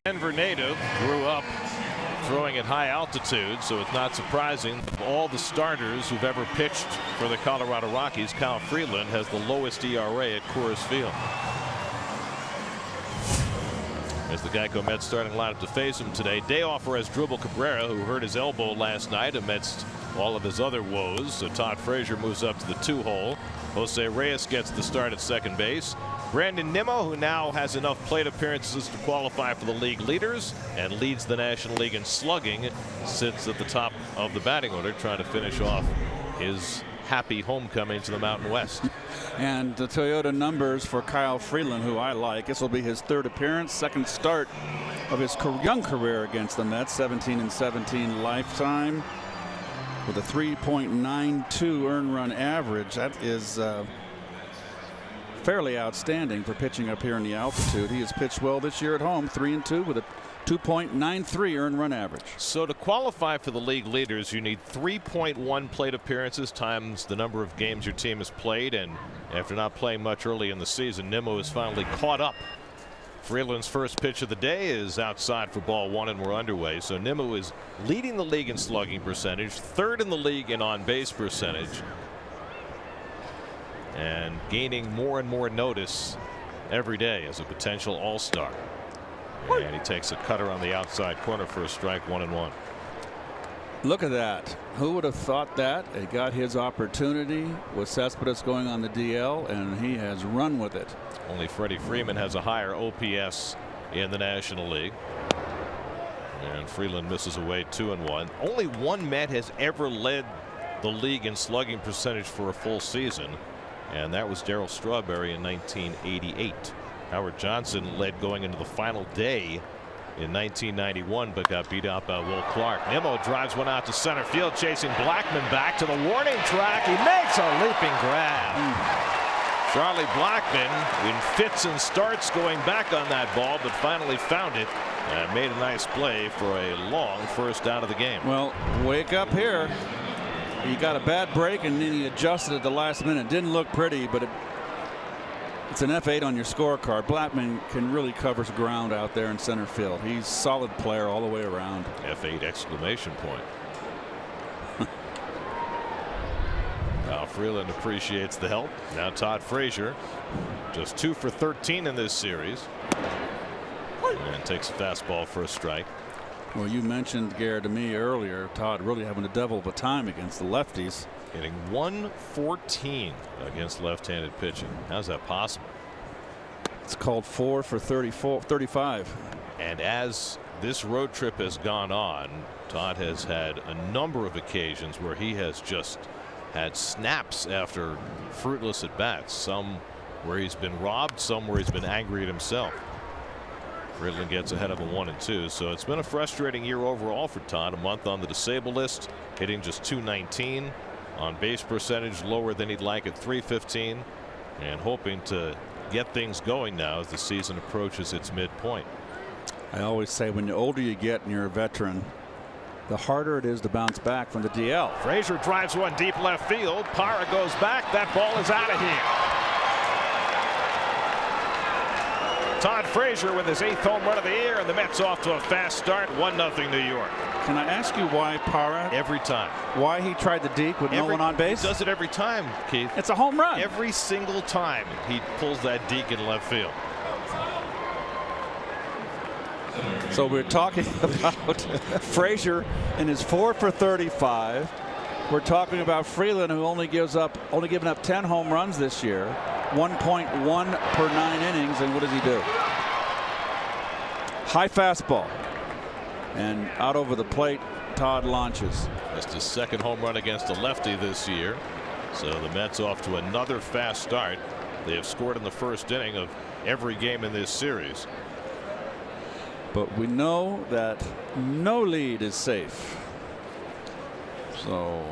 Denver native, grew up throwing at high altitude, so it's not surprising. Of all the starters who've ever pitched for the Colorado Rockies, Kyle Freeland has the lowest ERA at Coors Field. As the Geico Mets starting lineup to face him today, day off for Asdrubal Cabrera, who hurt his elbow last night amidst all of his other woes. So Todd Frazier moves up to the 2-hole. Jose Reyes gets the start at second base. Brandon Nimmo, who now has enough plate appearances to qualify for the league leaders and leads the National League in slugging, sits at the top of the batting order, trying to finish off his happy homecoming to the Mountain West. And the Toyota numbers for Kyle Freeland, who I like. This will be his third appearance, second start of his young career against the Mets. 17-17 lifetime with a 3.92 earned run average. That is fairly outstanding for pitching up here in the altitude. He has pitched well this year at home, 3-2 with a 2.93 earned run average. So to qualify for the league leaders, you need 3.1 plate appearances times the number of games your team has played. And after not playing much early in the season, Nimmo is finally caught up. Freeland's first pitch of the day is outside for ball one, and we're underway. So Nimmo is leading the league in slugging percentage, third in the league in on base percentage, and gaining more and more notice every day as a potential all-star. And he takes a cutter on the outside corner for a strike, 1-1. Look at that. Who would have thought that? He got his opportunity with Cespedes going on the DL, and he has run with it. Only Freddie Freeman has a higher OPS in the National League. And Freeland misses away 2-1. Only one Met has ever led the league in slugging percentage for a full season, and that was Darryl Strawberry in 1988. Howard Johnson led going into the final day in 1991, but got beat out by Will Clark. Nimmo drives one out to center field, chasing Blackman back to the warning track. He makes a leaping grab. Charlie Blackman in fits and starts going back on that ball, but finally found it and made a nice play for a long first out of the game. Well, wake up here. He got a bad break and then he adjusted at the last minute. Didn't look pretty, but it's an F8 on your scorecard. Blackman can really cover ground out there in center field. He's a solid player all the way around. F8 exclamation point. Now Freeland appreciates the help. Now Todd Frazier, just 2 for 13 in this series, and takes a fastball for a strike. Well, you mentioned, Garrett, to me earlier, Todd really having a devil of a time against the lefties. Hitting 114 against left-handed pitching. How's that possible? It's called 4 for 35. And as this road trip has gone on, Todd has had a number of occasions where he has just had snaps after fruitless at bats. Some where he's been robbed, some where he's been angry at himself. Freeland gets ahead of a 1-2, so it's been a frustrating year overall for Todd. A month on the disabled list, hitting just .219. On base percentage lower than he'd like at .315, and hoping to get things going now as the season approaches its midpoint. I always say when the older you get and you're a veteran, the harder it is to bounce back from the DL. Frazier drives one deep left field. Parra goes back. That ball is out of here. Todd Frazier with his 8th home run of the year, and the Mets off to a fast start, 1-0 New York. Can I ask you why Parra? Every time. Why he tried the deke with no one on base? He does it every time, Keith. It's a home run. Every single time he pulls that deke in left field. So we're talking about Frazier in his 4 for 35. We're talking about Freeland, who only given up 10 home runs this year, 1.1 per 9 innings, and what does he do? High fastball, and out over the plate, Todd launches. That's his 2nd home run against a lefty this year. So the Mets off to another fast start. They have scored in the first inning of every game in this series. But we know that no lead is safe. So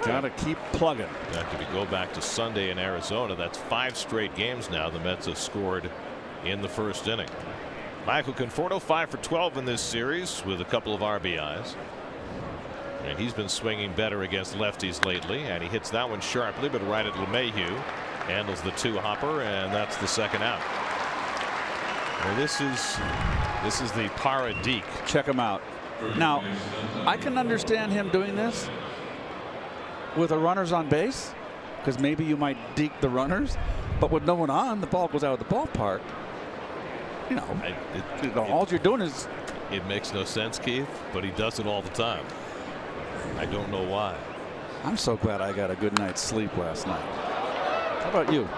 gotta keep plugging. If we go back to Sunday in Arizona, that's 5 straight games now the Mets have scored in the first inning. Michael Conforto 5 for 12 in this series with a couple of RBIs. And he's been swinging better against lefties lately, and he hits that one sharply, but right at LeMahieu. Handles the 2-hopper, and that's the 2nd out. Well, this is the Paradik. Check him out. Now, I can understand him doing this with the runners on base, because maybe you might deke the runners, but with no one on, the ball goes out of the ballpark. You know, all you're doing is. It makes no sense, Keith, but he does it all the time. I don't know why. I'm so glad I got a good night's sleep last night. How about you?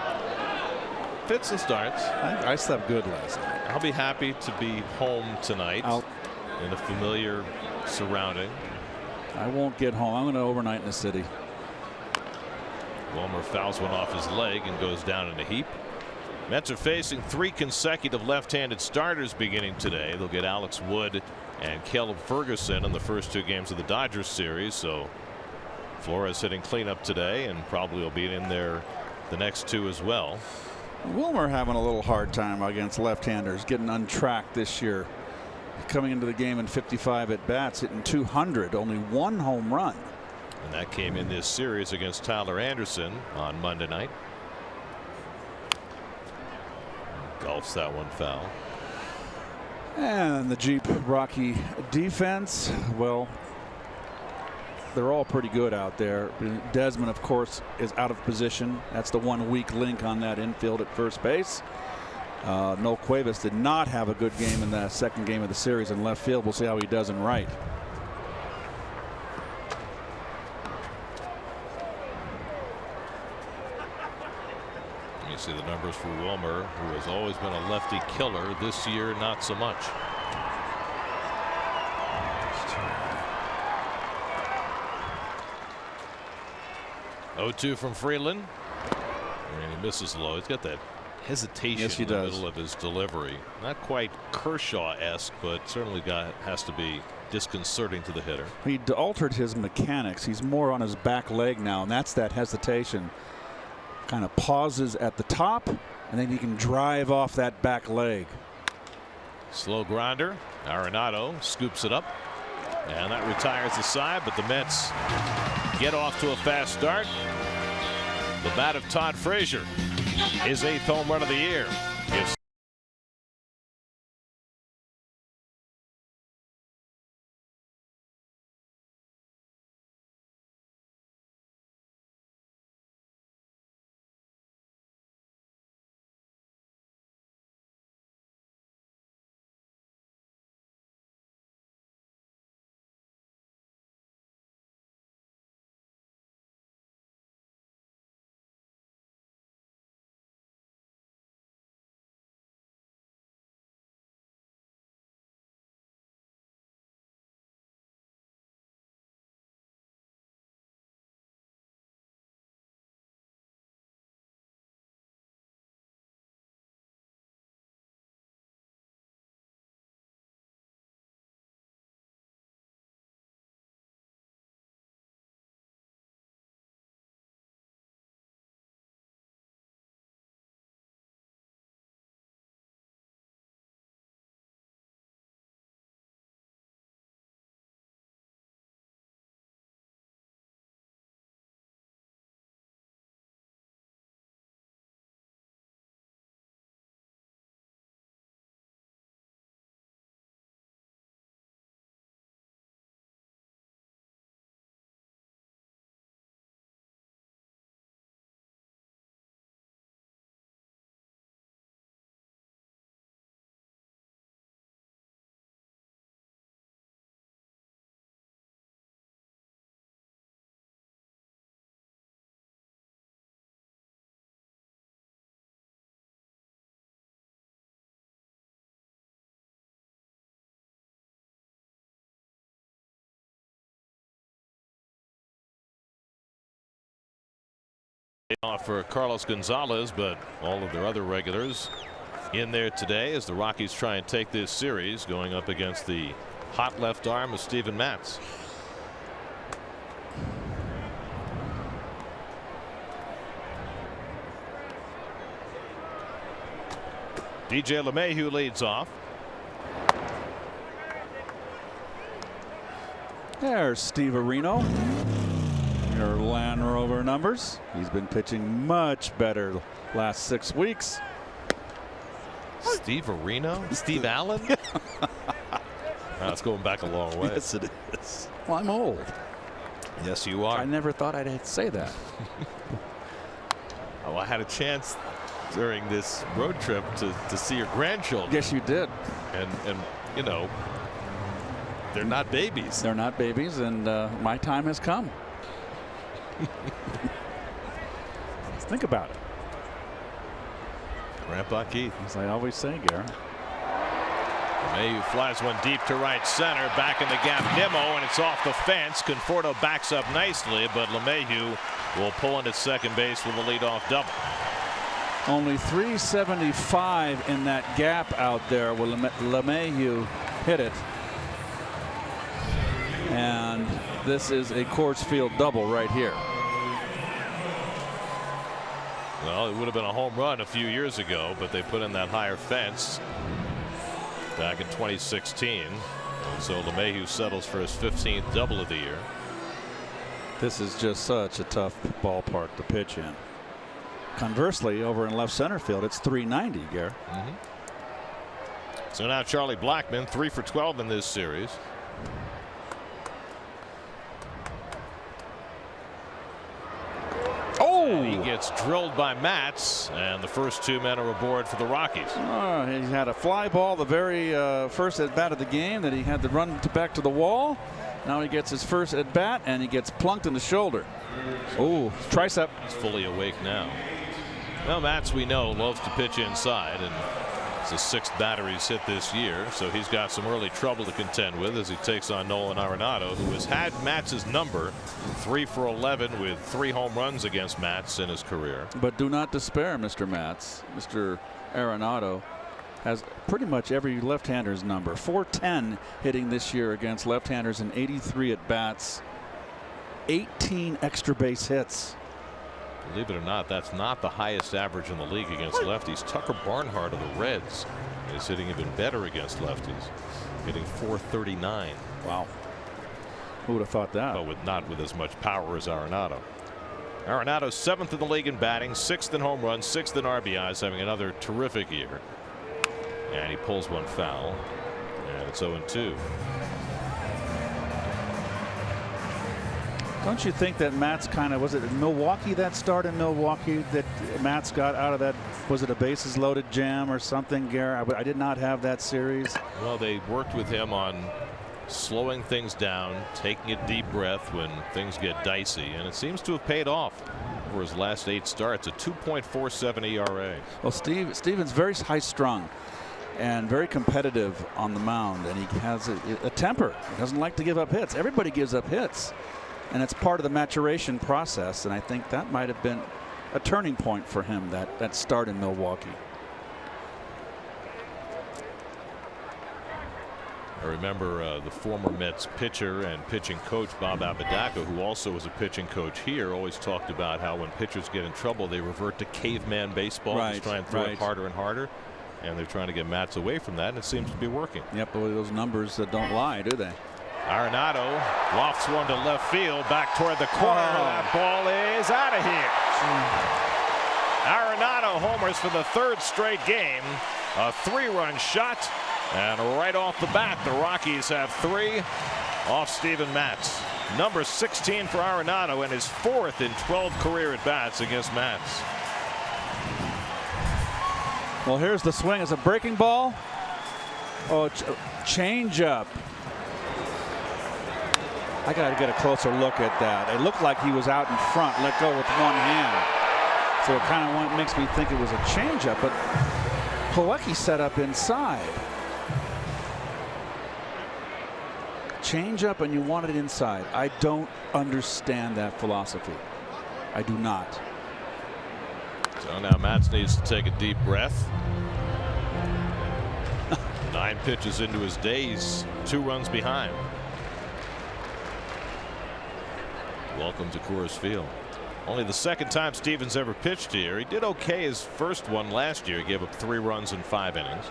Fits and starts. I slept good last night. I'll be happy to be home tonight in a familiar surrounding. I won't get home. I'm going to overnight in the city. Wilmer fouls one off his leg and goes down in a heap. Mets are facing 3 consecutive left-handed starters beginning today. They'll get Alex Wood and Caleb Ferguson in the first 2 games of the Dodgers series. So Flores hitting cleanup today and probably will be in there the next 2 as well. Wilmer having a little hard time against left-handers, getting untracked this year. Coming into the game in 55 at bats, hitting 200, only 1 home run. And that came in this series against Tyler Anderson on Monday night. Golfs that one foul. And the Jeep Rocky defense, well, they're all pretty good out there. Desmond, of course, is out of position. That's the one weak link on that infield at first base. Noel Cuevas did not have a good game in the second game of the series in left field. We'll see how he does in right. See the numbers for Wilmer, who has always been a lefty killer. This year, not so much. Oh-2 from Freeland, and he misses low. He's got that hesitation in the middle of his delivery. Not quite Kershaw-esque, but certainly has to be disconcerting to the hitter. He altered his mechanics. He's more on his back leg now, and that's that hesitation. Kind of pauses at the top, and then he can drive off that back leg. Slow grinder. Arenado scoops it up, and that retires the side, but the Mets get off to a fast start. The bat of Todd Frazier, his 8th home run of the year. Off for Carlos Gonzalez, but all of their other regulars in there today as the Rockies try and take this series, going up against the hot left arm of Steven Matz. DJ LeMahieu leads off. There's Steve Areno. Your Land Rover numbers. He's been pitching much better last 6 weeks. Steve Areno? Steve Allen? It's going back a long way. Yes, it is. Well, I'm old. Yes, you are. I never thought I'd say that. Oh, I had a chance during this road trip to see your grandchildren. Yes, you did. And you know, they're not babies. They're not babies, and my time has come. Think about it. Grandpa Keith. As I always say, Gary. Mayhew flies one deep to right center. Back in the gap, Nimmo, and it's off the fence. Conforto backs up nicely, but LeMahieu will pull into second base with a leadoff double. Only 375 in that gap out there where LeMahieu hit it. And this is a Coors Field double right here. Well, it would have been a home run a few years ago, but they put in that higher fence back in 2016. And so LeMahieu settles for his 15th double of the year. This is just such a tough ballpark to pitch in. Conversely, over in left center field, it's 390, Gary. So now Charlie Blackmon, 3 for 12 in this series. Oh! He gets drilled by Matz, and the first two men are aboard for the Rockies. He had a fly ball the very first at bat of the game that he had to run back to the wall. Now he gets his first at bat, and he gets plunked in the shoulder. Oh, tricep. He's fully awake now. Well, Matz, we know, loves to pitch inside, and it's the 6th batter he's hit this year, so he's got some early trouble to contend with as he takes on Nolan Arenado, who has had Matz's number, 3 for 11 with 3 home runs against Matz in his career. But do not despair, Mr. Matz. Mr. Arenado has pretty much every left-hander's number. 410 hitting this year against left-handers in 83 at bats. 18 extra base hits. Believe it or not, that's not the highest average in the league against lefties. Tucker Barnhart of the Reds is hitting even better against lefties, hitting 439. Wow. Who would have thought that? But not with as much power as Arenado. Arenado's 7th in the league in batting, 6th in home runs, 6th in RBIs, having another terrific year. And he pulls one foul, and it's 0-2. Don't you think that Matt's kind of, was it Milwaukee, that start in Milwaukee that Matt's got out of that, was it a bases loaded jam or something, Gary? I did not have that series. Well, they worked with him on slowing things down, taking a deep breath when things get dicey, and it seems to have paid off for his last 8 starts. A 2.47 ERA. Well, Steven's very high strung and very competitive on the mound, and he has a temper. He doesn't like to give up hits. Everybody gives up hits, and it's part of the maturation process, and I think that might have been a turning point for him, that start in Milwaukee. I remember the former Mets pitcher and pitching coach Bob Apodaca, who also was a pitching coach here, always talked about how when pitchers get in trouble they revert to caveman baseball, just try and throw it harder and harder, and they're trying to get Mats away from that, and it seems to be working. Yep, but those numbers don't lie, do they? Arenado lofts one to left field, back toward the corner. That ball is out of here. Arenado homers for the 3rd straight game. A 3-run shot, and right off the bat the Rockies have 3 off Steven Matz. Number 16 for Arenado, and his 4th in 12 career at bats against Matz. Well, here's the swing. It's a breaking ball. Oh, change up. I got to get a closer look at that. It looked like he was out in front, let go with one hand. So it kind of makes me think it was a changeup, but Plawecki set up inside. Change up and you want it inside. I don't understand that philosophy. I do not. So now Matz needs to take a deep breath. 9 pitches into his days, 2 runs behind. Welcome to Coors Field. Only the 2nd time Stevens ever pitched here. He did okay his first one last year. He gave up 3 runs in 5 innings.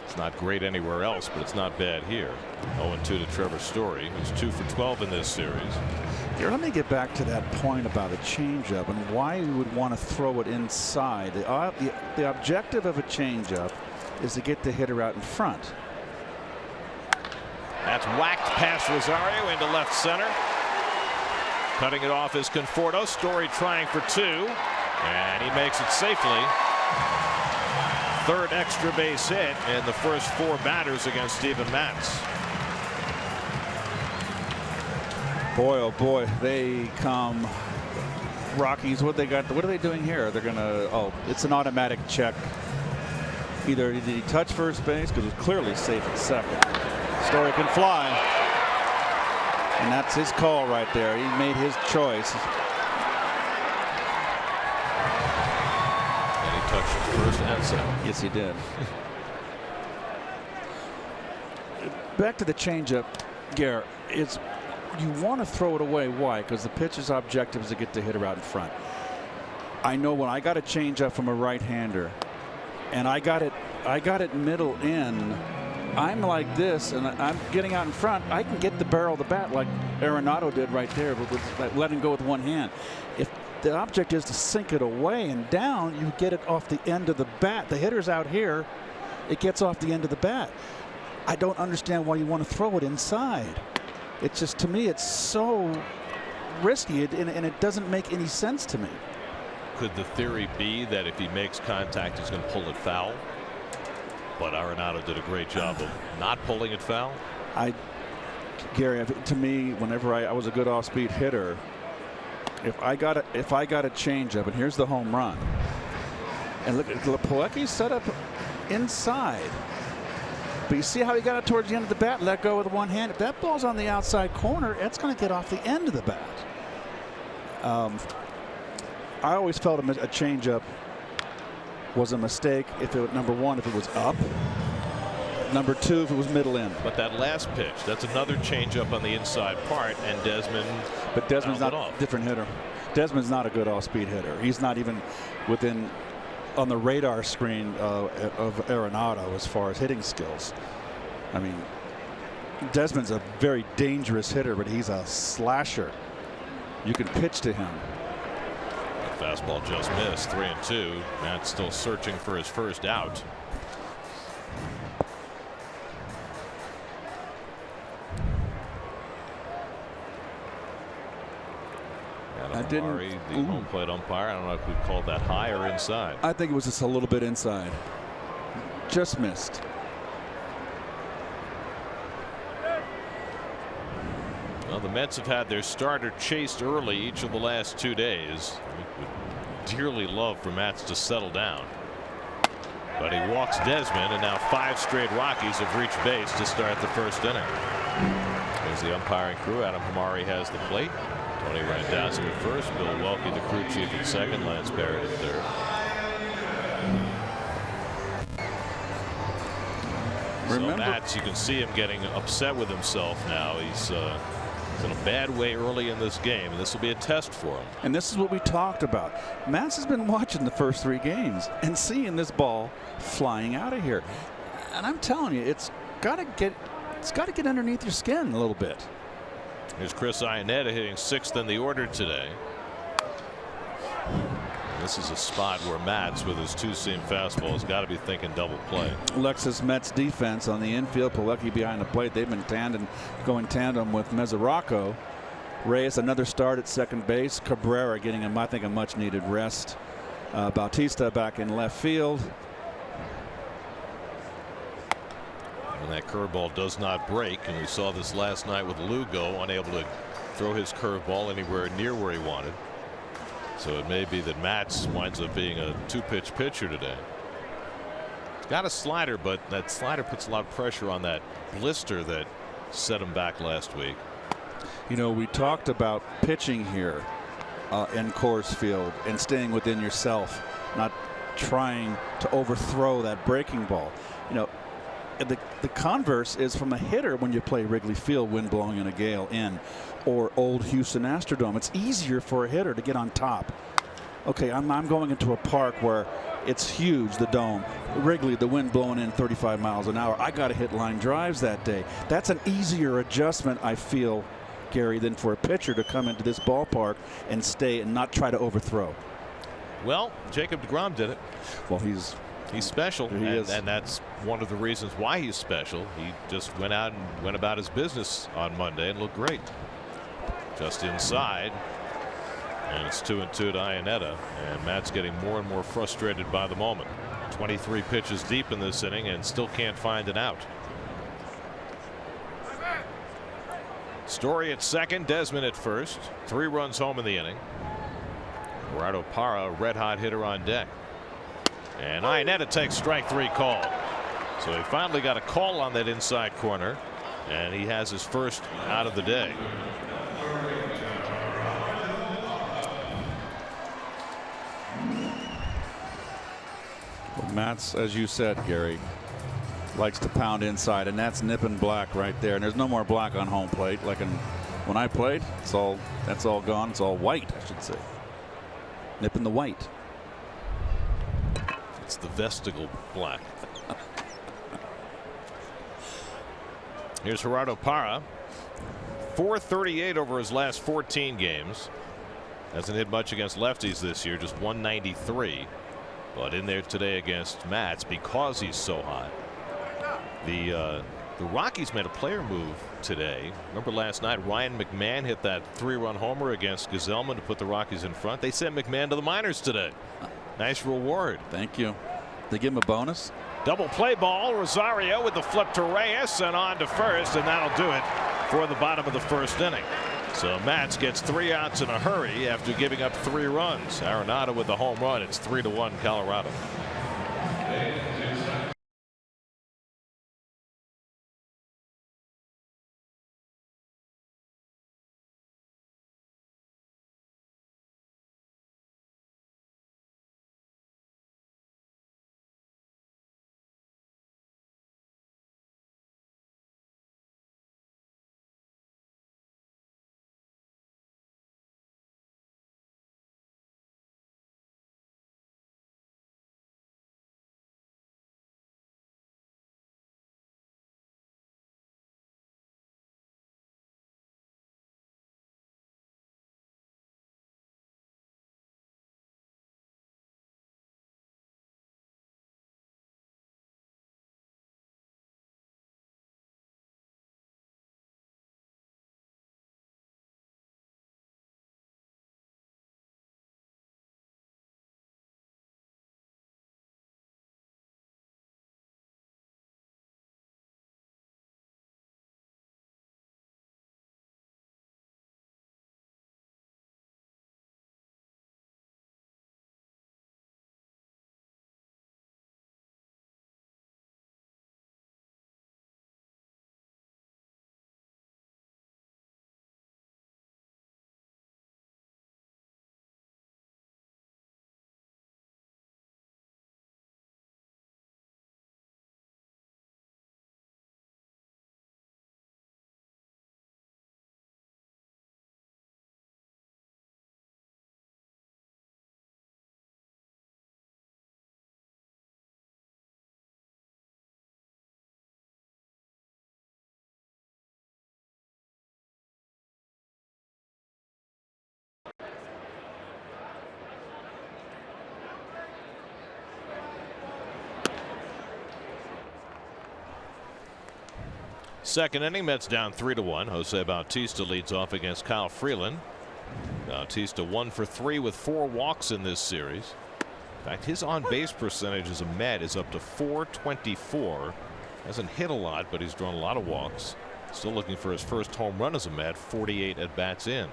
It's not great anywhere else, but it's not bad here. 0-2 to Trevor Story, who's 2 for 12 in this series. Here, let me get back to that point about a changeup and why you would want to throw it inside. The objective of a changeup is to get the hitter out in front. That's whacked past Rosario into left center. Cutting it off is Conforto. Story trying for 2, and he makes it safely. Third extra base hit in the first 4 batters against Steven Matz. Boy, oh boy, they come. Rockies, what they got? What are they doing here? They're gonna. Oh, it's an automatic check. Either did he touch first base because it was clearly safe at second. Story can fly, and that's his call right there. He made his choice. And he touched first and second. Yes, he did. Back to the changeup, Garrett. It's you want to throw it away. Why? Because the pitcher's objective is to get the hitter out in front. I know when I got a changeup from a right-hander, and I got it middle in. I'm like this, and I'm getting out in front. I can get the barrel of the bat like Arenado did right there, but with letting go with one hand. If the object is to sink it away and down, you get it off the end of the bat. The hitter's out here. It gets off the end of the bat. I don't understand why you want to throw it inside. It's just, to me, it's so risky, and it doesn't make any sense to me. Could the theory be that if he makes contact, he's going to pull it foul? But Arenado did a great job of not pulling it foul. Gary, to me, whenever I was a good off-speed hitter, if I got a changeup, and here's the home run, and look at Plawecki's set up inside. But you see how he got it towards the end of the bat, let go with one hand. If that ball's on the outside corner, it's going to get off the end of the bat. I always felt a changeup was a mistake if it, number one, if it was up. Number two, if it was middle in. But that last pitch, that's another changeup on the inside part, and Desmond. But Desmond's not a different hitter. Desmond's not a good off-speed hitter. He's not even within on the radar screen of Arenado as far as hitting skills. I mean, Desmond's a very dangerous hitter, but he's a slasher. You can pitch to him. The fastball just missed. 3-2. Matt's still searching for his first out. The home plate umpire. I don't know if we called that high or inside. I think it was just a little bit inside. Just missed. Well, the Mets have had their starter chased early each of the last 2 days. We would dearly love for Matz to settle down. But he walks Desmond, and now 5 straight Rockies have reached base to start the first inning. As the umpiring crew, Adam Hamari has the plate. Tony Randazzo at first, Bill Welke, the crew chief, at second, Lance Barrett at third. So Matz, you can see him getting upset with himself now. He's in a bad way early in this game, and this will be a test for him. And this is what we talked about. Matz has been watching the first 3 games and seeing this ball flying out of here. And I'm telling you, it's got to get underneath your skin a little bit. Here's Chris Iannetta hitting 6th in the order today. This is a spot where Matz, with his 2-seam fastball, has got to be thinking double play. Lexus Mets defense on the infield. Plawecki behind the plate. They've been going tandem with Mesoraco. Reyes another start at second base. Cabrera getting him, I think, a much needed rest. Bautista back in left field. And that curveball does not break, and we saw this last night with Lugo, unable to throw his curveball anywhere near where he wanted. So it may be that Matz winds up being a 2-pitch pitcher today. He's got a slider, but that slider puts a lot of pressure on that blister that set him back last week. You know, we talked about pitching here in Coors Field and staying within yourself, not trying to overthrow that breaking ball. You know, the converse is from a hitter when you play Wrigley Field, wind blowing in a gale in, or old Houston Astrodome. It's easier for a hitter to get on top. Okay, I'm going into a park where It's huge, the dome. Wrigley, the wind blowing in 35 miles an hour. I got to hit line drives that day. That's an easier adjustment, I feel, Gary, than for a pitcher to come into this ballpark and stay and not try to overthrow. Well, Jacob deGrom did it. Well, he's special, and that's one of the reasons why he's special. He just went out and went about his business on Monday and looked great. Just inside, and it's 2-2 to Iannetta, and Matt's getting more and more frustrated by the moment. 23 pitches deep in this inning and still can't find an out. Story at second, Desmond at first. 3 runs home in the inning. Gerardo Parra, red hot hitter on deck. And Iannetta takes strike 3 call. So he finally got a call on that inside corner, and he has his first out of the day. Well, Matz, as you said, Gary, likes to pound inside, and that's nipping black right there. And there's no more black on home plate. Like when I played, that's all gone. It's all white, I should say. Nipping the white. It's the vestigial black. Here's Gerardo Parra. .438 over his last 14 games. Hasn't hit much against lefties this year, just 193. But in there today against Matz because he's so hot. The Rockies made a player move today. Remember last night Ryan McMahon hit that 3-run homer against Gazelman to put the Rockies in front. They sent McMahon to the minors today. Nice reward. Thank you. They give him a bonus. Double play ball. Rosario with the flip to Reyes and on to first, and that'll do it for the bottom of the first inning. So Matz gets 3 outs in a hurry after giving up 3 runs. Arenado with the home run. It's 3-1 Colorado. Second inning, Mets down 3-1. Jose Bautista leads off against Kyle Freeland. Bautista 1 for 3 with 4 walks in this series. In fact, his on-base percentage as a Met is up to .424. Hasn't hit a lot, but he's drawn a lot of walks. Still looking for his first home run as a Met, 48 at bats in.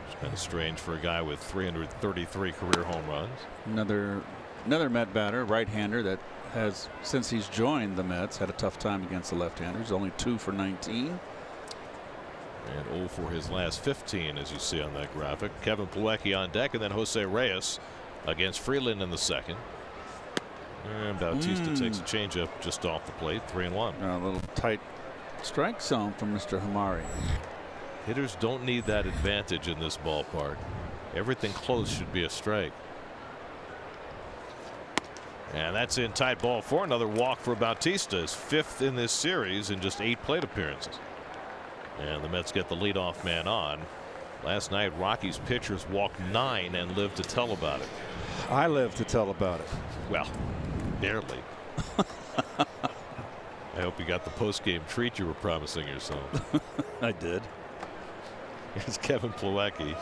It's kind of strange for a guy with 333 career home runs. Another Met batter, right-hander, that has, since he's joined the Mets, had a tough time against the left-handers. Only 2 for 19. And 0 for his last 15, as you see on that graphic. Kevin Plawecki on deck, and then Jose Reyes against Freeland in the second. And Bautista takes a changeup just off the plate, 3-1. A little tight strike zone from Mr. Hamari. Hitters don't need that advantage in this ballpark. Everything close should be a strike. And that's in tight ball four. Another walk for Bautista, his 5th in this series in just 8 plate appearances. And the Mets get the leadoff man on. Last night, Rockies pitchers walked 9 and lived to tell about it. I live to tell about it. Well, barely. I hope you got the post-game treat you were promising yourself. I did. It's Kevin Plawecki.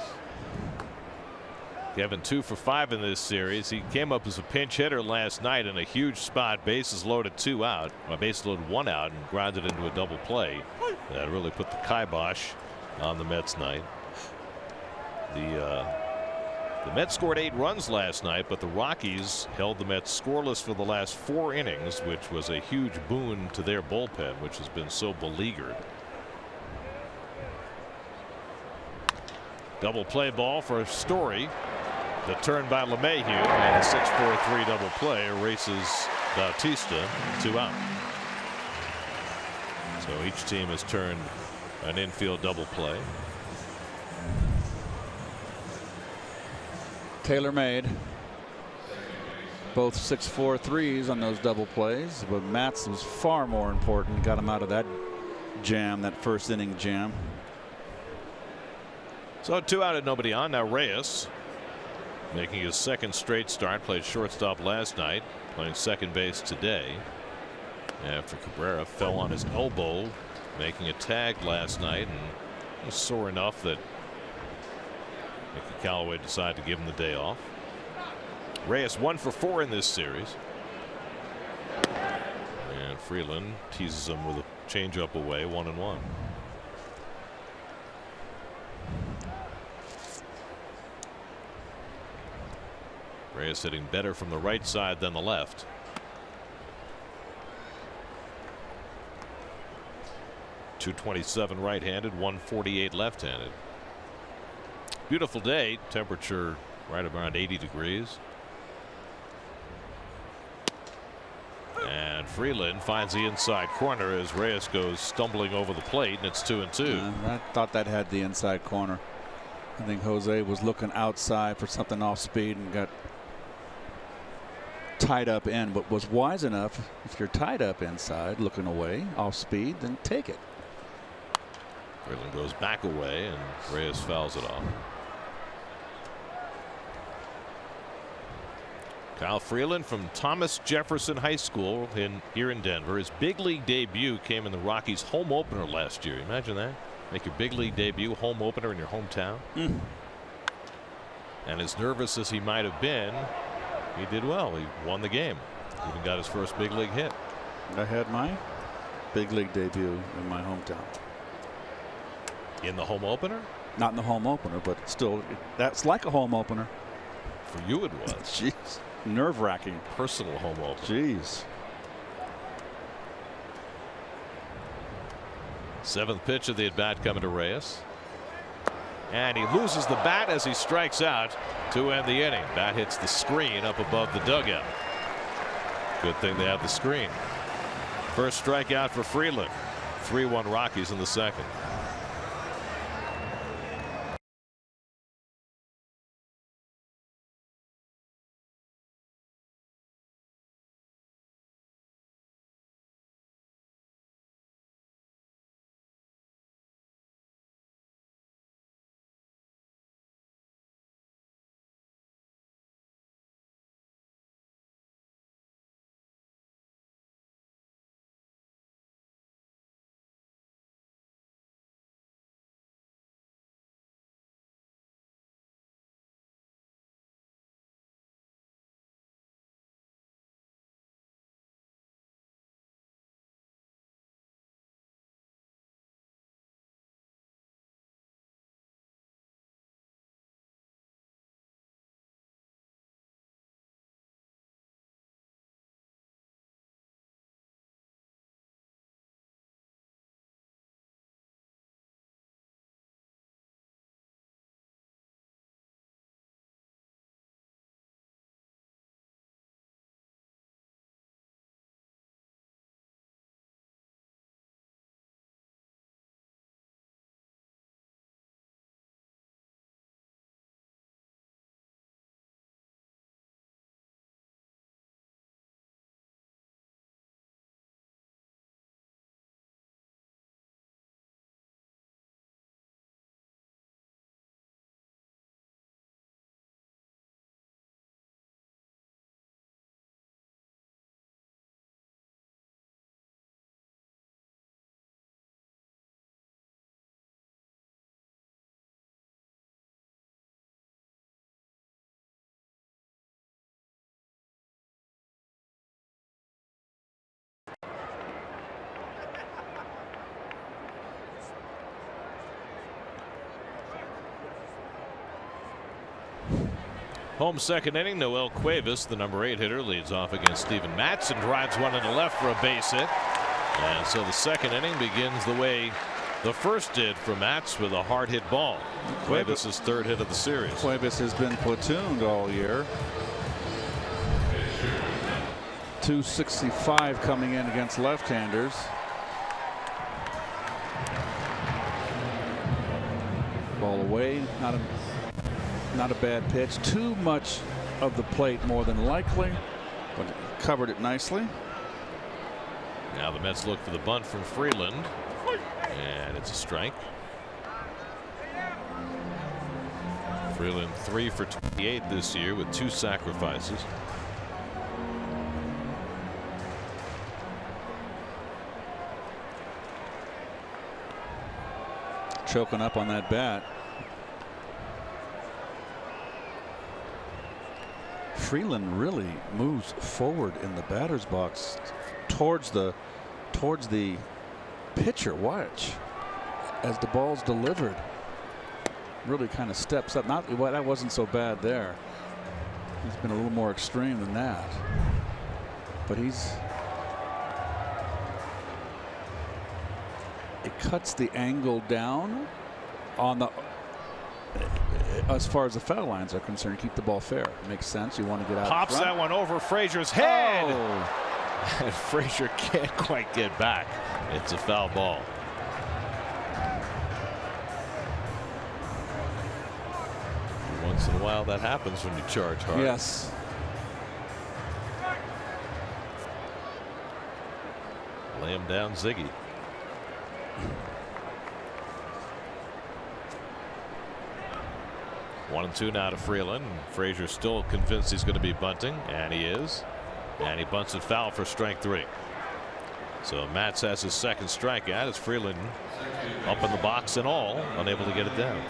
Kevin 2 for 5 in this series. He came up as a pinch hitter last night in a huge spot. Bases loaded 2 out. Bases loaded 1 out and grounded into a double play. That really put the kibosh on the Mets night. The Mets scored 8 runs last night, but the Rockies held the Mets scoreless for the last 4 innings, which was a huge boon to their bullpen, which has been so beleaguered. Double play ball for Story. The turn by LeMahieu and a 6-4-3 double play erases Bautista 2 out. So each team has turned an infield double play. Taylor made both 6-4-3s on those double plays, but Matt's was far more important. Got him out of that jam, that first inning jam. So 2 out and nobody on. Now Reyes making his 2nd straight start. Played shortstop last night, playing second base today after Cabrera fell on his elbow making a tag last night and was sore enough that Mickey Callaway decided to give him the day off. Reyes 1 for 4 in this series. And Freeland teases him with a changeup away, 1-1. Reyes hitting better from the right side than the left. .227 right-handed, 148 left-handed. Beautiful day. Temperature right around 80 degrees. And Freeland finds the inside corner as Reyes goes stumbling over the plate, and it's 2-2. I thought that had the inside corner. I think Jose was looking outside for something off speed and got tied up in, but was wise enough. If you're tied up inside looking away off speed, then take it. Freeland goes back away and Reyes fouls it off. Kyle Freeland from Thomas Jefferson High School here in Denver. His big league debut came in the Rockies home opener last year. Imagine that. Make your big league debut home opener in your hometown. And as nervous as he might have been, he did well. He won the game. Even got his first big league hit. I had my big league debut in my hometown. In the home opener? Not in the home opener, but still, that's like a home opener. For you it was. Jeez. Nerve-wracking. Personal home opener. Jeez. 7th pitch of the at bat coming to Reyes. And he loses the bat as he strikes out to end the inning. Bat hits the screen up above the dugout. Good thing they have the screen. First strikeout for Freeland. 3-1 Rockies in the 2nd. Home second inning, Noel Cuevas, the number 8 hitter, leads off against Steven Matz and drives one into left for a base hit. And so the second inning begins the way the first did for Matz, with a hard hit ball. Cuevas' third hit of the series. Cuevas has been platooned all year. .265 coming in against left-handers. Ball away, not a bad pitch. Too much of the plate more than likely, but covered it nicely. Now the Mets look for the bunt from Freeland, and it's a strike. Freeland 3 for 28 this year with 2 sacrifices. Choking up on that bat. Freeland really moves forward in the batter's box towards the pitcher. Watch as the ball's delivered. Really kind of steps up. Well, that wasn't so bad there. He's been a little more extreme than that. But it cuts the angle down on the, as far as the foul lines are concerned. Keep the ball fair. Makes sense. You want to get out. Pops that one over Frazier's head. Oh. And Frazier can't quite get back. It's a foul ball. Once in a while that happens when you charge hard. Yes. Lay him down, Ziggy. One and two now to Freeland. Frazier still convinced he's going to be bunting, and he is. And he bunts it foul for strike 3. So Matz has his second strikeout as Freeland up in the box and all, unable to get it down.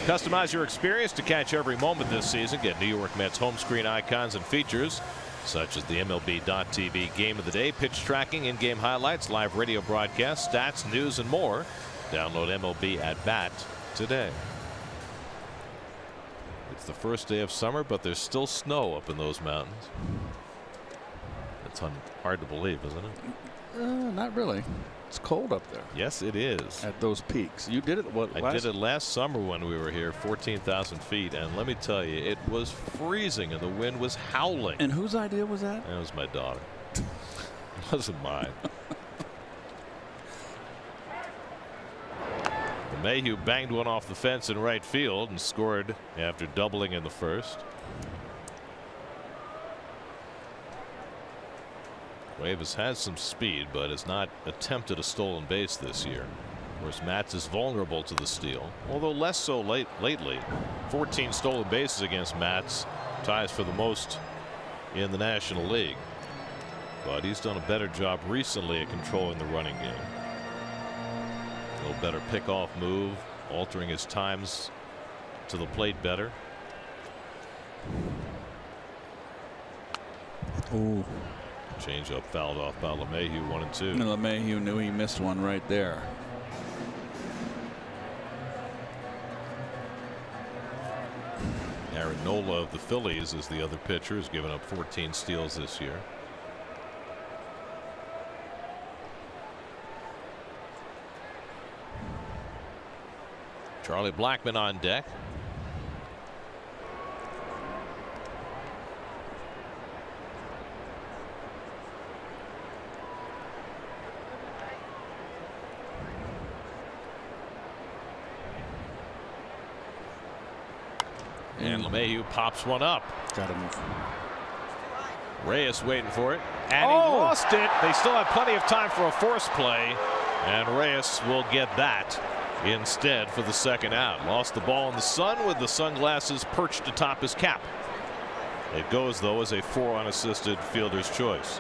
Customize your experience to catch every moment this season. Get New York Mets home screen icons and features such as the MLB.TV Game of the Day, pitch tracking, in-game highlights, live radio broadcasts, stats, news, and more. Download MLB at Bat today. It's the first day of summer, but there's still snow up in those mountains. It's hard to believe, isn't it? Not really. It's cold up there. Yes, it is. At those peaks. You did it I did it last summer when we were here, 14,000 feet, and let me tell you, it was freezing and the wind was howling. And whose idea was that? That was my daughter. It wasn't mine. Mayhew banged one off the fence in right field and scored after doubling in the first. Cuevas has some speed, but has not attempted a stolen base this year. Of course, Matz is vulnerable to the steal, although less so lately. 14 stolen bases against Matz, ties for the most in the National League. But he's done a better job recently at controlling the running game. A little better pickoff move, altering his times to the plate better. Ooh. Changeup fouled off by LeMahieu, 1 and 2. And LeMahieu knew he missed one right there. Aaron Nola of the Phillies is the other pitcher, who's given up 14 steals this year. Charlie Blackmon on deck. And LeMahieu pops one up. Got him. Reyes waiting for it, and he lost it. They still have plenty of time for a force play, and Reyes will get that instead for the second out. Lost the ball in the sun with the sunglasses perched atop his cap. It goes, though, as a 4 unassisted fielder's choice.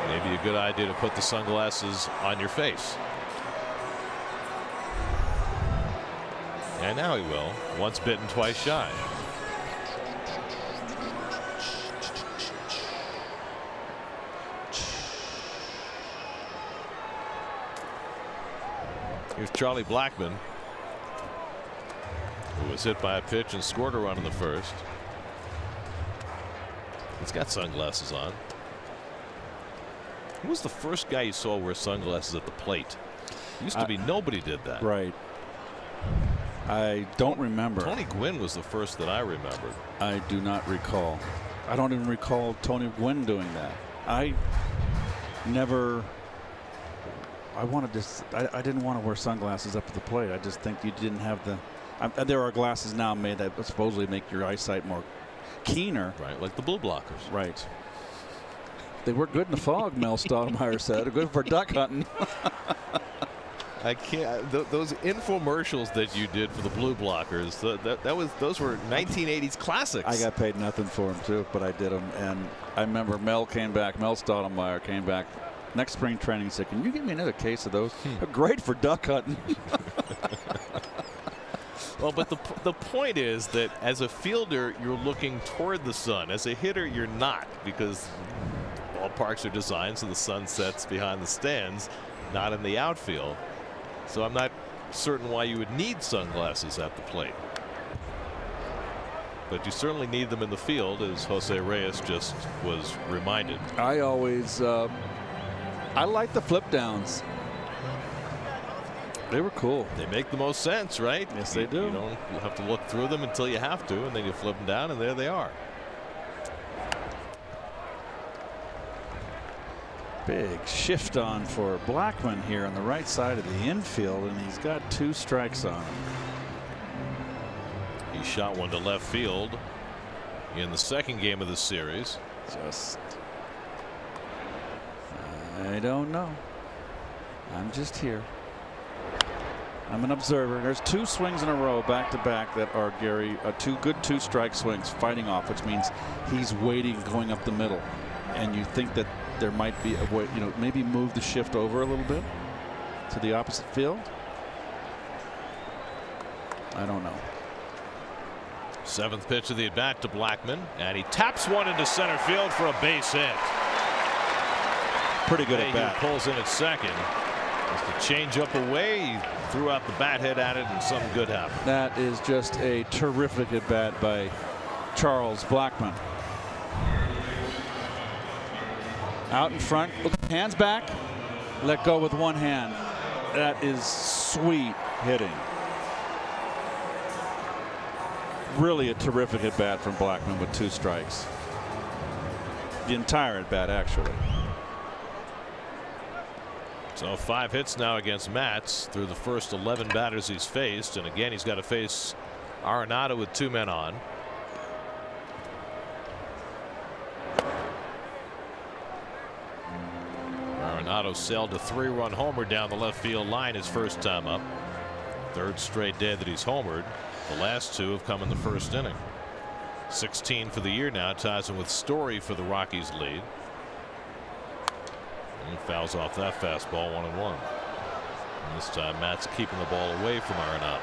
Maybe a good idea to put the sunglasses on your face. And now he will. Once bitten, twice shy. Here's Charlie Blackmon, who was hit by a pitch and scored a run in the first. He's got sunglasses on. Who was the first guy you saw wear sunglasses at the plate? Used to be nobody did that. Right. I don't remember. Tony Gwynn was the first that I remembered. I do not recall. I don't even recall Tony Gwynn doing that. I never. I didn't want to wear sunglasses up at the plate. I just think you didn't have the. There are glasses now made that supposedly make your eyesight more keener. Right, like the blue blockers. Right. They work good in the fog, Mel Stoudemire said. They're good for duck hunting. I can't. Those infomercials that you did for the blue blockers, those were 1980s classics. I got paid nothing for them too, but I did them. And I remember Mel Stoudemire came back next spring training and said, "Can you give me another case of those? They're great for duck hunting." Well, but the point is that as a fielder, you're looking toward the sun. As a hitter, you're not, because ballparks are designed so the sun sets behind the stands, not in the outfield. So I'm not certain why you would need sunglasses at the plate. But you certainly need them in the field, as Jose Reyes just was reminded. I always I like the flip downs. They were cool. They make the most sense, right? Yes, they do. You don't have to look through them until you have to, and then you flip them down, and there they are. Big shift on for Blackmon here on the right side of the infield, and he's got 2 strikes on him. He shot one to left field in the second game of the series. I don't know. I'm just here. I'm an observer. There's 2 swings in a row back to back that are Gary, 2 good 2-strike swings fighting off, which means he's waiting going up the middle. And you think that there might be a way, maybe move the shift over a little bit to the opposite field. I don't know. 7th pitch of the at bat to Blackmon, and he taps one into center field for a base hit. Pretty good at bat. He pulls in at second. Just a change up away. He threw out the bat head at it, and something good happened. That is just a terrific at bat by Charles Blackmon. Out in front, hands back, let go with one hand. That is sweet hitting. Really a terrific at bat from Blackmon with 2 strikes. The entire at bat, actually. So 5 hits now against Matz through the first 11 batters he's faced, and again he's got to face Arenado with 2 men on. Arenado sailed a 3-run homer down the left field line his first time up. 3rd straight day that he's homered. The last 2 have come in the first inning. 16 for the year now, ties him with Story for the Rockies lead. And he fouls off that fastball, 1-1. And this time Matt's keeping the ball away from Arenado.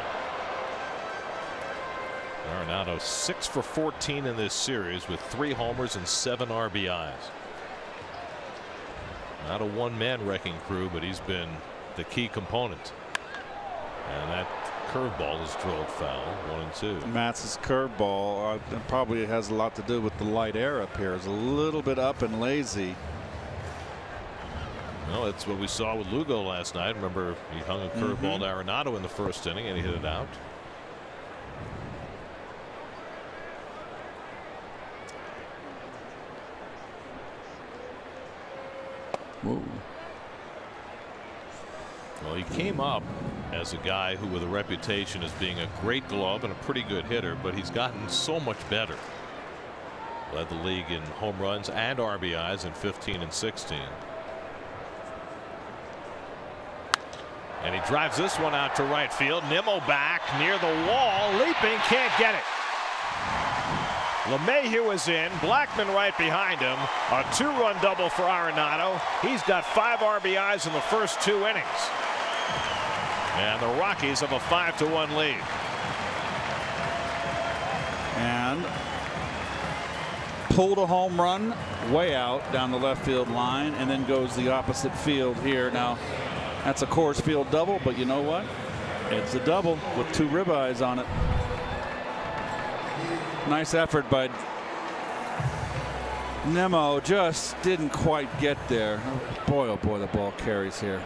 Arenado 6 for 14 in this series with 3 homers and 7 RBIs. Not a one-man wrecking crew, but he's been the key component. And that curveball is drilled foul, 1-2. Matz's curveball probably has a lot to do with the light air up here. It's a little bit up and lazy. Well, that's what we saw with Lugo last night. Remember, he hung a curveball to Arenado in the first inning, and he hit it out. Whoa. Well, he came up as a guy who, with a reputation as being a great glove and a pretty good hitter, but he's gotten so much better. Led the league in home runs and RBIs in 15 and 16. And he drives this one out to right field. Nimmo back near the wall, leaping, can't get it. LeMahieu is in, Blackmon right behind him. A 2-run double for Arenado. He's got 5 RBIs in the first 2 innings. And the Rockies have a 5-1 lead. And pulled a home run way out down the left field line, and then goes the opposite field here. Now That's a Coors Field double, but you know what? It's a double with 2 ribeyes on it. Nice effort by Nemo, just didn't quite get there. Oh boy, the ball carries here.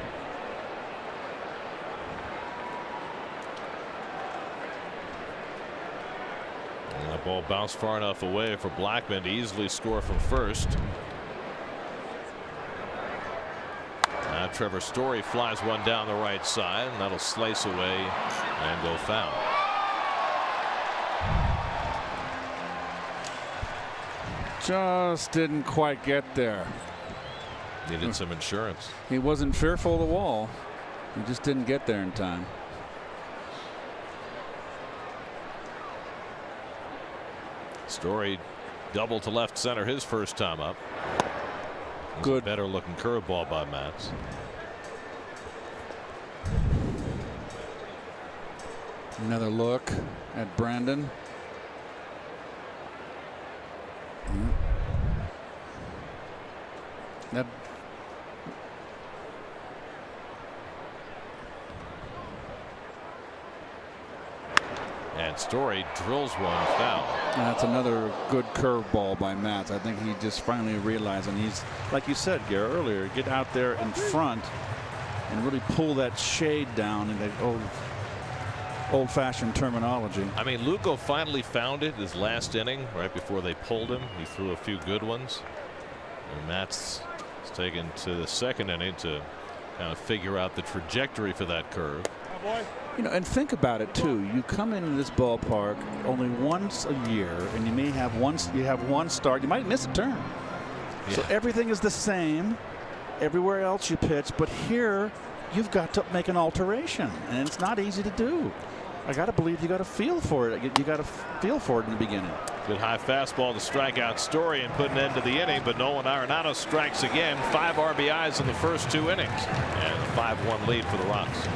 And the ball bounced far enough away for Blackman to easily score from first. Now Trevor Story flies one down the right side, and that'll slice away and go foul. Just didn't quite get there. Needed some insurance. He wasn't fearful of the wall. He just didn't get there in time. Story double to left center his first time up. Good. Better looking curveball by Matz. Another look at Brandon. That and Story drills one foul. That's another good curveball by Matz. I think he just finally realized, and he's, like you said, Garrett, earlier, get out there in front and really pull that shade down in that old-fashioned terminology. I mean, Lugo finally found it his last inning right before they pulled him. He threw a few good ones, and Matz is taken to the second inning to kind of figure out the trajectory for that curve. You know, and think about it too. You come into this ballpark only once a year, and you may have one start. You might miss a turn. Yeah. So everything is the same everywhere else you pitch, but here you've got to make an alteration, and it's not easy to do. I got to believe you got to feel for it. You got to feel for it in the beginning. Good high fastball to strike out Story and put an end to the inning, but Nolan Arenado strikes again. 5 RBIs in the first 2 innings, and a 5-1 lead for the Rocks.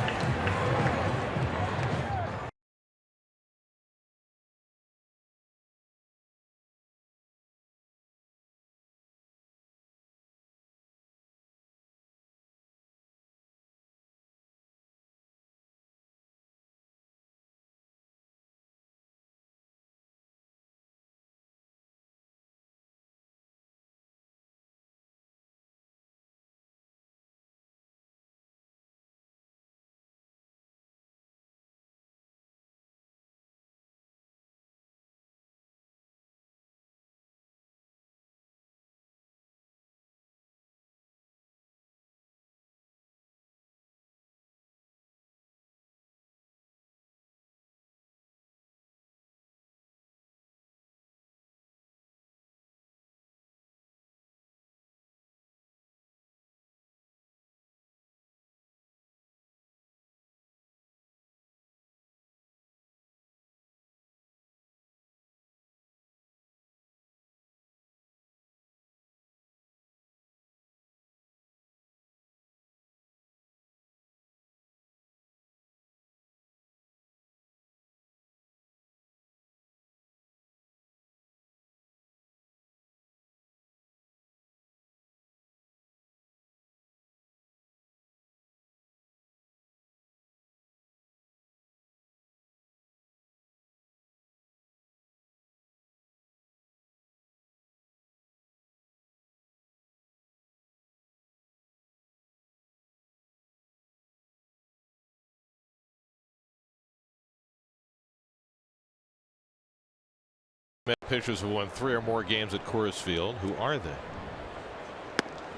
Pitchers who won 3 or more games at Coors Field. Who are they?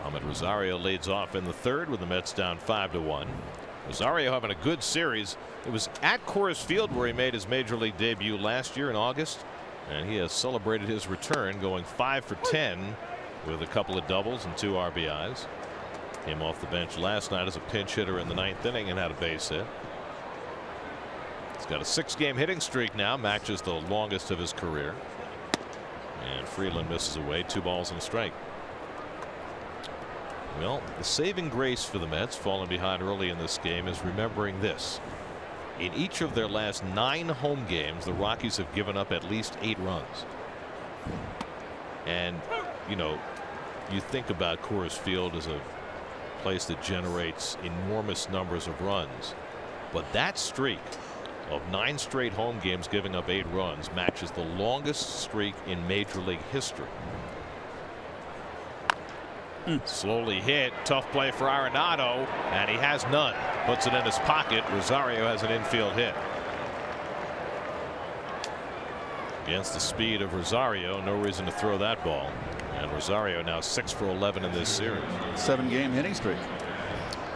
Ahmed Rosario leads off in the 3rd with the Mets down 5-1. Rosario having a good series. It was at Coors Field where he made his major league debut last year in August, and he has celebrated his return, going 5 for 10 with a couple of doubles and 2 RBIs. Came off the bench last night as a pinch hitter in the 9th inning and had a base hit. He's got a 6-game hitting streak now, matches the longest of his career. And Freeland misses away, 2 balls and a strike. Well, the saving grace for the Mets, falling behind early in this game, is remembering this. In each of their last 9 home games, the Rockies have given up at least 8 runs. And, you know, you think about Coors Field as a place that generates enormous numbers of runs. But that streak of 9 straight home games giving up 8 runs matches the longest streak in Major League history. Slowly hit. Tough play for Arenado, and he has none. Puts it in his pocket. Rosario has an infield hit. Against the speed of Rosario, no reason to throw that ball. And Rosario now 6 for 11 in this series. 7-game hitting streak.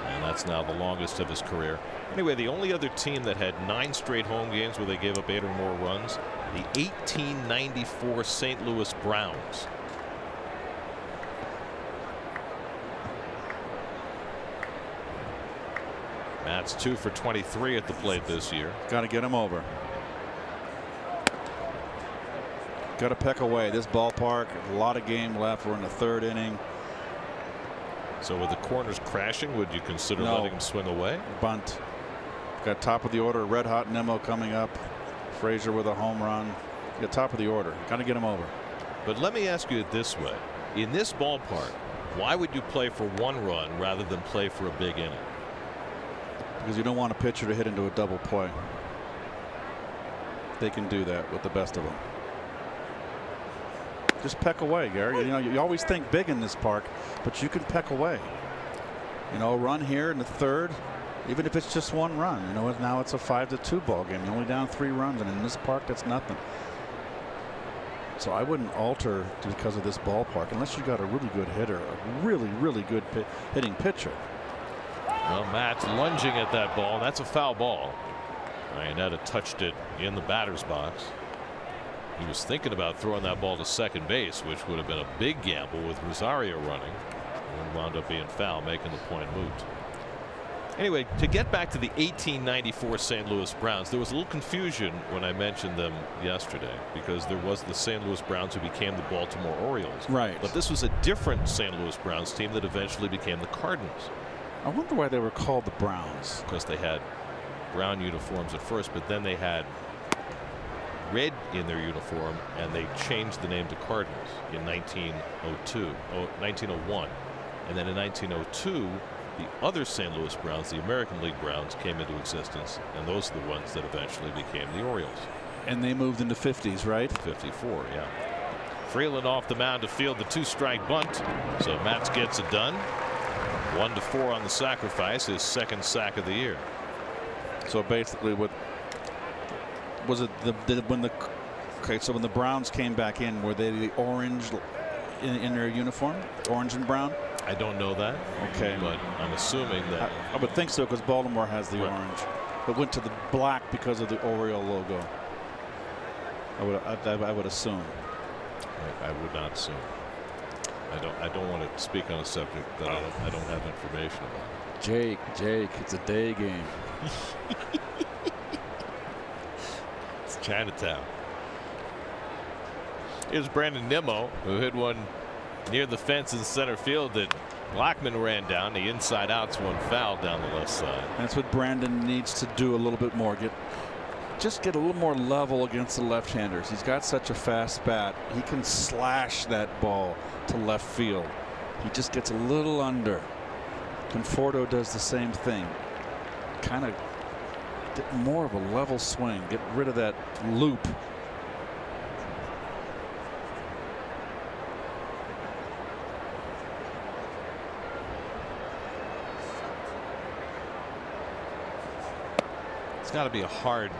And that's now the longest of his career. Anyway, the only other team that had 9 straight home games where they gave up 8 or more runs, the 1894 St. Louis Browns. Matt's 2 for 23 at the plate this year. Got to get him over. Got to peck away. This ballpark, a lot of game left. We're in the 3rd inning. So with the corners crashing, would you consider letting him swing away? Bunt. Got top of the order. Red hot Nemo coming up. Frazier with a home run. Got top of the order. Got to get him over. But let me ask you it this way. In this ballpark, why would you play for 1 run rather than play for a big inning? Because you don't want a pitcher to hit into a double play. They can do that with the best of them. Just peck away, Gary. You know, you always think big in this park, but you can peck away. You know, a run here in the 3rd, even if it's just 1 run. You know, now it's a 5-2 ball game. You're only down 3 runs, and in this park, that's nothing. So I wouldn't alter because of this ballpark unless you got a really good hitter, a really, really good hitting pitcher. Well, Matt's lunging at that ball. That's a foul ball. Iannetta touched it in the batter's box. He was thinking about throwing that ball to second base, which would have been a big gamble with Rosario running, and wound up being foul, making the point moot. Anyway, to get back to the 1894 St. Louis Browns, there was a little confusion when I mentioned them yesterday, because there was the St. Louis Browns who became the Baltimore Orioles. Right. But this was a different St. Louis Browns team that eventually became the Cardinals. I wonder why they were called the Browns. Because they had brown uniforms at first, but then they had red in their uniform, and they changed the name to Cardinals in 1901. And then in 1902, the other St. Louis Browns, the American League Browns, came into existence, and those are the ones that eventually became the Orioles. And they moved into 50s, right? 54, yeah. Freeland off the mound to field the 2-strike bunt, so Matz gets it done. 1-4 on the sacrifice, his 2nd sack of the year. So basically, what was it? When the Browns came back in, were they the orange in their uniform, orange and brown? I don't know that. Okay, but I'm assuming that I would think so, because Baltimore has the orange, but went to the black because of the Oriole logo. I would assume. I would not assume. I don't want to speak on a subject that I don't have information about. Jake, it's a day game. It's Chinatown. Here's Brandon Nimmo, who hit one near the fence in center field that Blackman ran down. The inside out's one foul down the left side. That's what Brandon needs to do a little bit more. Just get a little more level against the left-handers. He's got such a fast bat. He can slash that ball to left field. He just gets a little under. Conforto does the same thing. Kind of get more of a level swing. Get rid of that loop. It's got to be a hard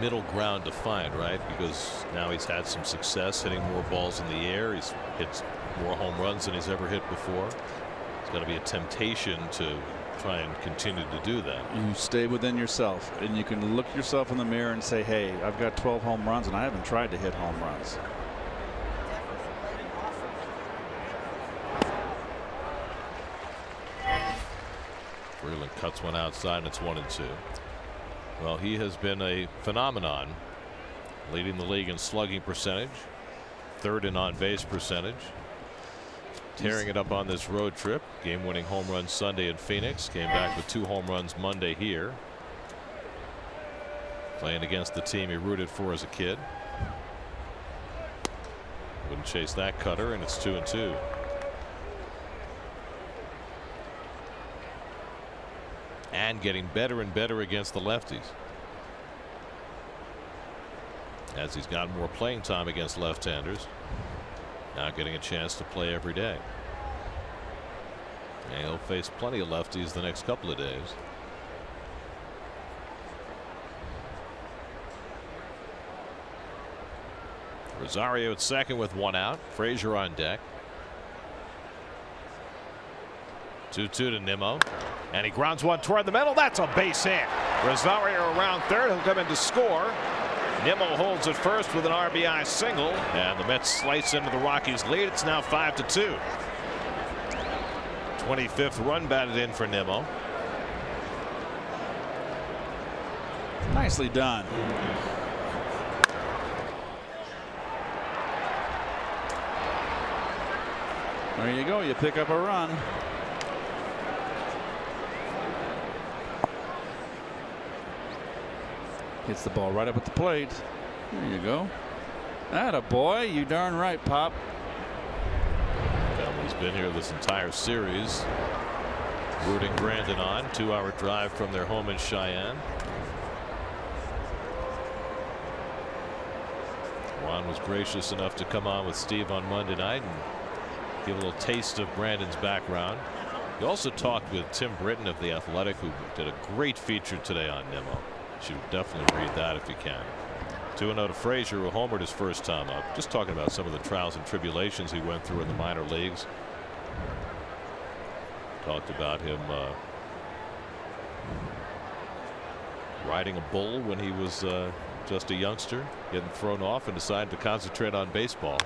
middle ground to find, right? Because now he's had some success hitting more balls in the air. He's hit more home runs than he's ever hit before. It's got to be a temptation to try and continue to do that. You stay within yourself, and you can look yourself in the mirror and say, hey, I've got 12 home runs and I haven't tried to hit home runs. Freeland cuts one outside, and it's 1-2. Well, he has been a phenomenon, leading the league in slugging percentage, 3rd in on base percentage, tearing it up on this road trip. Game-winning home run Sunday in Phoenix. Came back with 2 home runs Monday here. Playing against the team he rooted for as a kid. Wouldn't chase that cutter, and it's 2-2. and getting better and better against the lefties as he's got more playing time against left-handers. Now getting a chance to play every day. And he'll face plenty of lefties the next couple of days. Rosario at second with one out. Frazier on deck. 2-2 to Nimmo, and he grounds one toward the middle. That's a base hit. Rosario around third. He'll come in to score. Nimmo holds at first with an RBI single, and the Mets slice into the Rockies' lead. It's now 5-2. 25th run batted in for Nimmo. Nicely done. There you go. You pick up a run. Hits the ball right up at the plate. There you go. Atta boy, you darn right, Pop. Family's been here this entire series, rooting Brandon on. 2-hour drive from their home in Cheyenne. Juan was gracious enough to come on with Steve on Monday night and give a little taste of Brandon's background. He also talked with Tim Britton of The Athletic, who did a great feature today on Nimmo. Should definitely read that if you can. 2-0 to Frazier, who homered his first time up. Just talking about some of the trials and tribulations he went through in the minor leagues. Talked about him riding a bull when he was just a youngster, getting thrown off and decided to concentrate on baseball.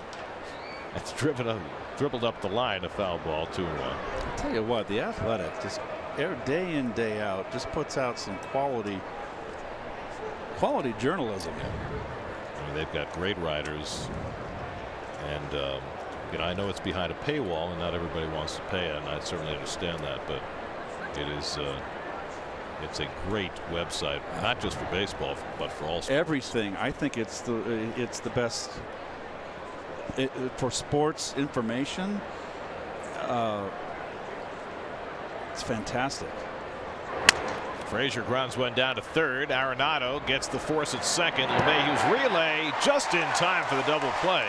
That's dribbled up the line, a foul ball, 2-1. I'll tell you what, The Athletic just day in, day out just puts out some quality journalism. I mean, they've got great writers, and you know, I know it's behind a paywall and not everybody wants to pay it, and I certainly understand that, but it is it's a great website, not just for baseball but for all sports. Everything. I think it's the best for sports information. It's fantastic. Frazier grounds one down to third. Arenado gets the force at second. LeMahieu's relay just in time for the double play,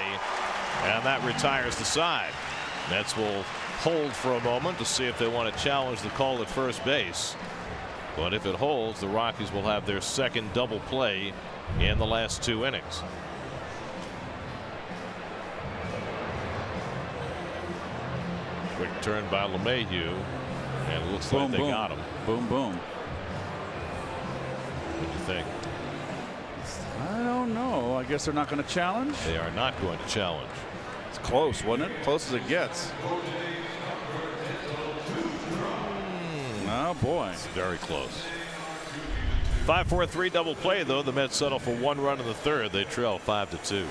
and that retires the side. Mets will hold for a moment to see if they want to challenge the call at first base, but if it holds, the Rockies will have their second double play in the last 2 innings. Quick turn by LeMahieu, and it looks like they got him. Boom, boom. What do you think? I don't know. I guess they're not going to challenge. They are not going to challenge. It's close, wasn't it? Close as it gets. Oh boy, it's very close. 5-4-3 double play, though. The Mets settle for 1 run in the third. They trail 5-2.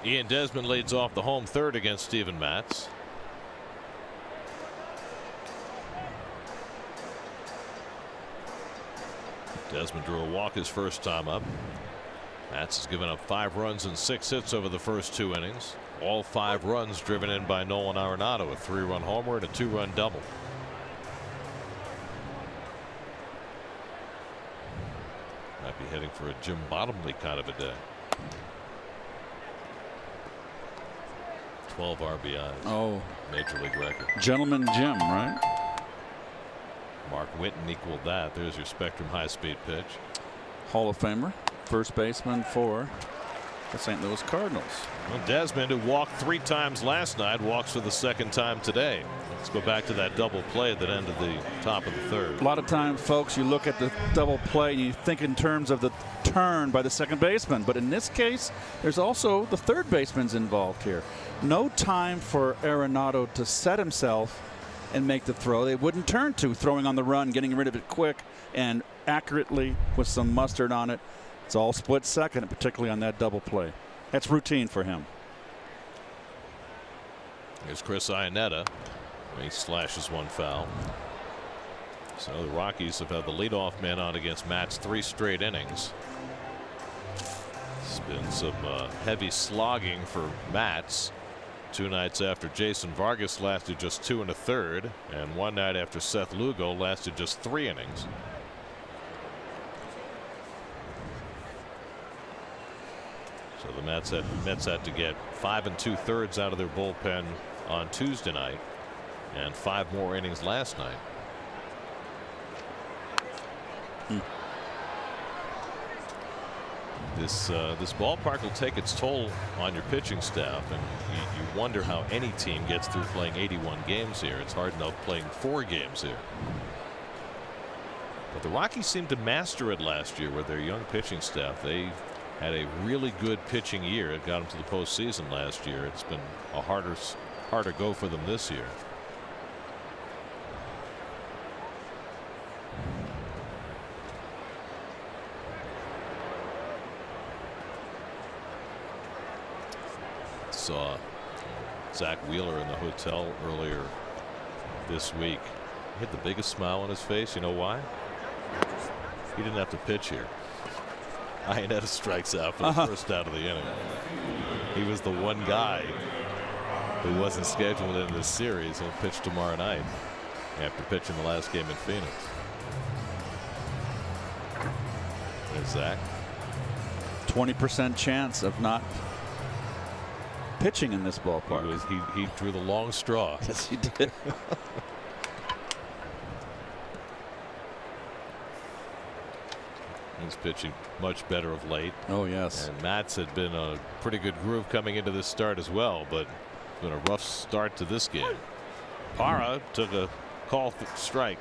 Ian Desmond leads off the home third against Steven Matz. Desmond drew a walk his first time up. Matz has given up 5 runs and 6 hits over the first 2 innings. All 5 runs driven in by Nolan Arenado, a 3-run homer and a 2-run double. Might be heading for a Jim Bottomley kind of a day. 12 RBIs. Oh, Major League record. Gentleman Jim, right? Mark Whitten equaled that. There's your Spectrum high-speed pitch. Hall of Famer, first baseman for the St. Louis Cardinals. Well, Desmond, who walked 3 times last night, walks for the 2nd time today. Let's go back to that double play at the end of the top of the 3rd. A lot of times, folks, you look at the double play and you think in terms of the turn by the second baseman. But in this case, there's also the third baseman's involved here. No time for Arenado to set himself and make the throw. They wouldn't turn to throwing on the run, getting rid of it quick and accurately with some mustard on it. It's all split second, particularly on that double play. That's routine for him. Here's Chris Iannetta. He slashes one foul. So the Rockies have had the leadoff man on against Matz 3 straight innings. It's been some heavy slogging for Matz. 2 nights after Jason Vargas lasted just 2 1/3, and 1 night after Seth Lugo lasted just 3 innings. So the Mets had to get 5 2/3 out of their bullpen on Tuesday night, and 5 more innings last night. This ballpark will take its toll on your pitching staff, and you wonder how any team gets through playing 81 games here. It's hard enough playing 4 games here. But the Rockies seemed to master it last year with their young pitching staff. They had a really good pitching year. It got them to the postseason last year. It's been a harder go for them this year. Saw Zach Wheeler in the hotel earlier this week. He had the biggest smile on his face. You know why? He didn't have to pitch here. Iannetta strikes out for the first out of the inning. He was the one guy who wasn't scheduled in this series. He'll pitch tomorrow night after pitching the last game in Phoenix. There's Zach. 20% chance of not pitching in this ballpark. He drew the long straw. Yes, he did. He's pitching much better of late. Oh, yes. And Matz had been a pretty good groove coming into this start as well, but it's been a rough start to this game. Parra took a call strike.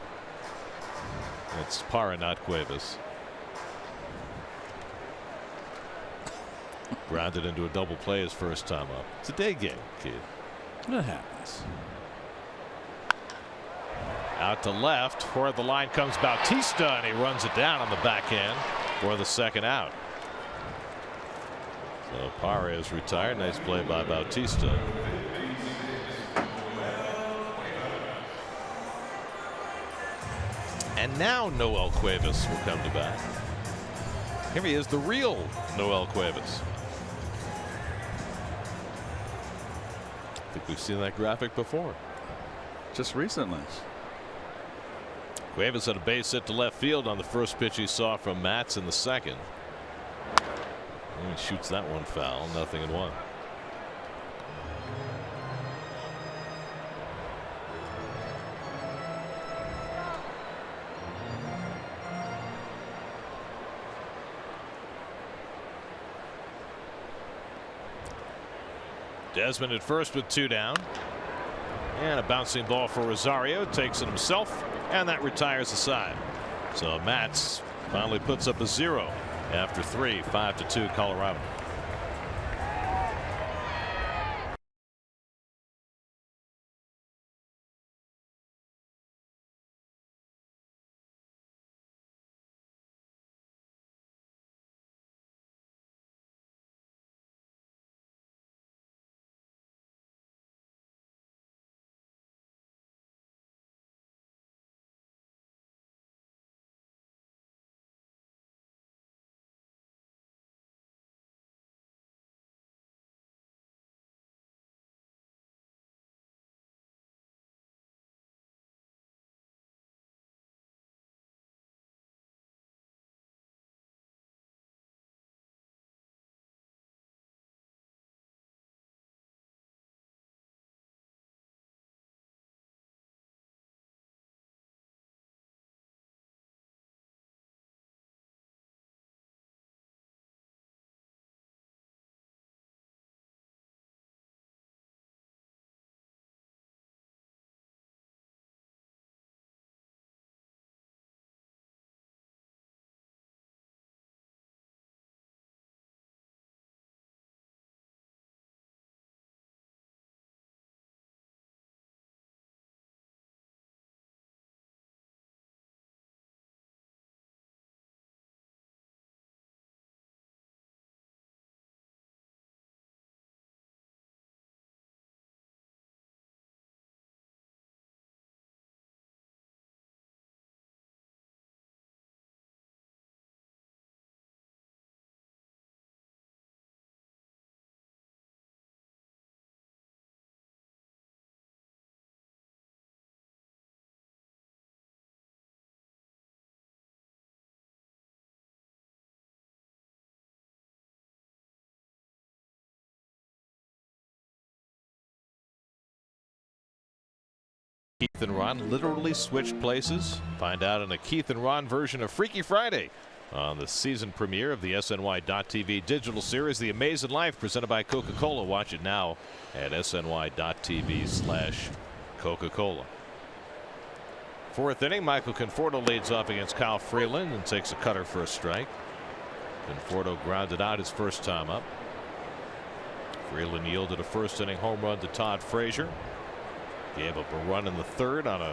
It's Parra, not Cuevas. Grounded into a double play his first time up. It's a day game, kid. It happens. Out to left, where the line comes Bautista, and he runs it down on the backhand for the second out. So Parra is retired. Nice play by Bautista. And now Noel Cuevas will come to bat. Here he is, the real Noel Cuevas. I think we've seen that graphic before. Just recently. Cuevas had a base hit to left field on the first pitch he saw from Matz in the second. And he shoots that one foul. 0-1. Desmond at first with 2 down. And a bouncing ball for Rosario. Takes it himself, and that retires the side. So Matz finally puts up a 0 after 3. 5-2 Colorado. Keith and Ron literally switched places. Find out in a Keith and Ron version of Freaky Friday on the season premiere of the SNY.TV digital series, The Amazing Life, presented by Coca-Cola. Watch it now at SNY.TV/Coca-Cola. Fourth inning, Michael Conforto leads off against Kyle Freeland and takes a cutter for a strike. Conforto grounded out his first time up. Freeland yielded a first inning home run to Todd Frazier. Gave up a run in the third on a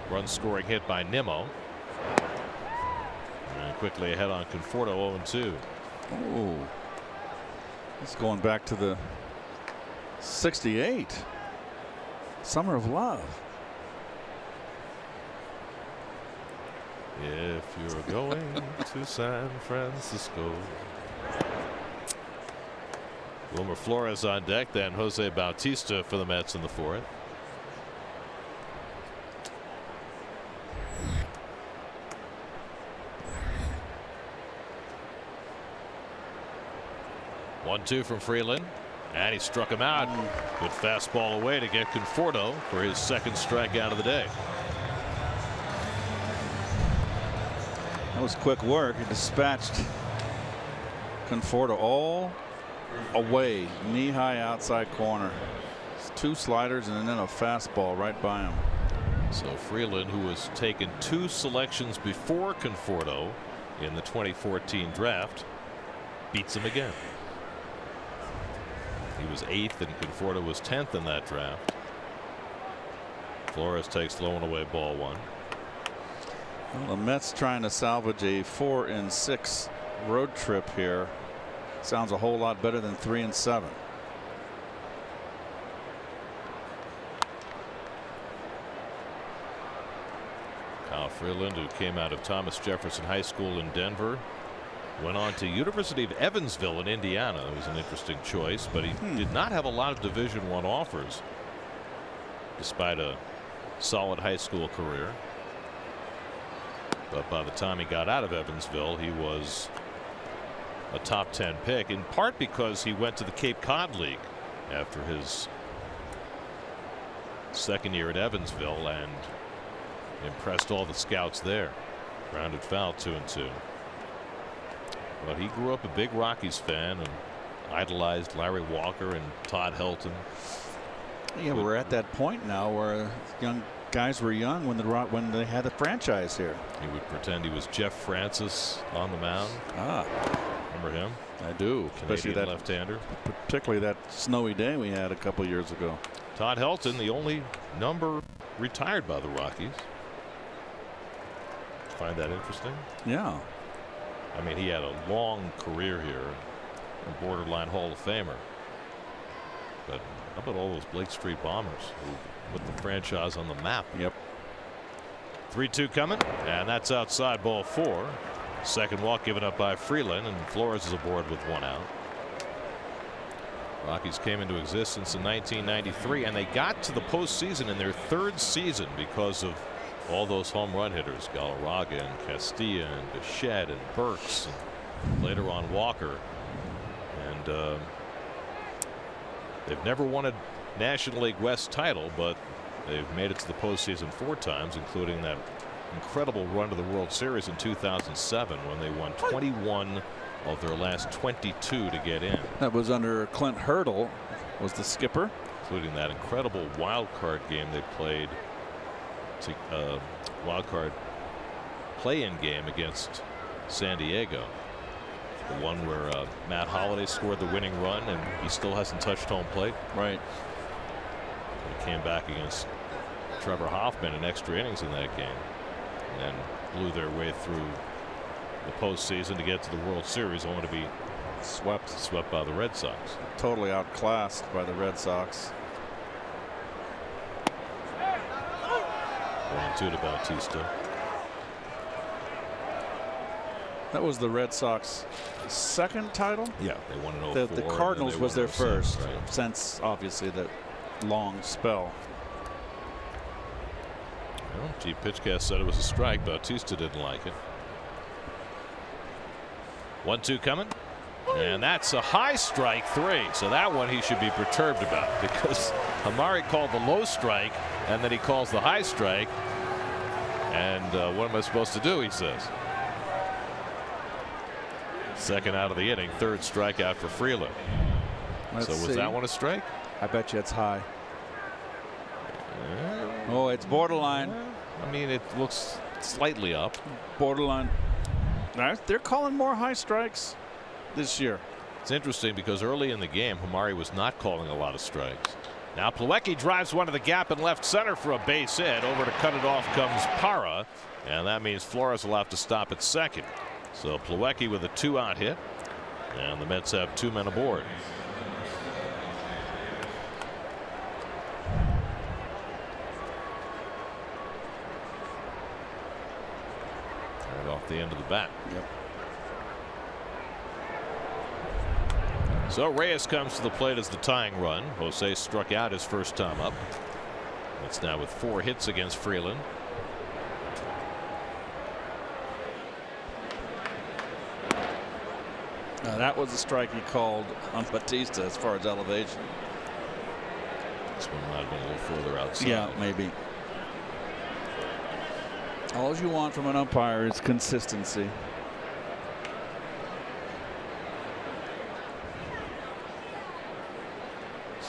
run scoring hit by Nimmo. And quickly ahead on Conforto, 0-2. Oh, it's going back to the '68 Summer of Love. If you're going to San Francisco. Wilmer Flores on deck, then Jose Bautista for the Mets in the fourth. One-two from Freeland, and he struck him out. Good fastball away to get Conforto for his second strikeout of the day. That was quick work. He dispatched Conforto all away, knee-high outside corner. Two sliders and then a fastball right by him. So Freeland, who was taken 2 selections before Conforto in the 2014 draft, beats him again. He was 8th and Conforto was 10th in that draft. Flores takes low and away, ball 1. Well, the Mets trying to salvage a 4-6 road trip here. Sounds a whole lot better than 3-7. Kyle Freeland, who came out of Thomas Jefferson High School in Denver, went on to University of Evansville in Indiana. It was an interesting choice, but he did not have a lot of Division I offers despite a solid high school career. But by the time he got out of Evansville, he was a top 10 pick, in part because he went to the Cape Cod League after his second year at Evansville and impressed all the scouts there. Grounded foul, 2-2. But he grew up a big Rockies fan and idolized Larry Walker and Todd Helton. Yeah, we're at that point now where young guys were young when they had the franchise here. He would pretend he was Jeff Francis on the mound. Ah, remember him? I do. Especially that left-hander. Particularly that snowy day we had a couple years ago. Todd Helton, the only number retired by the Rockies. Find that interesting? Yeah. I mean, he had a long career here, a borderline Hall of Famer. But how about all those Blake Street Bombers who put the franchise on the map? Yep. 3-2 coming, and that's outside, ball 4. Second walk given up by Freeland, and Flores is aboard with 1 out. Rockies came into existence in 1993, and they got to the postseason in their 3rd season because of all those home run hitters, Galarraga and Castilla and Bichette and Burks, and later on Walker. And they've never won a National League West title, but they've made it to the postseason 4 times, including that incredible run to the World Series in 2007 when they won 21 of their last 22 to get in. That was under Clint Hurdle was the skipper, including that incredible wild card game they played, to wild card play-in game against San Diego, the one where Matt Holliday scored the winning run and he still hasn't touched home plate. Right. They came back against Trevor Hoffman in extra innings in that game and then blew their way through the postseason to get to the World Series, only to be swept by the Red Sox. Totally outclassed by the Red Sox. 1-2 to Bautista. That was the Red Sox second title. Yeah, they won in 04. The Cardinals was their first, right, since obviously that long spell. Well, Chief Pitchcast said it was a strike. Bautista didn't like it. 1-2 coming. And that's a high strike 3. So that one he should be perturbed about, because Hamari called the low strike and then he calls the high strike. And what am I supposed to do, he says. Second out of the inning, third strikeout for Freeland. So was that one a strike? I bet you it's high. Oh, it's borderline. I mean, it looks slightly up. Borderline. They're calling more high strikes this year. It's interesting because early in the game, Hamari was not calling a lot of strikes. Now Plawecki drives one to the gap in left center for a base hit. Over to cut it off comes Parra, and that means Flores will have to stop at second. So Plawecki with a 2-out hit, and the Mets have 2 men aboard. Right off the end of the bat. Yep. So Reyes comes to the plate as the tying run. Jose struck out his first time up. That's now with 4 hits against Freeland. That was a strike he called on Batista as far as elevation. This one might have been a little further outside. Yeah, maybe. All you want from an umpire is consistency.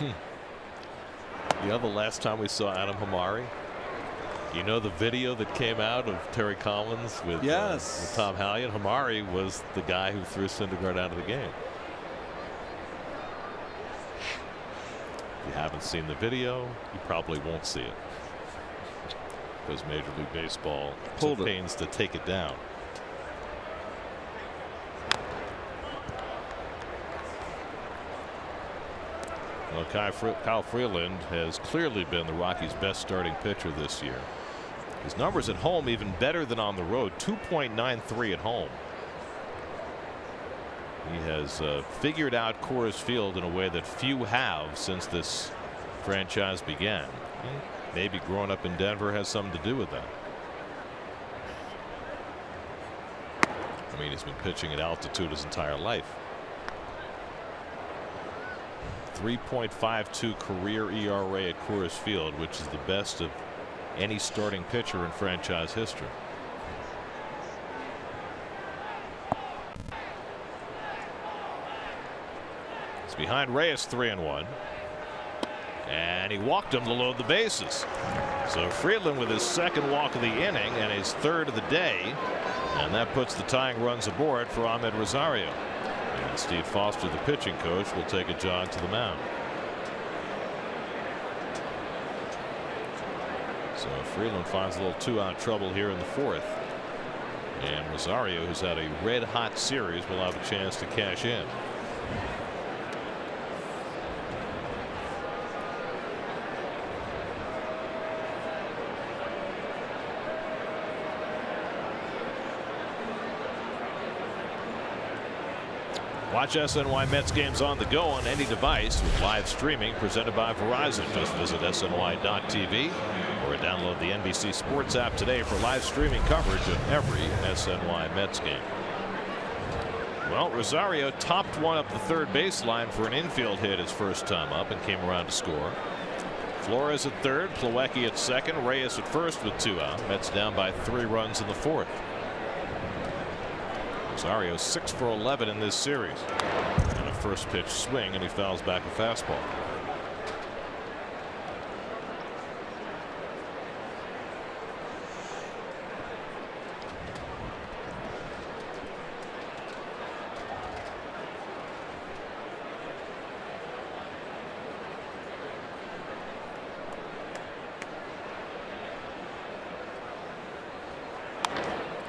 You know, the last time we saw Adam Hamari, you know, the video that came out of Terry Collins with Tom Hallion. Hamari was the guy who threw Syndergaard out of the game. If you haven't seen the video, you probably won't see it, because Major League Baseball took pains to take it down. Well, Kyle Freeland has clearly been the Rockies' best starting pitcher this year. His numbers at home even better than on the road. 2.93 at home. He has figured out Coors Field in a way that few have since this franchise began. Maybe growing up in Denver has something to do with that. I mean, he's been pitching at altitude his entire life. 3.52 career ERA at Coors Field, which is the best of any starting pitcher in franchise history. It's behind Reyes, 3-1. And he walked him to load the bases. So Freeland with his second walk of the inning and his third of the day. And that puts the tying runs aboard for Ahmed Rosario. And Steve Foster, the pitching coach, will take a jog to the mound. So Freeland finds a little 2-out trouble here in the 4th. And Rosario, who's had a red-hot series, will have a chance to cash in. Watch SNY Mets games on the go on any device with live streaming presented by Verizon. Just visit SNY.TV or download the NBC Sports app today for live streaming coverage of every SNY Mets game. Well, Rosario topped one up the third baseline for an infield hit his first time up and came around to score. Flores at third, Plawecki at second, Reyes at first with 2 out. Mets down by 3 runs in the 4th. Rosario 6 for 11 in this series. And a first pitch swing, and he fouls back a fastball.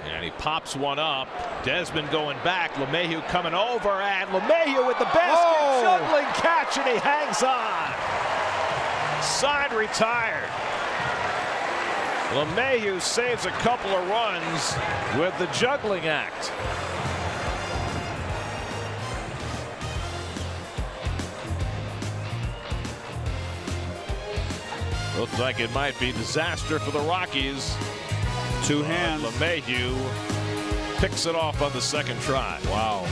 And he pops one up. Desmond going back. LeMahieu coming over, and LeMahieu with the basket juggling catch, and he hangs on. Side retired. LeMahieu saves a couple of runs with the juggling act. Looks like it might be disaster for the Rockies. 2 hands. LeMahieu picks it off on the second try. Wow.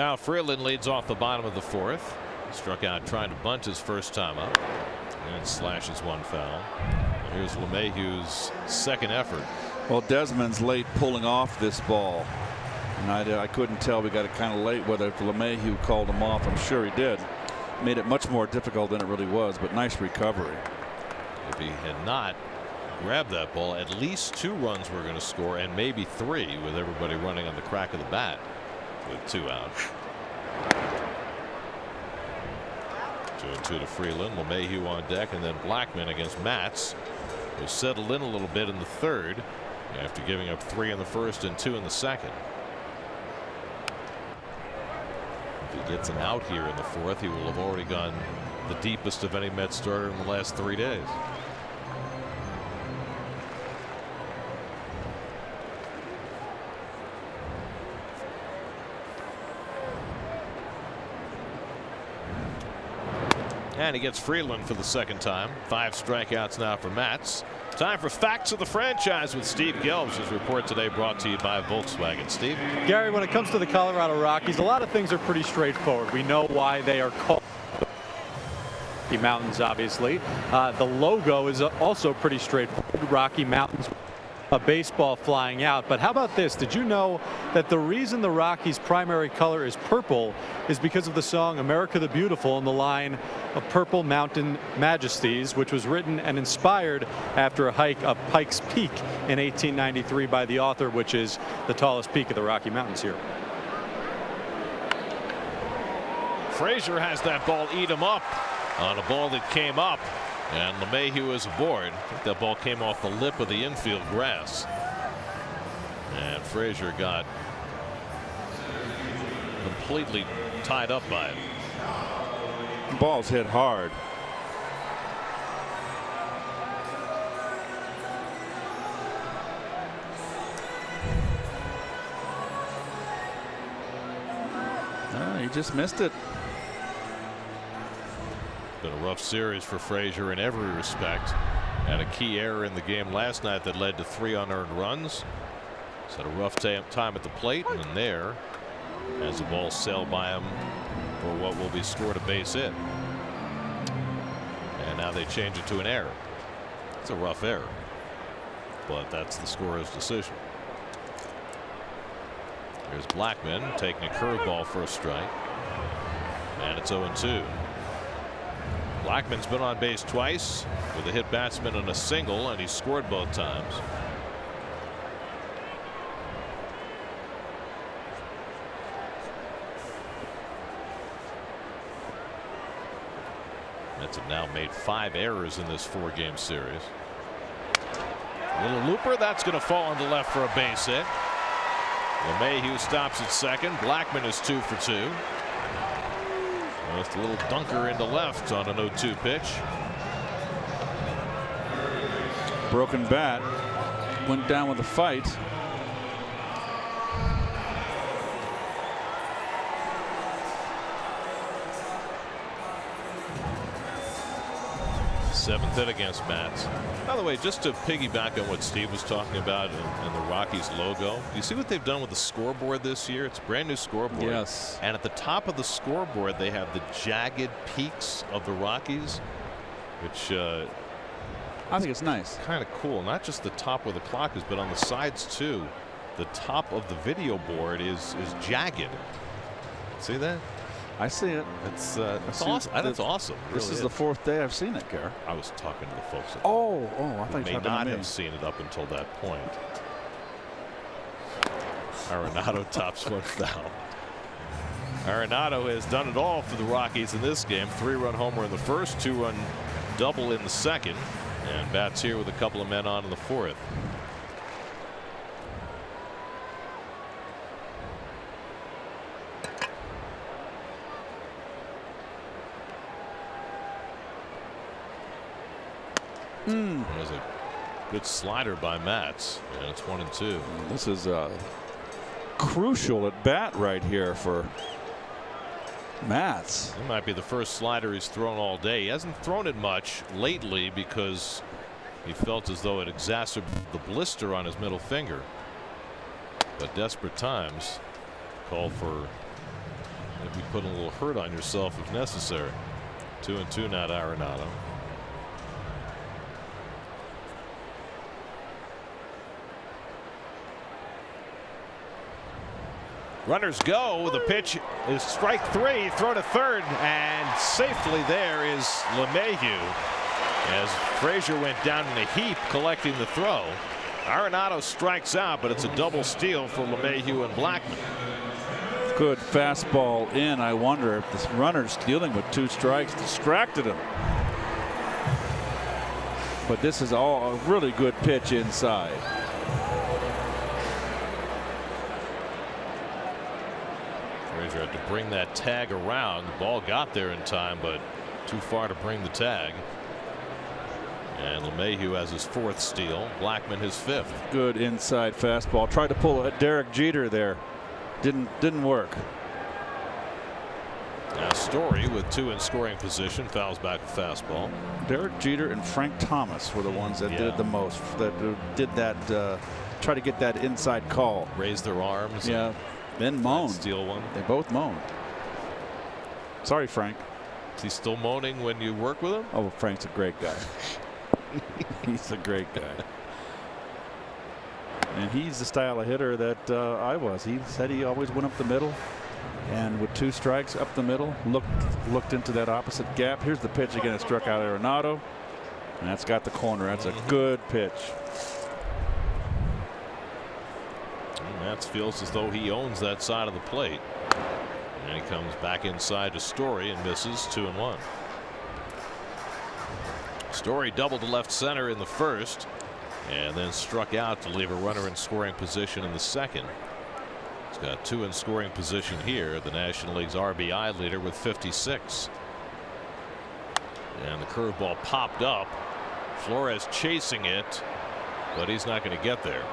Kyle Freeland leads off the bottom of the fourth. Struck out trying to bunt his first time up and slashes one foul. Here's LeMahieu's second effort. Well, Desmond's late pulling off this ball, and I couldn't tell. We got it kind of late whether LeMahieu called him off. I'm sure he did. Made it much more difficult than it really was, but nice recovery. If he had not grabbed that ball, at least 2 runs were going to score, and maybe 3 with everybody running on the crack of the bat with 2 out. 2-2 to Freeland. LeMahieu on deck, and then Blackman against Matz, who settled in a little bit in the third after giving up 3 in the first and 2 in the second. If he gets an out here in the fourth, he will have already gone the deepest of any Mets starter in the last 3 days. And he gets Freeland for the second time. 5 strikeouts now for Matz. Time for Facts of the Franchise with Steve Gelbs. His report today brought to you by Volkswagen. Steve? Gary, when it comes to the Colorado Rockies, a lot of things are pretty straightforward. We know why they are called Rocky Mountains, obviously. The logo is also pretty straightforward. Rocky Mountains, a baseball flying out. But how about this? Did you know that the reason the Rockies' primary color is purple is because of the song America the Beautiful and the line of Purple Mountain Majesties, which was written and inspired after a hike up Pikes Peak in 1893 by the author, which is the tallest peak of the Rocky Mountains here. Frazier has that ball eat him up on a ball that came up. And LeMahieu is aboard. I think that ball came off the lip of the infield grass. And Frazier got completely tied up by it. The ball's hit hard. He just missed it. Been a rough series for Frazier in every respect. Had a key error in the game last night that led to 3 unearned runs. He's had a rough time at the plate, and then there, as the ball sailed by him for what will be scored a base hit. And now they change it to an error. It's a rough error, but that's the scorer's decision. Here's Blackman taking a curveball for a strike, and it's 0-2. Blackman's been on base twice with a hit batsman and a single, and he scored both times. Mets have now made 5 errors in this 4-game series. Little looper, that's going to fall on the left for a base hit. LeMahieu stops at second. Blackman is 2 for 2. Just a little dunker into left on an 0-2 pitch. Broken bat. Went down with a fight. Seventh hit against Matz. By the way, just to piggyback on what Steve was talking about and the Rockies logo, you see what they've done with the scoreboard this year? It's a brand new scoreboard. Yes. And at the top of the scoreboard, they have the jagged peaks of the Rockies, which I think it's nice. Kind of cool. Not just the top where the clock is, but on the sides too. The top of the video board is jagged. See that? I see it. It's awesome. That's awesome. It this really is the 4th day I've seen it, Gar. I was talking to the folks. At I thought you may were not to me. have seen it up until that point. Arenado tops one foul. Arenado has done it all for the Rockies in this game. 3-run homer in the first, 2-run double in the second, and bats here with a couple of men on in the fourth. There's a good slider by Matz, and it's 1-2. This is crucial at bat right here for Matz. It might be the first slider he's thrown all day. He hasn't thrown it much lately because he felt as though it exacerbated the blister on his middle finger. But desperate times call for Maybe put a little hurt on yourself if necessary. 2-2 now to Arenado. Runners go. The pitch is strike three. Throw to third, and safely there is LeMahieu as Frazier went down in a heap collecting the throw. Arenado strikes out, but it's a double steal for LeMahieu and Blackman. Good fastball in. I wonder if this runner's dealing with 2 strikes distracted him. But this is all a really good pitch inside. Frazier had to bring that tag around. The ball got there in time, but too far to bring the tag. And LeMahieu has his 4th steal. Blackman his 5th. Good inside fastball. Tried to pull a Derek Jeter there. Didn't work. Now Story with 2 in scoring position fouls back a fastball. Derek Jeter and Frank Thomas were the ones that did it the most. That did that. Try to get that inside call. Raise their arms. Yeah. Then moaned. Steal one. They both moaned. Sorry, Frank. Is he still moaning when you work with him? Oh, Frank's a great guy. He's a great guy. And he's the style of hitter that I was. He said he always went up the middle, and with 2 strikes up the middle, looked into that opposite gap. Here's the pitch again. It struck out Arenado, and that's got the corner. That's a good pitch. And Matz feels as though he owns that side of the plate. And he comes back inside to Story and misses. 2-1. Story doubled to left center in the first, and then struck out to leave a runner in scoring position in the second. He's got 2 in scoring position here. The National League's RBI leader with 56. And the curveball popped up. Flores chasing it, but he's not going to get there.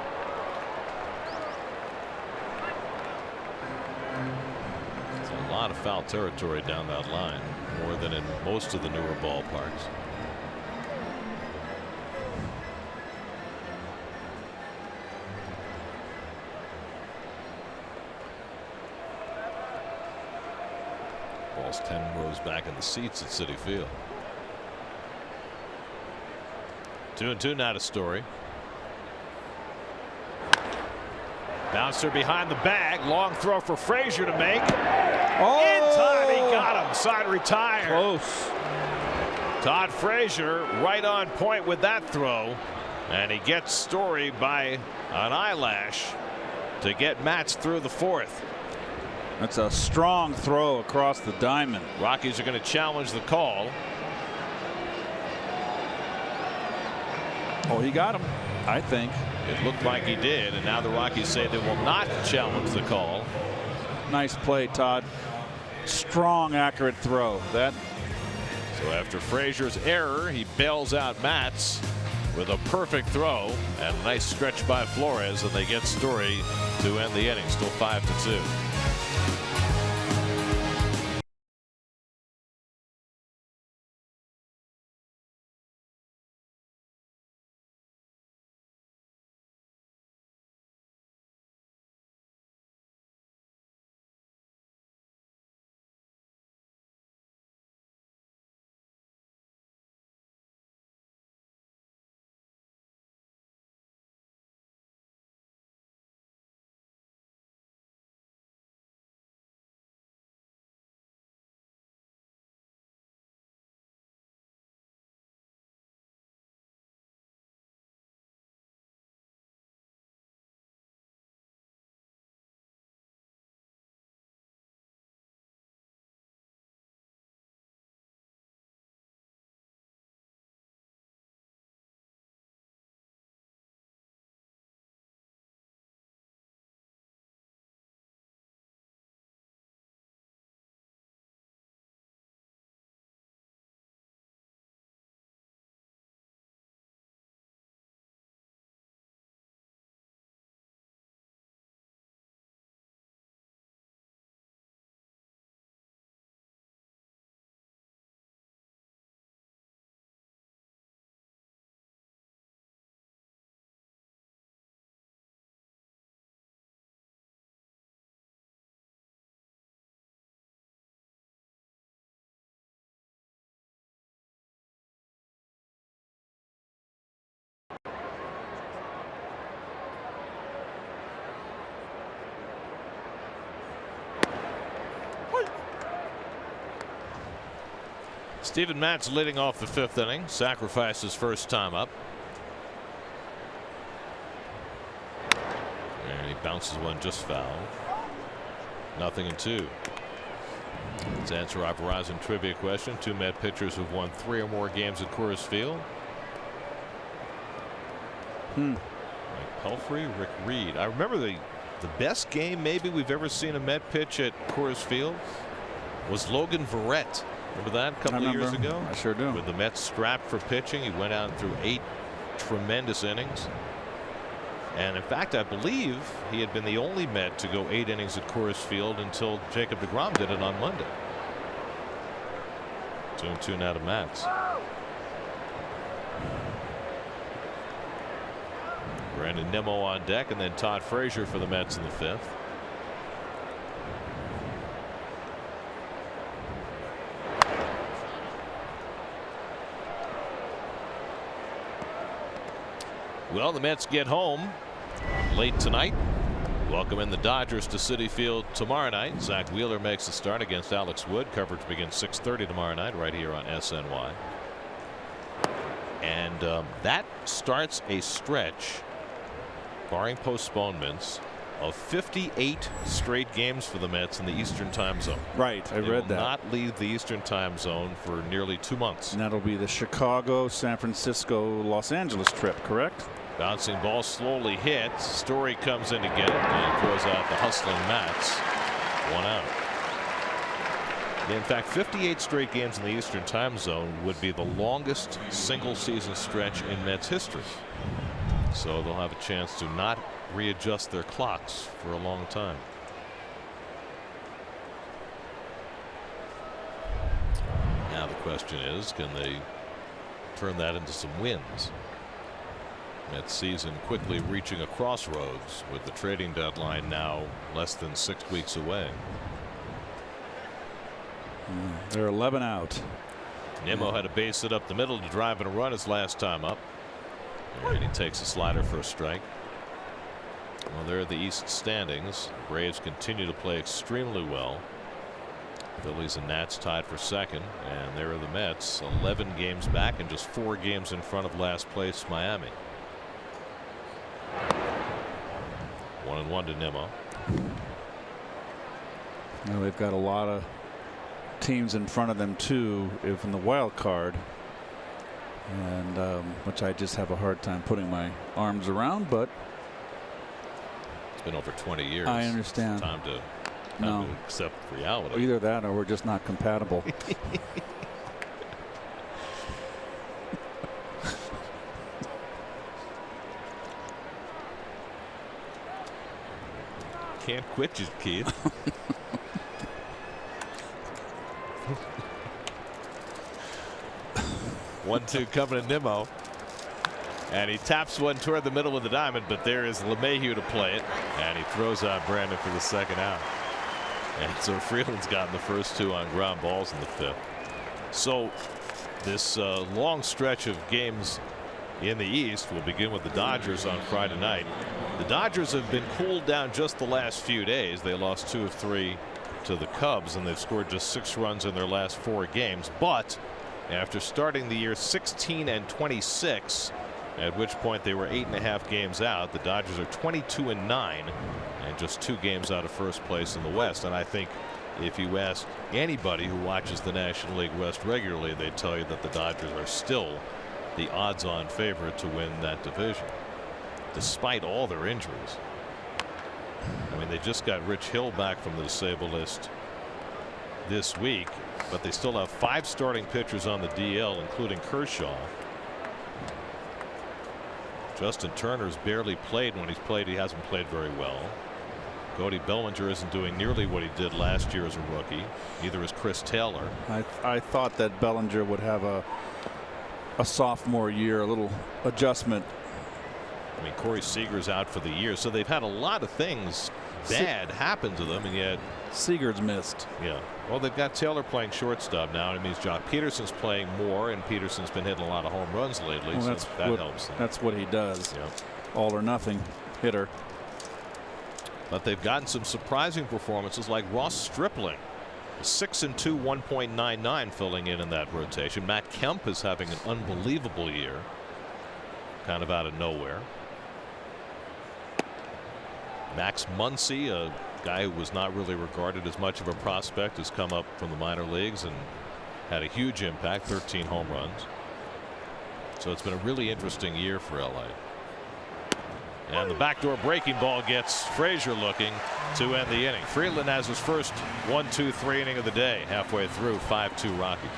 It's a lot of foul territory down that line, more than in most of the newer ballparks. Ball's 10 rows back in the seats at Citi Field. 2-2 now to Story. Bouncer behind the bag. Long throw for Frazier to make. Oh! In time, he got him. Side retired. Close. Todd Frazier right on point with that throw. And he gets Story by an eyelash to get Matz through the 4th. That's a strong throw across the diamond. Rockies are going to challenge the call. Oh, he got him, I think. It looked like he did, and now the Rockies say they will not challenge the call. Nice play, Todd. Strong, accurate throw. That. So after Frazier's error, he bails out Matz with a perfect throw and a nice stretch by Flores, and they get Story to end the inning. Still 5-2. Steven Matz leading off the 5th inning. Sacrificed his first time up. And he bounces one just foul. 0-2. Let's answer our Verizon trivia question. 2 Met pitchers who've won 3 or more games at Coors Field. Mike Pelfrey, Rick Reed. I remember the best game maybe we've ever seen a Met pitch at Coors Field was Logan Verrett. Remember that a couple of years ago? I sure do. With the Mets strapped for pitching, he went out and threw 8 tremendous innings. And in fact, I believe he had been the only Met to go 8 innings at Coors Field until Jacob deGrom did it on Monday. 2-2 now to Matz. Brandon Nimmo on deck, and then Todd Frazier for the Mets in the 5th. Well, the Mets get home late tonight. Welcome in the Dodgers to Citi Field tomorrow night. Zach Wheeler makes the start against Alex Wood. Coverage begins 6:30 tomorrow night right here on SNY. And that starts a stretch, barring postponements, of 58 straight games for the Mets in the Eastern Time Zone. Right, I read that. They will not leave the Eastern Time Zone for nearly 2 months. And that'll be the Chicago, San Francisco, Los Angeles trip, correct? Bouncing ball slowly hits. Story comes in to get it and throws out the hustling Matz. 1 out. In fact, 58 straight games in the Eastern Time Zone would be the longest single season stretch in Mets history. So they'll have a chance to not readjust their clocks for a long time. Now the question is, can they turn that into some wins? Mets season quickly reaching a crossroads with the trading deadline now less than 6 weeks away. They're 11 out. Nimmo had a base hit up the middle to drive in a run his last time up. And he takes a slider for a strike. Well, there are the East standings. Braves continue to play extremely well. Phillies and Nats tied for second, and there are the Mets 11 games back and just 4 games in front of last place Miami. 1-1 to Nimmo. Now they've got a lot of teams in front of them too, if in the wild card, and which I just have a hard time putting my arms around, but it's been over 20 years. I understand. Time to accept reality. Either that or we're just not compatible. Can't quit you, kid. 1-2 coming to Nimmo. And he taps one toward the middle of the diamond, but there is LeMahieu to play it. And he throws out Brandon for the second out. And so Freeland's gotten the first 2 on ground balls in the 5th. So this long stretch of games in the East will begin with the Dodgers on Friday night. The Dodgers have been cooled down just the last few days. They lost 2 of 3 to the Cubs, and they've scored just 6 runs in their last 4 games. But after starting the year 16-26, at which point they were 8.5 games out, the Dodgers are 22-9 and just 2 games out of first place in the West. And I think if you ask anybody who watches the National League West regularly, they tell you that the Dodgers are still the odds-on favorite to win that division, despite all their injuries. I mean, they just got Rich Hill back from the disabled list this week, but they still have 5 starting pitchers on the DL, including Kershaw. Justin Turner's barely played. When he's played, he hasn't played very well. Cody Bellinger isn't doing nearly what he did last year as a rookie. Neither is Chris Taylor. I thought that Bellinger would have a sophomore year, a little adjustment. I mean, Corey Seager's out for the year, so they've had a lot of things bad happen to them, and yet Seager's missed. Yeah. Well, they've got Taylor playing shortstop now, and it means Jock Peterson's playing more, and Peterson's been hitting a lot of home runs lately, well, so that helps. That's what he does. Yeah. All or nothing hitter. But they've gotten some surprising performances like Ross Stripling 6-2, 1.99 filling in that rotation. Matt Kemp is having an unbelievable year, kind of out of nowhere. Max Muncy, a guy who was not really regarded as much of a prospect, has come up from the minor leagues and had a huge impact, 13 home runs. So it's been a really interesting year for LA. And the backdoor breaking ball gets Frazier looking to end the inning. Freeland has his first 1-2-3 inning of the day, halfway through, 5-2 Rockies.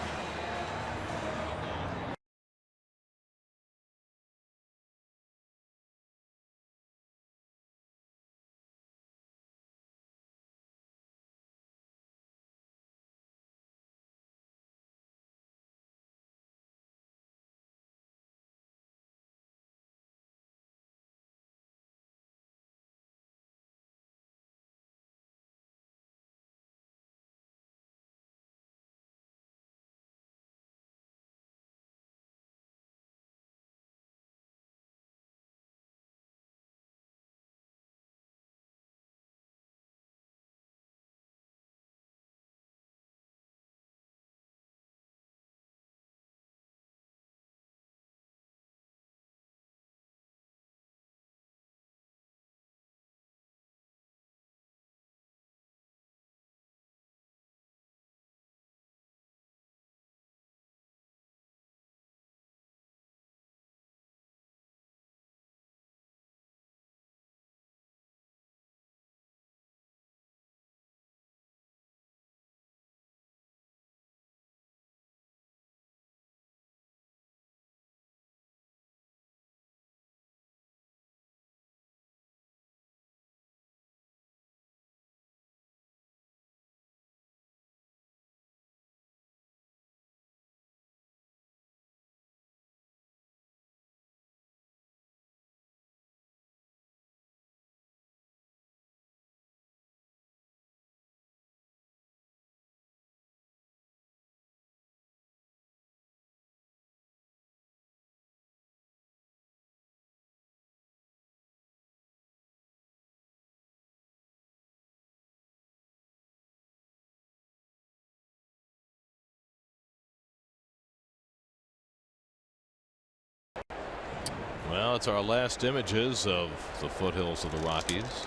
Well, it's our last images of the foothills of the Rockies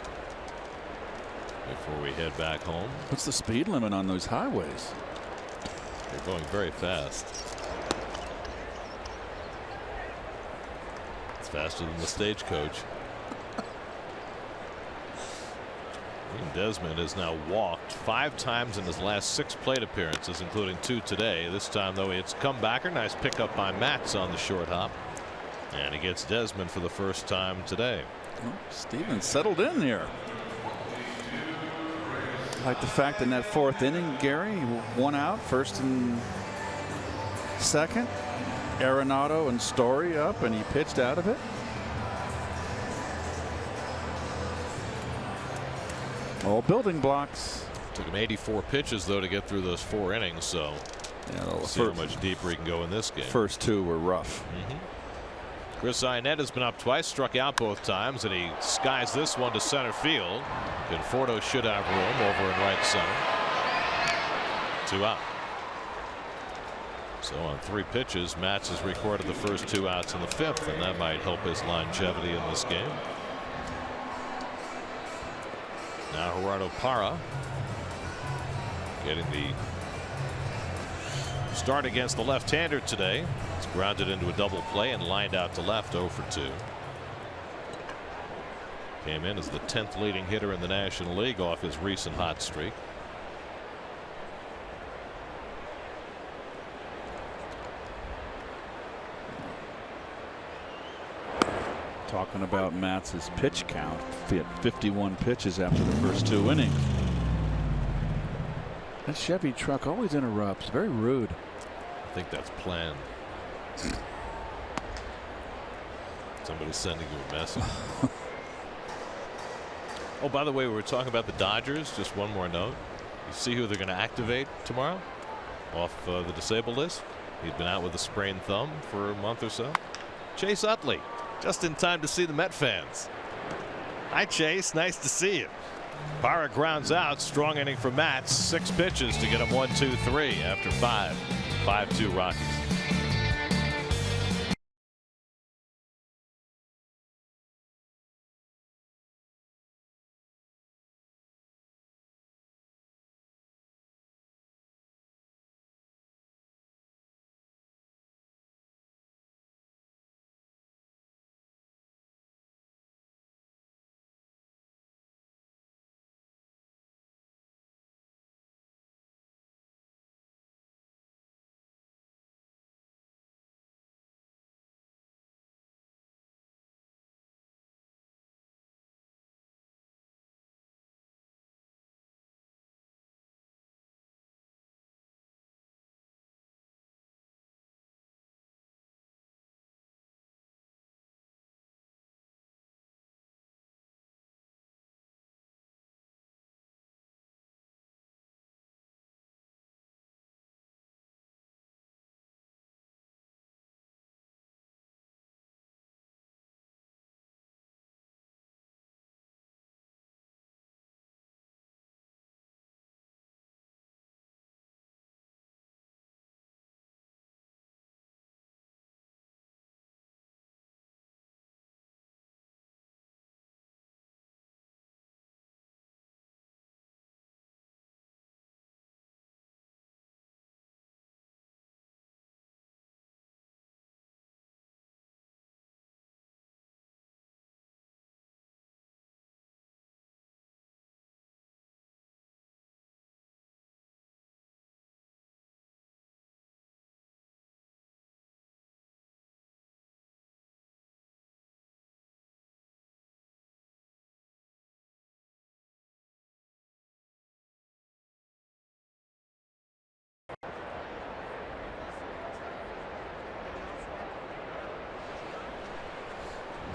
before we head back home. What's the speed limit on those highways? They're going very fast. It's faster than the stagecoach. Desmond has now walked 5 times in his last 6 plate appearances, including 2 today. This time, though, it's comebacker. Nice pickup by Matz on the short hop. And he gets Desmond for the first time today. Well, Stevens settled in here. I like the fact in that 4th inning, Gary, 1 out, 1st and 2nd. Arenado and Story up, and he pitched out of it. All building blocks. Took him 84 pitches, though, to get through those 4 innings. So yeah, we'll see how much deeper he can go in this game. First 2 were rough. Chris Iannetta has been up twice, struck out both times, and he skies this one to center field. Conforto should have room over in right center. 2 out. So on 3 pitches, Matz has recorded the first 2 outs in the 5th, and that might help his longevity in this game. Now Gerardo Parra getting the start against the left-hander today. It's grounded into a double play and lined out to left, 0 for 2. Came in as the 10th leading hitter in the National League off his recent hot streak. Talking about Matz's pitch count, 51 pitches after the first 2 innings. That Chevy truck always interrupts. Very rude. I think that's planned. Somebody's sending you a message. Oh, by the way, we were talking about the Dodgers. Just one more note. You see who they're going to activate tomorrow off the disabled list? He'd been out with a sprained thumb for a month or so. Chase Utley, just in time to see the Met fans. Hi, Chase. Nice to see you. Parra grounds out. Strong inning for Matz. 6 pitches to get him 1-2-3 after 5. 5-2 Rockies.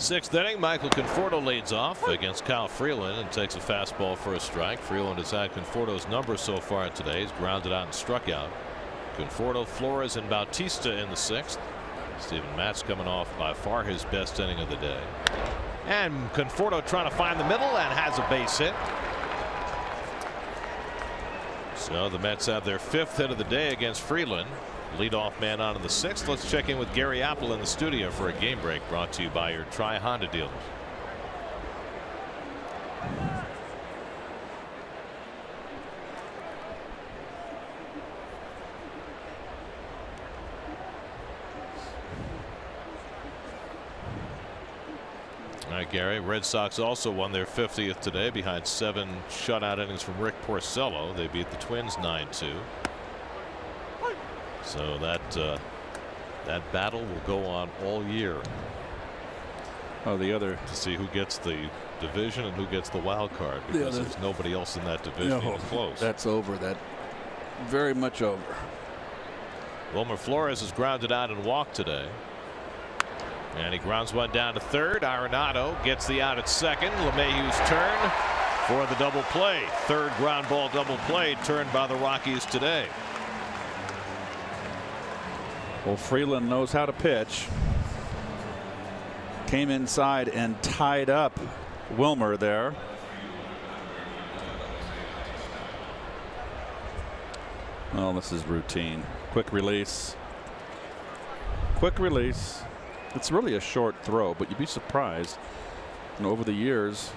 Sixth inning, Michael Conforto leads off against Kyle Freeland and takes a fastball for a strike. Freeland has had Conforto's number so far today. He's grounded out and struck out. Conforto, Flores, and Bautista in the 6th. Steven Matz coming off by far his best inning of the day. And Conforto trying to find the middle and has a base hit. So the Mets have their 5th hit of the day against Freeland. Leadoff man on in the 6th. Let's check in with Gary Apple in the studio for a game break brought to you by your Tri-Honda dealers. All right, Gary. Red Sox also won their 50th today behind 7 shutout innings from Rick Porcello. They beat the Twins 9-2. So that battle will go on all year. Oh, the other to see who gets the division and who gets the wild card, because there's nobody else in that division even close. That's over. That very much over. Wilmer Flores is grounded out and walked today. And he grounds one down to third. Arenado gets the out at second. LeMahieu's turn for the double play. Third ground ball double play turned by the Rockies today. Well, Freeland knows how to pitch. Came inside and tied up Wilmer there. Well, this is routine. Quick release. Quick release. It's really a short throw, but you'd be surprised. And over the years,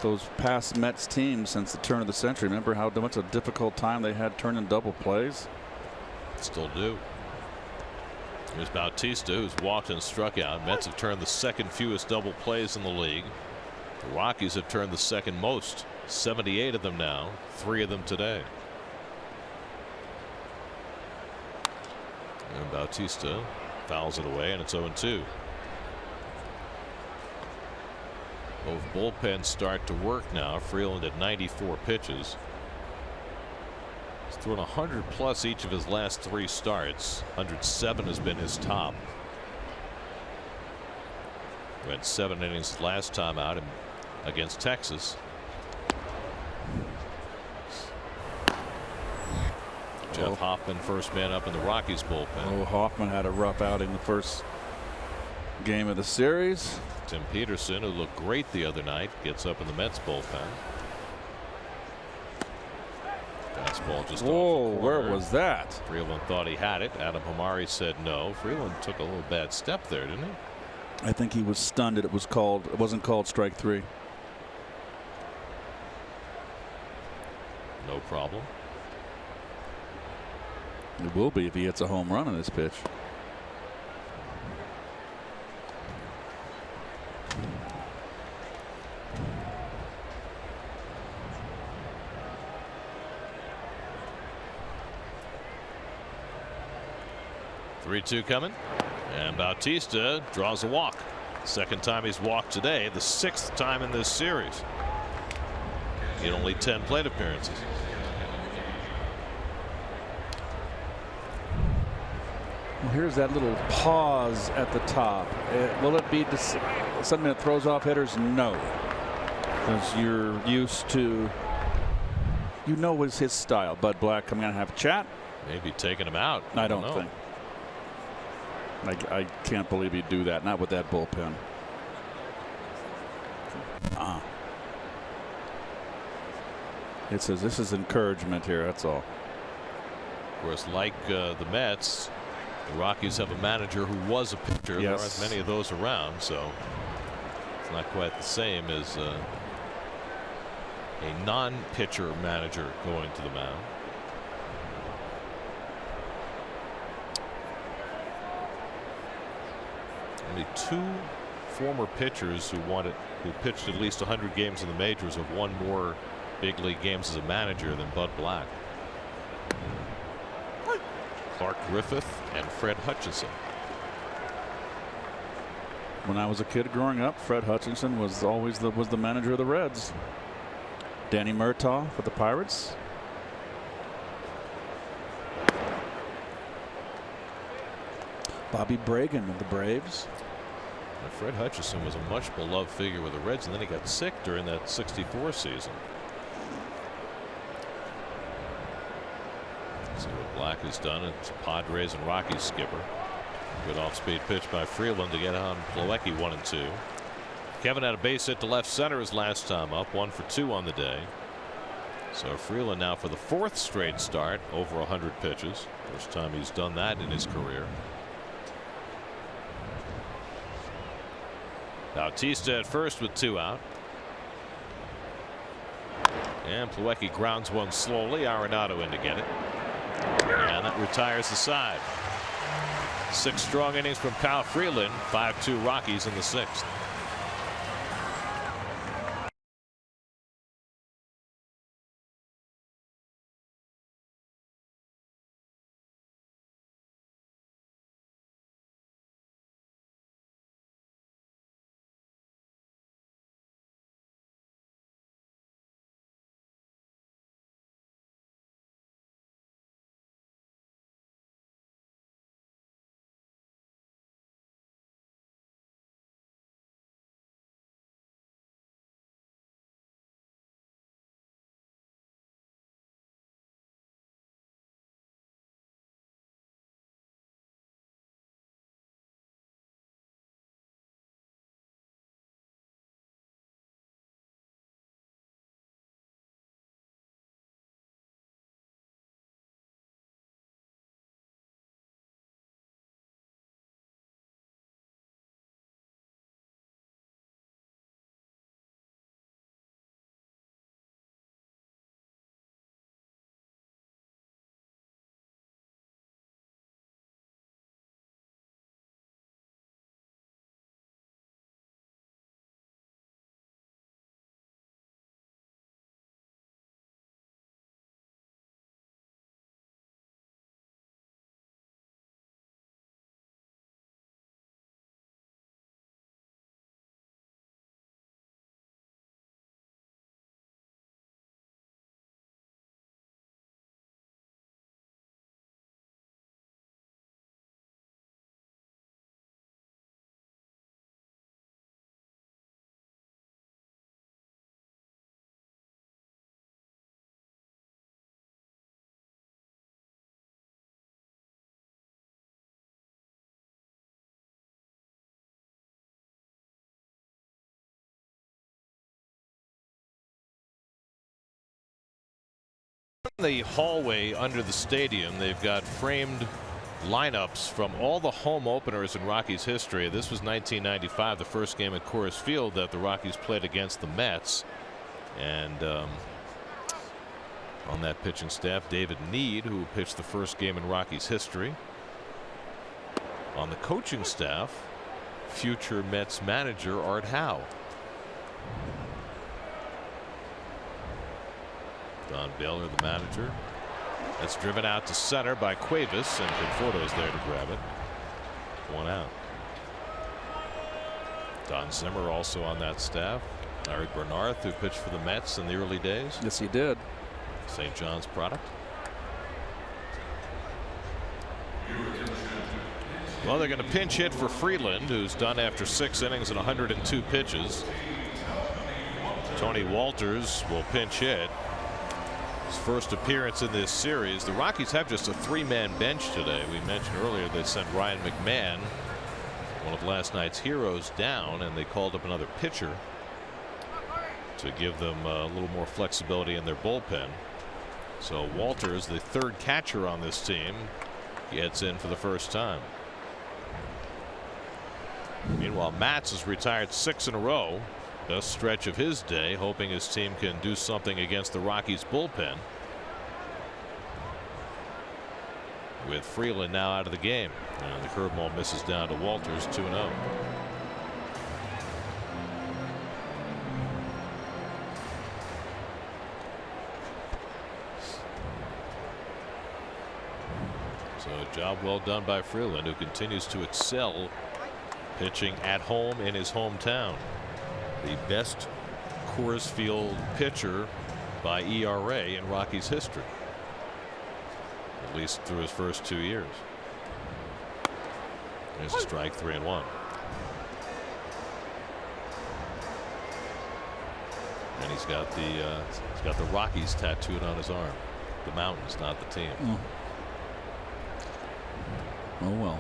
those past Mets teams since the turn of the century, remember how much a difficult time they had turning double plays? Still do. Here's Bautista, who's walked and struck out. Mets have turned the 2nd fewest double plays in the league. The Rockies have turned the 2nd most, 78 of them now, 3 of them today. And Bautista fouls it away, and it's 0-2. Both bullpens start to work now. Freeland at 94 pitches. He's thrown 100+ each of his last 3 starts. 107 has been his top. He had 7 innings last time out against Texas. Jeff Hoffman, first man up in the Rockies bullpen. Oh, Hoffman had a rough outing the first game of the series. Tim Peterson, who looked great the other night, gets up in the Mets bullpen. Fastball just Whoa, off the where corner. was that? Freeland thought he had it. Adam Hamari said no. Freeland took a little bad step there, didn't he? I think he was stunned. It wasn't called strike 3. No problem. It will be if he hits a home run on this pitch. Three-two coming, and Bautista draws a walk. Second time he's walked today, the 6th time in this series. In only 10 plate appearances. Well, here's that little pause at the top. Will it be something that throws off hitters? No, because you're used to, was his style. Bud Black coming out and have a chat. Maybe taking him out. I don't know. think. I can't believe he'd do that. Not with that bullpen. It says this is encouragement here. That's all. Of course, like the Mets, the Rockies have a manager who was a pitcher. Yes. There aren't many of those around, so it's not quite the same as a non-pitcher manager going to the mound. Only 2 former pitchers who pitched at least 100 games in the majors have won more big league games as a manager than Bud Black. Clark Griffith and Fred Hutchinson. When I was a kid growing up, Fred Hutchinson was always the manager of the Reds. Danny Murtaugh for the Pirates. Bobby Bragan of the Braves. Now, Fred Hutchinson was a much beloved figure with the Reds, and then he got sick during that '64 season. See what Black has done. It's Padres and Rockies skipper. Good off-speed pitch by Freeland to get on Plawecki 1-2. Kevin had a base hit to left center his last time up, 1 for 2 on the day. So Freeland now for the 4th straight start over 100 pitches. First time he's done that in his career. Bautista at first with 2 out. And Plawecki grounds one slowly. Arenado in to get it. And that retires the side. 6 strong innings from Kyle Freeland. 5-2 Rockies in the 6th. the hallway under the stadium, they've got framed lineups from all the home openers in Rockies history. This was 1995, the first game at Coors Field that the Rockies played against the Mets. And on that pitching staff, David Need, who pitched the first game in Rockies history. On the coaching staff, future Mets manager Art Howe. Don Baylor, the manager. That's driven out to center by Cuevas, and Conforto's there to grab it. 1 out. Don Zimmer also on that staff. Larry Bernarth, who pitched for the Mets in the early days. Yes, he did. St. John's product. Well, they're going to pinch hit for Freeland, who's done after 6 innings and 102 pitches. Tony Walters will pinch hit. His first appearance in this series. The Rockies have just a 3-man bench today. We mentioned earlier they sent Ryan McMahon, one of last night's heroes, down, and they called up another pitcher to give them a little more flexibility in their bullpen. So Walters, the third catcher on this team, gets in for the first time. Meanwhile, Matz has retired 6 in a row. Best stretch of his day, hoping his team can do something against the Rockies bullpen. With Freeland now out of the game, and the curveball misses down to Walters. 2-0. So a job well done by Freeland, who continues to excel pitching at home in his hometown. The best Coors Field pitcher by ERA in Rockies history, at least through his first 2 years. There's a strike. 3-1. And he's got the Rockies tattooed on his arm. The mountains, not the team. Oh well,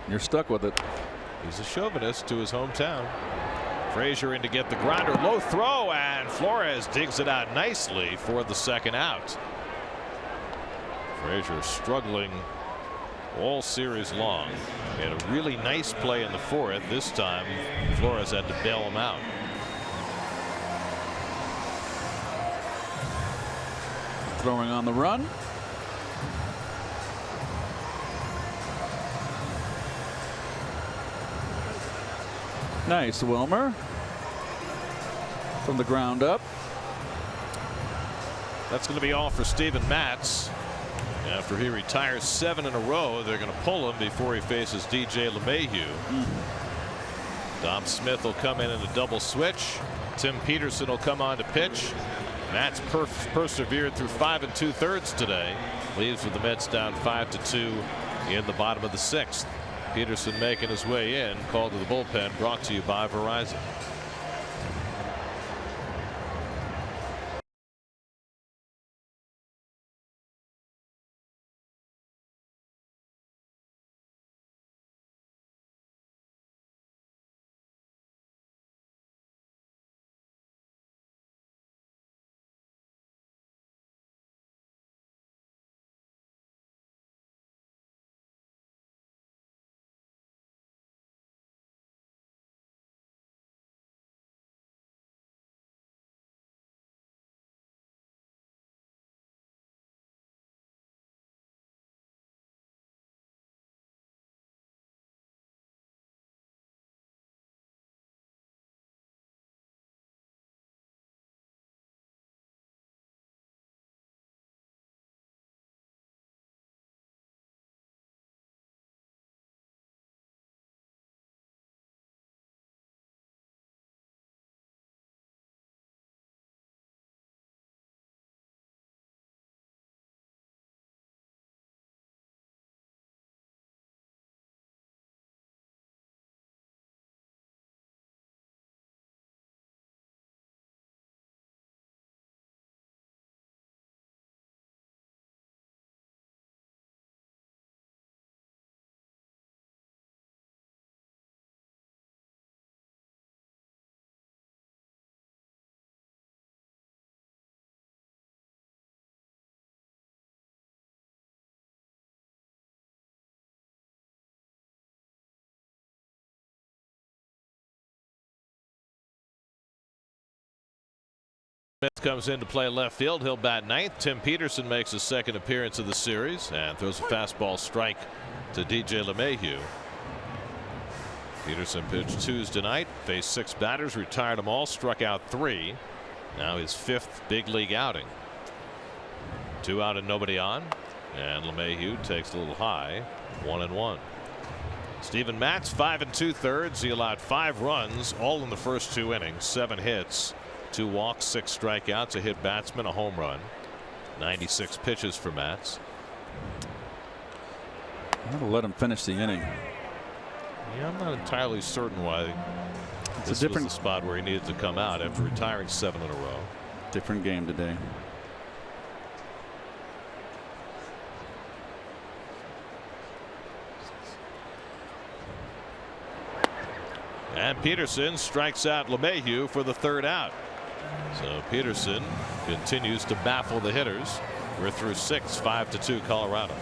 you're stuck with it. He's a chauvinist to his hometown. Frazier in to get the grounder. Low throw, and Flores digs it out nicely for the second out. Frazier struggling all series long. He had a really nice play in the 4th. This time Flores had to bail him out. Throwing on the run. Nice, Wilmer. From the ground up. That's going to be all for Steven Matz. After he retires 7 in a row, they're going to pull him before he faces DJ LeMahieu. Dom Smith will come in a double switch. Tim Peterson will come on to pitch. Matz persevered through 5 2/3 today. Leaves with the Mets down 5-2 in the bottom of the 6th. Peterson making his way in. Called to the bullpen, brought to you by Verizon. Smith comes in to play left field. He'll bat ninth. Tim Peterson makes his second appearance of the series and throws a fastball strike to DJ LeMahieu. Peterson pitched Tuesday night, faced 6 batters, retired them all, struck out 3. Now his 5th big league outing. 2 out and nobody on, and LeMahieu takes a little high, 1-1. Steven Matz, 5 2/3. He allowed 5 runs, all in the first 2 innings, 7 hits, 2 walks, 6 strikeouts, a hit batsman, a home run. 96 pitches for Matz. I'm going to let him finish the inning. Yeah, I'm not entirely certain why this was the spot where he needed to come out after retiring 7 in a row. Different game today. And Peterson strikes out LeMahieu for the 3rd out. So Peterson continues to baffle the hitters. We're through 6, 5-2 Colorado.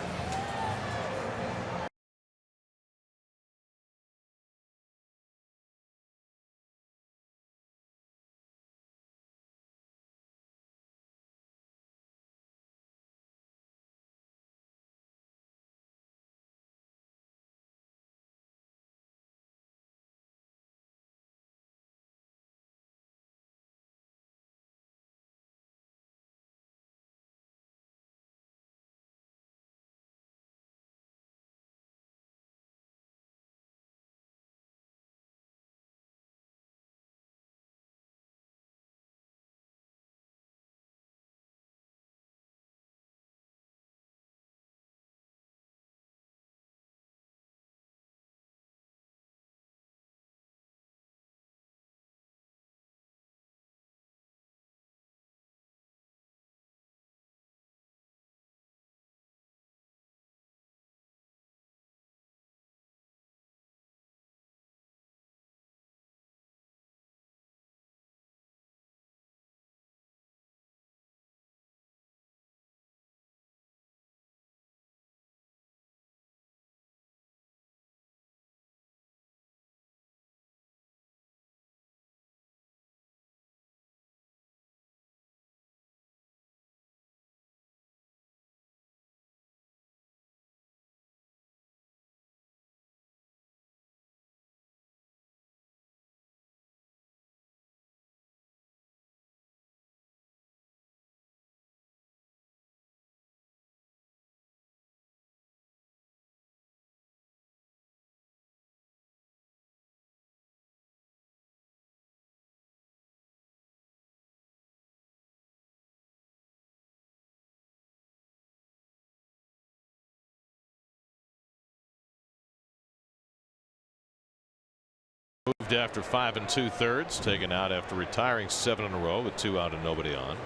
Moved after 5 2/3, taken out after retiring 7 in a row with 2 out and nobody on.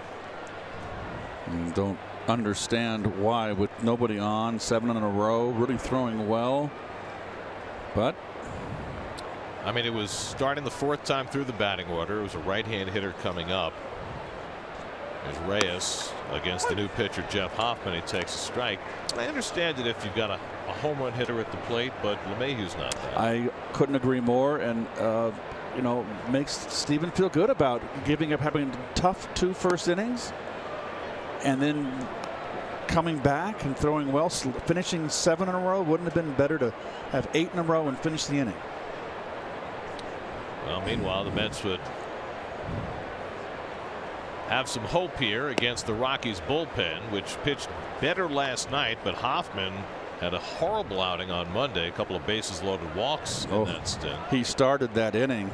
Don't understand why with nobody on, 7 in a row, really throwing well. But I mean, it was starting the 4th time through the batting order. It was a right-hand hitter coming up. There's Reyes against the new pitcher Jeff Hoffman. He takes a strike. I understand that if you've got a home run hitter at the plate, but LeMahieu's not that. I couldn't agree more, and you know, makes Steven feel good about giving up, having tough 2 first innings, and then coming back and throwing well, finishing 7 in a row. Wouldn't have been better to have 8 in a row and finish the inning? Well, meanwhile, the Mets would have some hope here against the Rockies bullpen, which pitched better last night, but Hoffman had a horrible outing on Monday. A couple of bases loaded walks in that stint. He started that inning,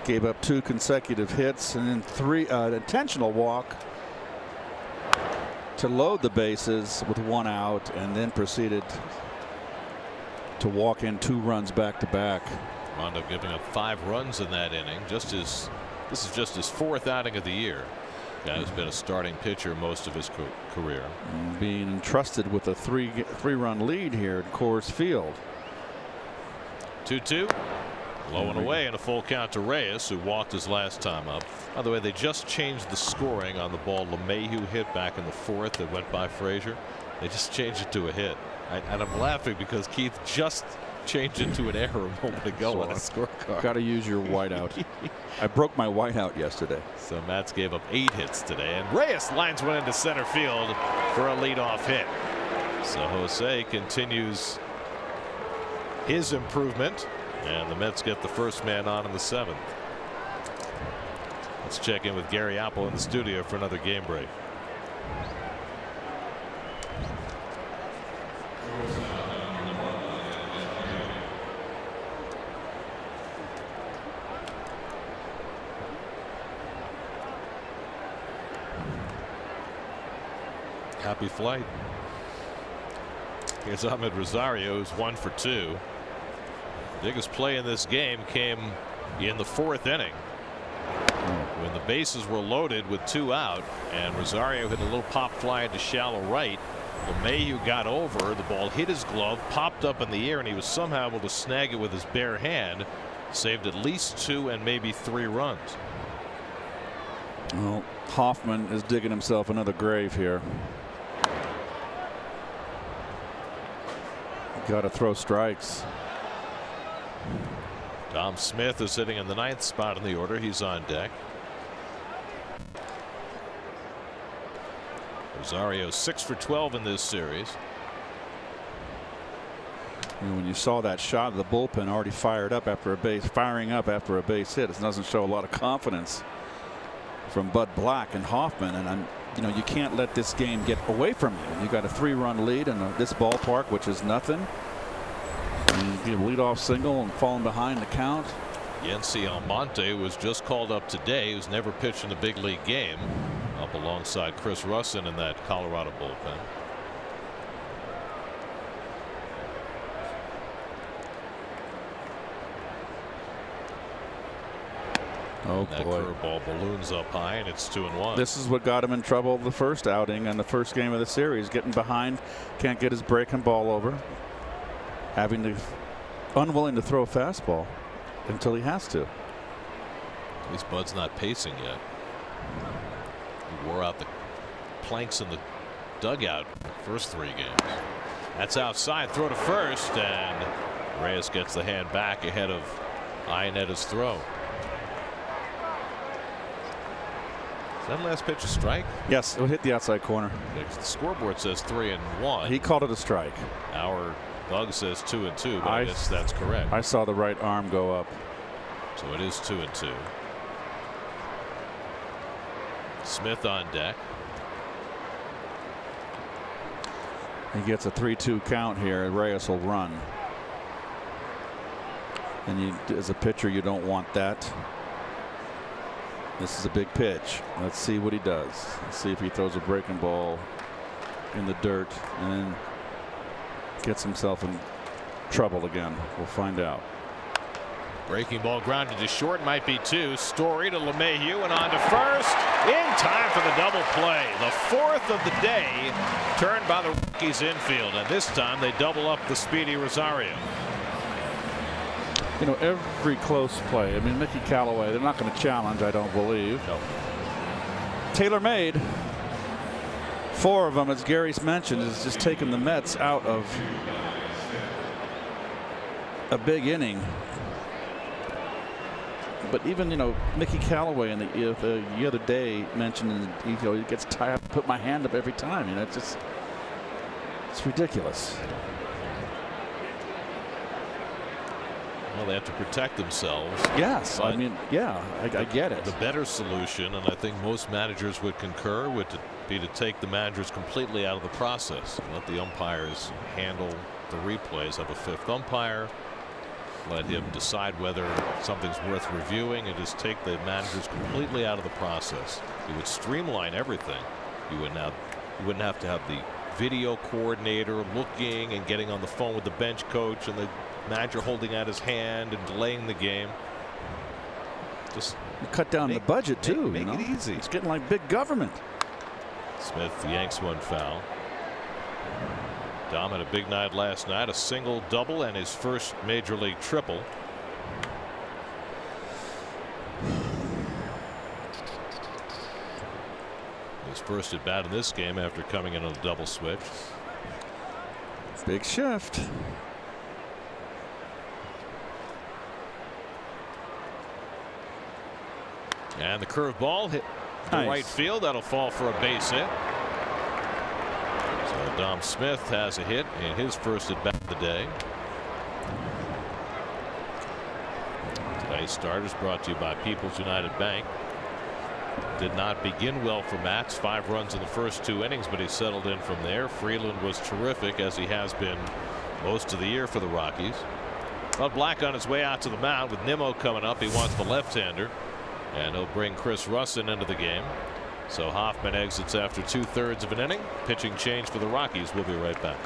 gave up 2 consecutive hits, and then 3 intentional walk to load the bases with 1 out, and then proceeded to walk in 2 runs back to back. Wound up giving up 5 runs in that inning. This is just his 4th outing of the year. Guy who's been a starting pitcher most of his career. Being entrusted with a 3-run lead here at Coors Field. 2-2. Low and away, and a full count to Reyes, who walked his last time up. By the way, they just changed the scoring on the ball LeMahieu hit back in the 4th that went by Frazier. They just changed it to a hit. And I'm laughing because Keith just changed it to an error a moment ago on a scorecard. Got to use your whiteout. I broke my whiteout yesterday. So Mets gave up 8 hits today, and Reyes lines one into center field for a leadoff hit. So Jose continues his improvement, and the Mets get the first man on in the 7th. Let's check in with Gary Apple in the studio for another game break. Happy flight. Here's Ahmed Rosario, who's 1 for 2. Biggest play in this game came in the 4th inning when the bases were loaded with 2 out, and Rosario hit a little pop fly into shallow right. LeMahieu got over. The ball hit his glove, popped up in the air, and he was somehow able to snag it with his bare hand. Saved at least 2 and maybe 3 runs. Well, Hoffman is digging himself another grave here. Got to throw strikes. Dom Smith is sitting in the 9th spot in the order. He's on deck. Rosario 6 for 12 in this series. And when you saw that shot, the bullpen already firing up after a base hit. It doesn't show a lot of confidence from Bud Black and Hoffman, and you can't let this game get away from you. You got a 3-run lead in this ballpark, which is nothing. And you lead off single and falling behind the count. Yency Almonte was just called up today, who's never pitched in a big league game, up alongside Chris Russin in that Colorado bullpen. Oh, that boy. curveball balloons up high, and it's 2-1. This is what got him in trouble the first outing and the first game of the series. Getting behind, can't get his breaking ball over. Unwilling to throw a fastball until he has to. At least Bud's not pacing yet. He wore out the planks in the dugout the first 3 games. That's outside. Throw to first, and Reyes gets the hand back ahead of Ionetta's throw. Is that last pitch a strike? Yes, it hit the outside corner. The scoreboard says 3-1. He called it a strike. Our Bug says 2-2, but I guess that's correct. I saw the right arm go up. So it is 2-2. Smith on deck. He gets a 3-2 count here. Reyes will run. And as a pitcher, you don't want that. This is a big pitch. Let's see what he does. Let's see if he throws a breaking ball in the dirt and then gets himself in trouble again. We'll find out. Breaking ball grounded to short, might be 2. Story to LeMahieu and on to first in time for the double play. The 4th of the day turned by the Rockies infield, and this time they double up the speedy Rosario. Every close play. I mean, Mickey Callaway, they're not going to challenge, I don't believe. No. Taylor-made. 4 of them, as Gary's mentioned, is just taking the Mets out of a big inning. But even, Mickey Callaway in the other day mentioned, he gets tired. Put my hand up every time. It's ridiculous. Well, they have to protect themselves. Yes, I get it. The better solution, and I think most managers would concur, would be to take the managers completely out of the process. Let the umpires handle the replays. Have a 5th umpire. Let him decide whether something's worth reviewing, and just take the managers completely out of the process. It would streamline everything. You wouldn't have to have the video coordinator looking and getting on the phone with the bench coach and the manager holding out his hand and delaying the game. Just cut down the budget too. Make it easy. It's getting like big government. Smith yanks one foul. Dom had a big night last night, a single, double, and his first major league triple. His first at bat in this game after coming in on a double switch. Big shift. And the curveball hit the right field. That'll fall for a base hit. So Dom Smith has a hit in his first at bat of the day. Today's starters brought to you by People's United Bank. Did not begin well for Matz. 5 runs in the first 2 innings, but he settled in from there. Freeland was terrific, as he has been most of the year for the Rockies. Well, Black on his way out to the mound with Nimmo coming up. He wants the left-hander, and he'll bring Chris Russin into the game. So Hoffman exits after 2/3 of an inning. Pitching change for the Rockies. We'll be right back.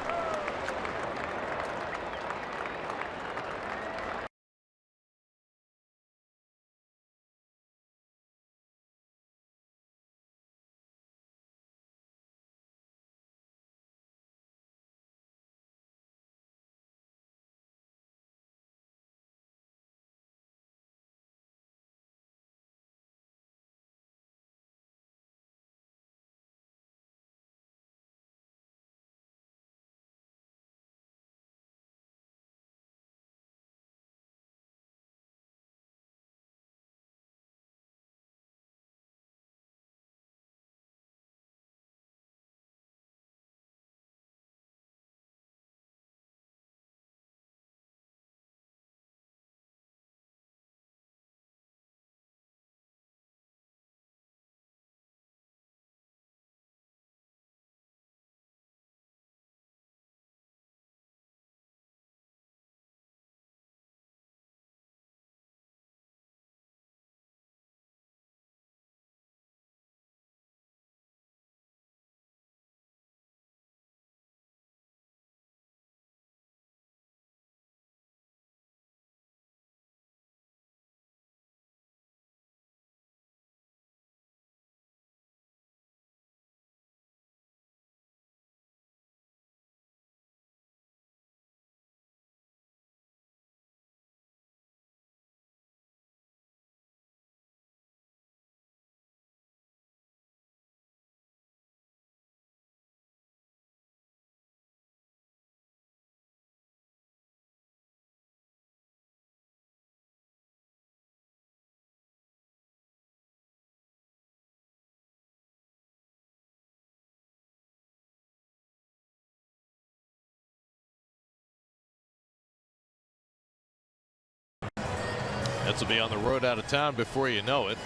Mets will be on the road out of town before you know it.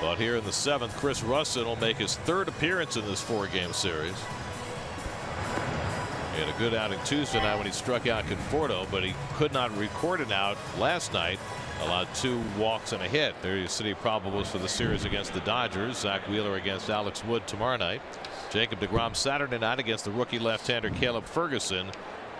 But here in the 7th, Chris Russin will make his 3rd appearance in this 4-game series. He had a good outing Tuesday night when he struck out Conforto, but he could not record an out last night. Allowed 2 walks and a hit. There you see probables for the series against the Dodgers. Zach Wheeler against Alex Wood tomorrow night. Jacob deGrom Saturday night against the rookie left-hander Caleb Ferguson.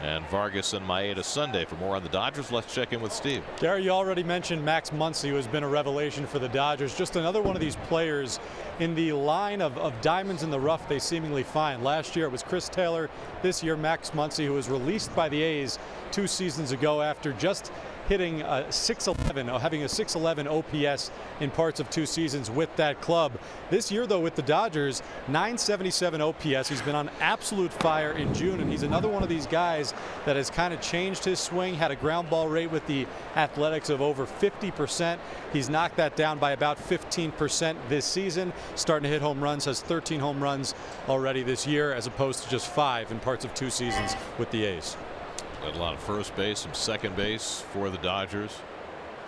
And Vargas and Maeda Sunday. For more on the Dodgers, let's check in with Steve. Gary, you already mentioned Max Muncy, who has been a revelation for the Dodgers. Just another one of these players in the line of diamonds in the rough they seemingly find. Last year it was Chris Taylor. This year Max Muncy, who was released by the A's 2 seasons ago after just hitting a 611, having a 611 OPS in parts of 2 seasons with that club. This year, though, with the Dodgers, 977 OPS. He's been on absolute fire in June, and he's another one of these guys that has kind of changed his swing, had a ground ball rate with the Athletics of over 50%. He's knocked that down by about 15% this season. Starting to hit home runs, has 13 home runs already this year, as opposed to just 5 in parts of 2 seasons with the A's. Got a lot of first base, some second base for the Dodgers.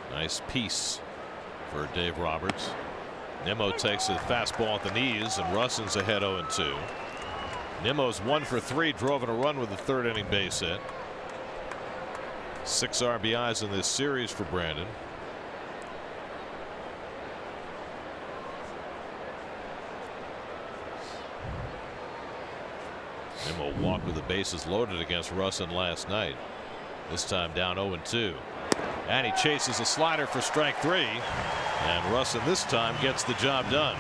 Nice piece for Dave Roberts. Nimmo takes a fastball at the knees, and Russin's ahead 0-2. Nimmo's 1 for 3, drove in a run with the 3rd inning base hit. 6 RBIs in this series for Brandon. Nimmo walked with the bases loaded against Russin last night. This time down 0-2. And he chases a slider for strike 3. And Russin this time gets the job done.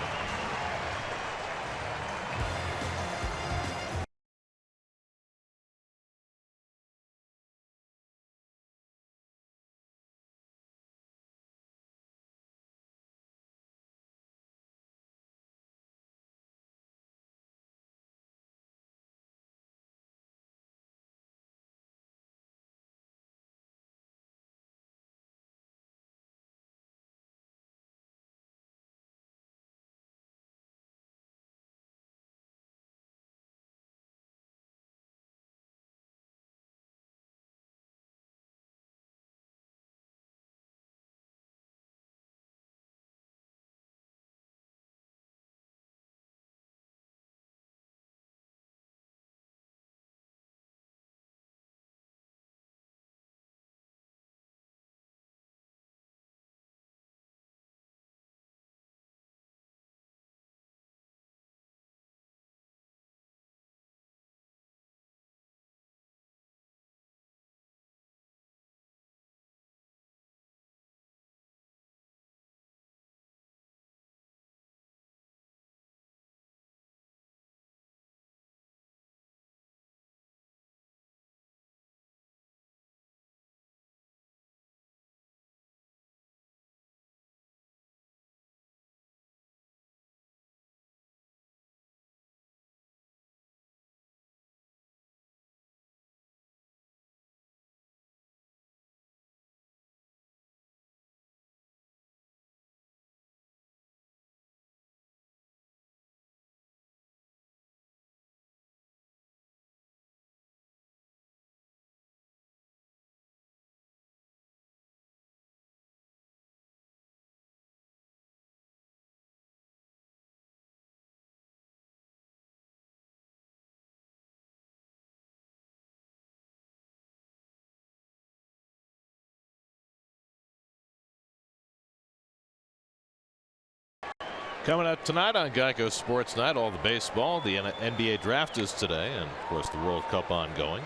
Coming up tonight on Geico Sports Night, all the baseball. The NBA draft is today, and of course the World Cup ongoing.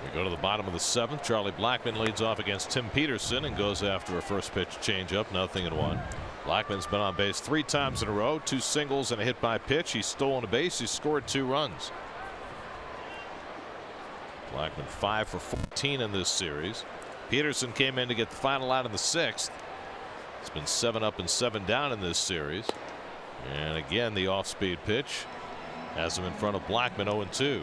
We go to the bottom of the 7th. Charlie Blackmon leads off against Tim Peterson and goes after a first pitch changeup, 0-1. Blackman's been on base 3 times in a row, 2 singles and a hit by pitch. He's stolen a base. He scored 2 runs. Blackmon 5 for 14 in this series. Peterson came in to get the final out in the 6th. It's been 7 up and 7 down in this series. And again, the off-speed pitch has him in front of Blackmon, 0-2.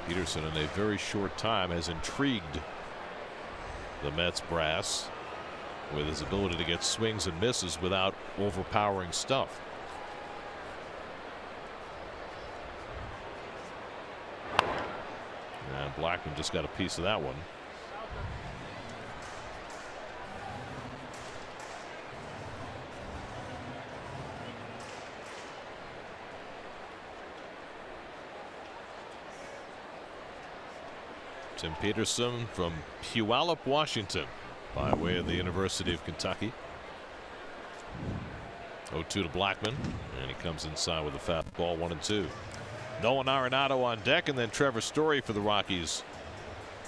Peterson in a very short time has intrigued the Mets brass with his ability to get swings and misses without overpowering stuff. And Blackmon just got a piece of that one. Tim Peterson from Puyallup, Washington, by way of the University of Kentucky. 0-2 to Blackmon, and he comes inside with a fastball, 1-2. Nolan Arenado on deck, and then Trevor Story for the Rockies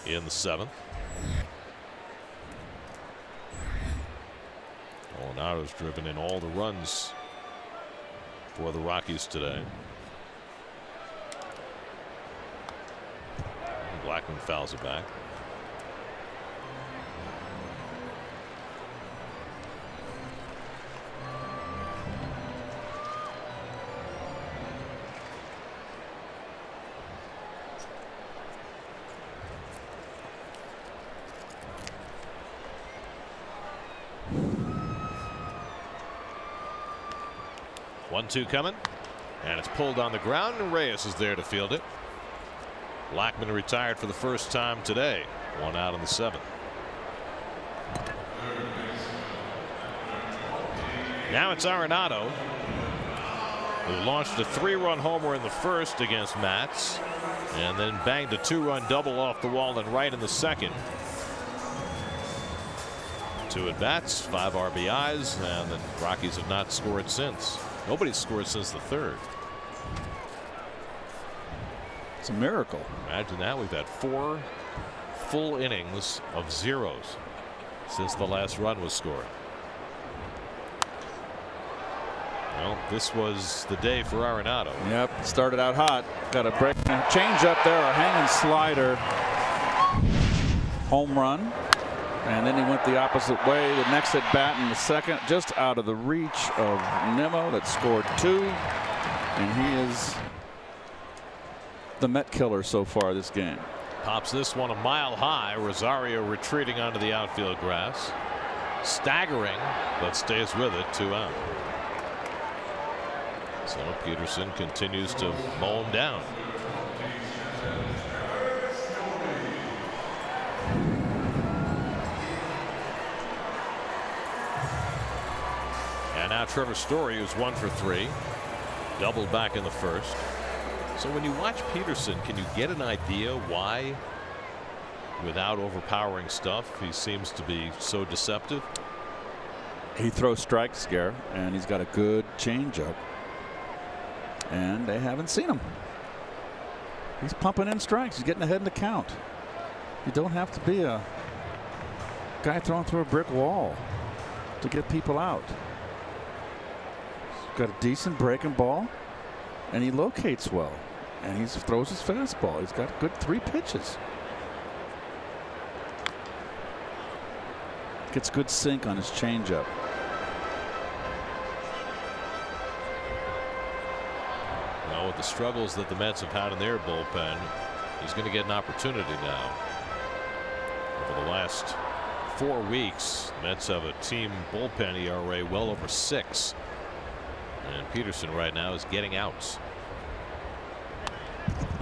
in the 7th. Arenado's driven in all the runs for the Rockies today. Blackmon fouls it back. One-two coming, and it's pulled on the ground, and Reyes is there to field it. Blackmon retired for the first time today. 1 out in the 7th. Now it's Arenado, who launched a 3-run homer in the 1st against Mats, and then banged a 2-run double off the wall and right in the 2nd. 2 at bats, 5 RBIs, and the Rockies have not scored since. Nobody's scored since the 3rd. It's a miracle. Imagine that. We've had 4 full innings of zeros since the last run was scored. Well, this was the day for Arenado. Yep, started out hot. Got a break, change up there, a hanging slider, home run, and then he went the opposite way. The next at bat in the 2nd, just out of the reach of Nimmo, that scored 2, and he is the Met killer so far this game. Pops this one a mile high. Rosario retreating onto the outfield grass, staggering, but stays with it. 2 out. So Peterson continues to mow him down. And now Trevor Story, who's 1 for 3, doubled back in the 1st. So when you watch Peterson, can you get an idea why, without overpowering stuff, he seems to be so deceptive? He throws strikes, Gare, and he's got a good changeup, and they haven't seen him. He's pumping in strikes. He's getting ahead in the count. You don't have to be a guy throwing through a brick wall to get people out. He's got a decent breaking ball, and he locates well. And he throws his fastball. He's got good 3 pitches. Gets good sink on his changeup. Well, with the struggles that the Mets have had in their bullpen, he's going to get an opportunity now. Over the last 4 weeks, the Mets have a team bullpen ERA well over 6. And Peterson right now is getting outs.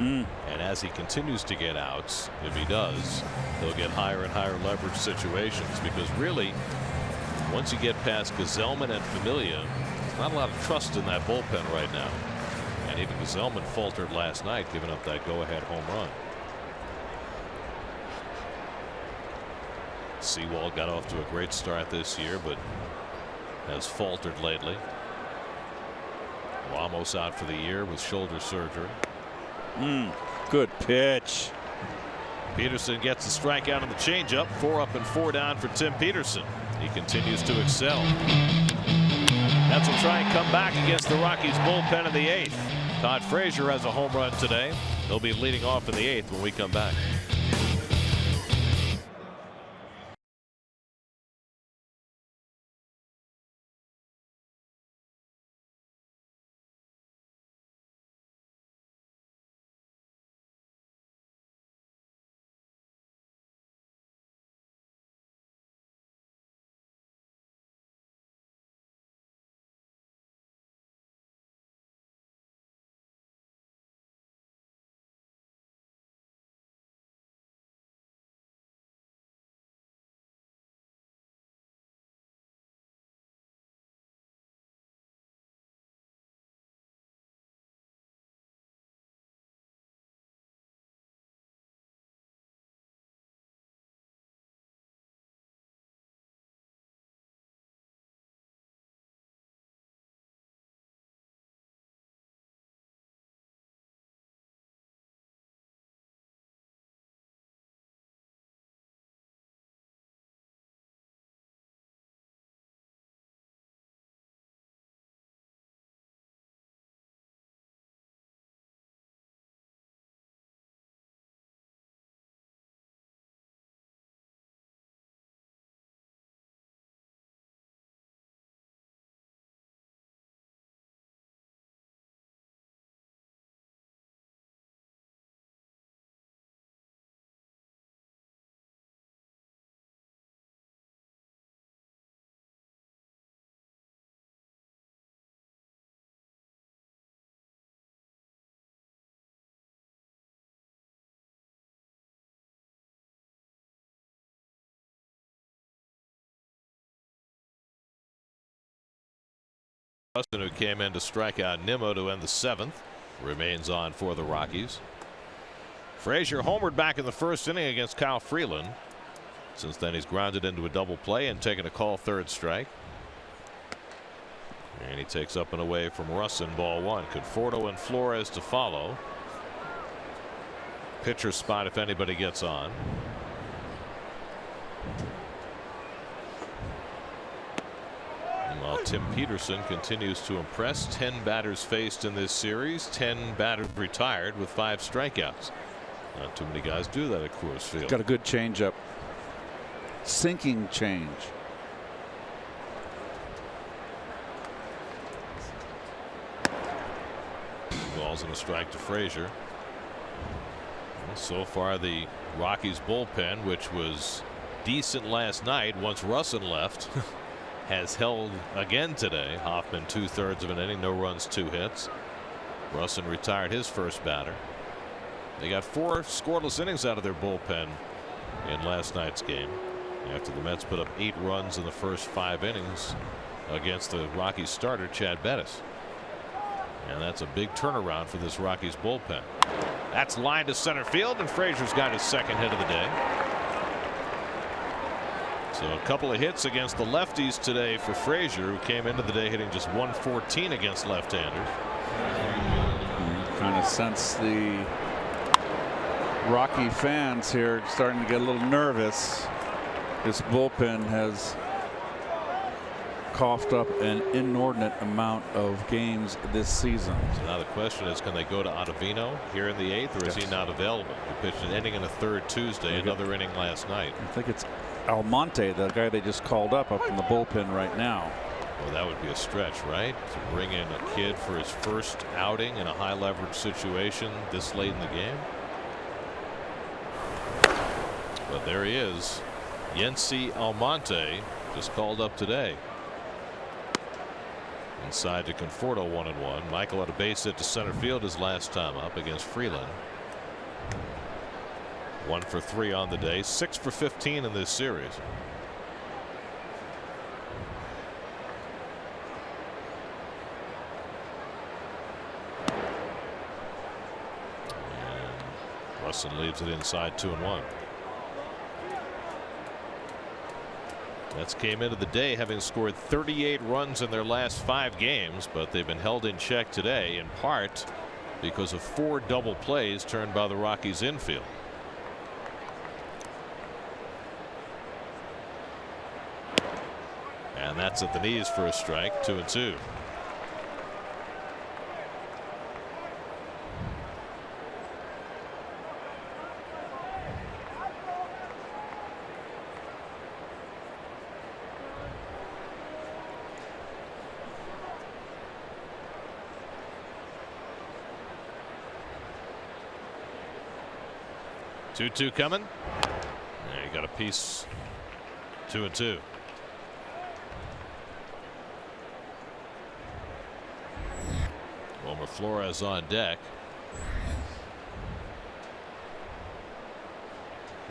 And as he continues to get outs, if he does, he'll get higher and higher leverage situations, because really, once you get past Gazelman and Familia, there's not a lot of trust in that bullpen right now. And even Gazelman faltered last night, giving up that go-ahead home run. Seawald got off to a great start this year, but has faltered lately. Ramos out for the year with shoulder surgery. Good pitch. Peterson gets the strikeout on the changeup. 4 up and 4 down for Tim Peterson. He continues to excel. Mets will try and come back against the Rockies bullpen in the 8th. Todd Frazier has a home run today. He'll be leading off in the 8th when we come back. Rustin, who came in to strike out Nimmo to end the 7th, remains on for the Rockies. Frazier homered back in the first inning against Kyle Freeland. Since then, he's grounded into a double play and taken a call 3rd strike. And he takes up and away from Russin, ball 1. Conforto and Flores to follow. Pitcher spot if anybody gets on. While Tim Peterson continues to impress. 10 batters faced in this series, 10 batters retired with 5 strikeouts. Not too many guys do that at Coors Field. Got a good changeup. Sinking change. Balls and a strike to Frazier. Well, so far the Rockies bullpen, which was decent last night once Russin left, has held again today. Hoffman 2/3 of an inning, no runs, 2 hits. Russin retired his first batter. They got 4 scoreless innings out of their bullpen in last night's game, after the Mets put up 8 runs in the first 5 innings against the Rockies starter Chad Bettis. And that's a big turnaround for this Rockies bullpen. That's lined to center field, and Frazier's got his 2nd hit of the day. So a couple of hits against the lefties today for Frazier, who came into the day hitting just .114 against left-handers. Kind of sense the Rocky fans here starting to get a little nervous. This bullpen has coughed up an inordinate amount of games this season. So now the question is, can they go to Ottavino here in the 8th, or is he not available? He pitched an inning in the 3rd Tuesday, another inning last night. I think it's Almonte, the guy they just called up in the bullpen right now. Well, that would be a stretch, right? To bring in a kid for his first outing in a high leverage situation this late in the game. But there he is. Yency Almonte just called up today. Inside to Conforto, 1-1. Michael had a base hit to center field his last time up against Freeland. 1 for 3 on the day, 6 for 15 in this series. And Russin leaves it inside, 2-1. Mets came into the day having scored 38 runs in their last 5 games, but they've been held in check today in part because of 4 double plays turned by the Rockies infield. And that's at the knees for a strike. 2-2. Two coming. There you got a piece. 2-2. Wilmer Flores on deck.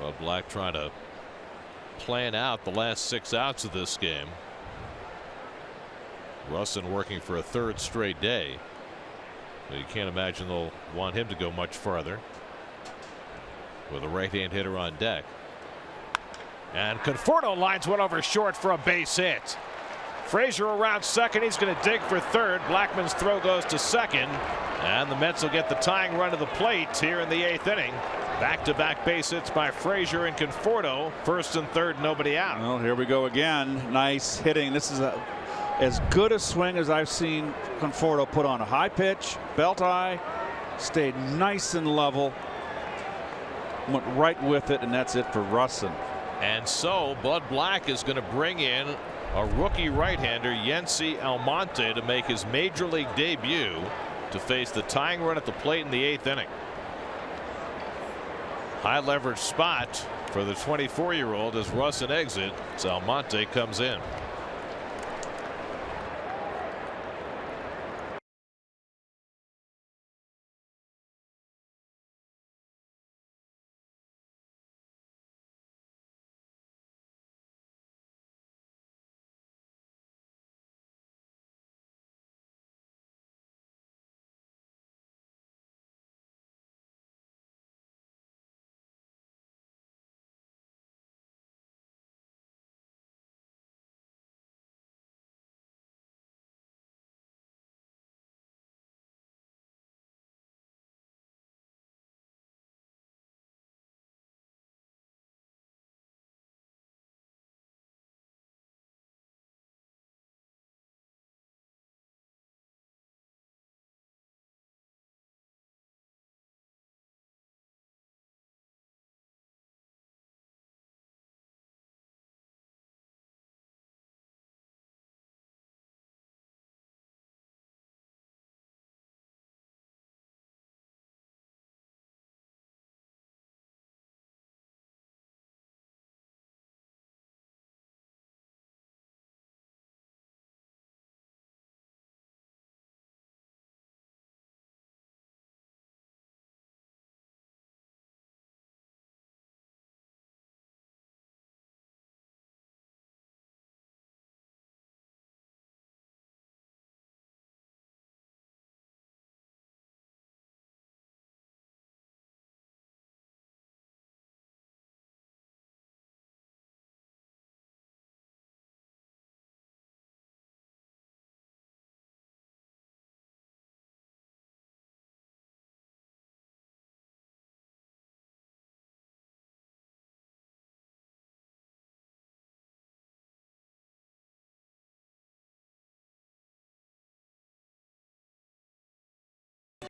Bud Black trying to plan out the last 6 outs of this game. Russin working for a 3rd straight day. But you can't imagine they'll want him to go much farther. With a right-hand hitter on deck. And Conforto lines one over short for a base hit. Frazier around second. He's going to dig for third. Blackman's throw goes to second. And the Mets will get the tying run to the plate here in the 8th inning. Back-to-back base hits by Frazier and Conforto. First and third, nobody out. Well, here we go again. Nice hitting. This is as good a swing as I've seen Conforto put on. A high pitch, belt high, stayed nice and level. Went right with it, and that's it for Russin. And so Bud Black is going to bring in a rookie right-hander, Yency Almonte, to make his major league debut to face the tying run at the plate in the 8th inning. High leverage spot for the 24-year-old as Russin exits. Almonte comes in.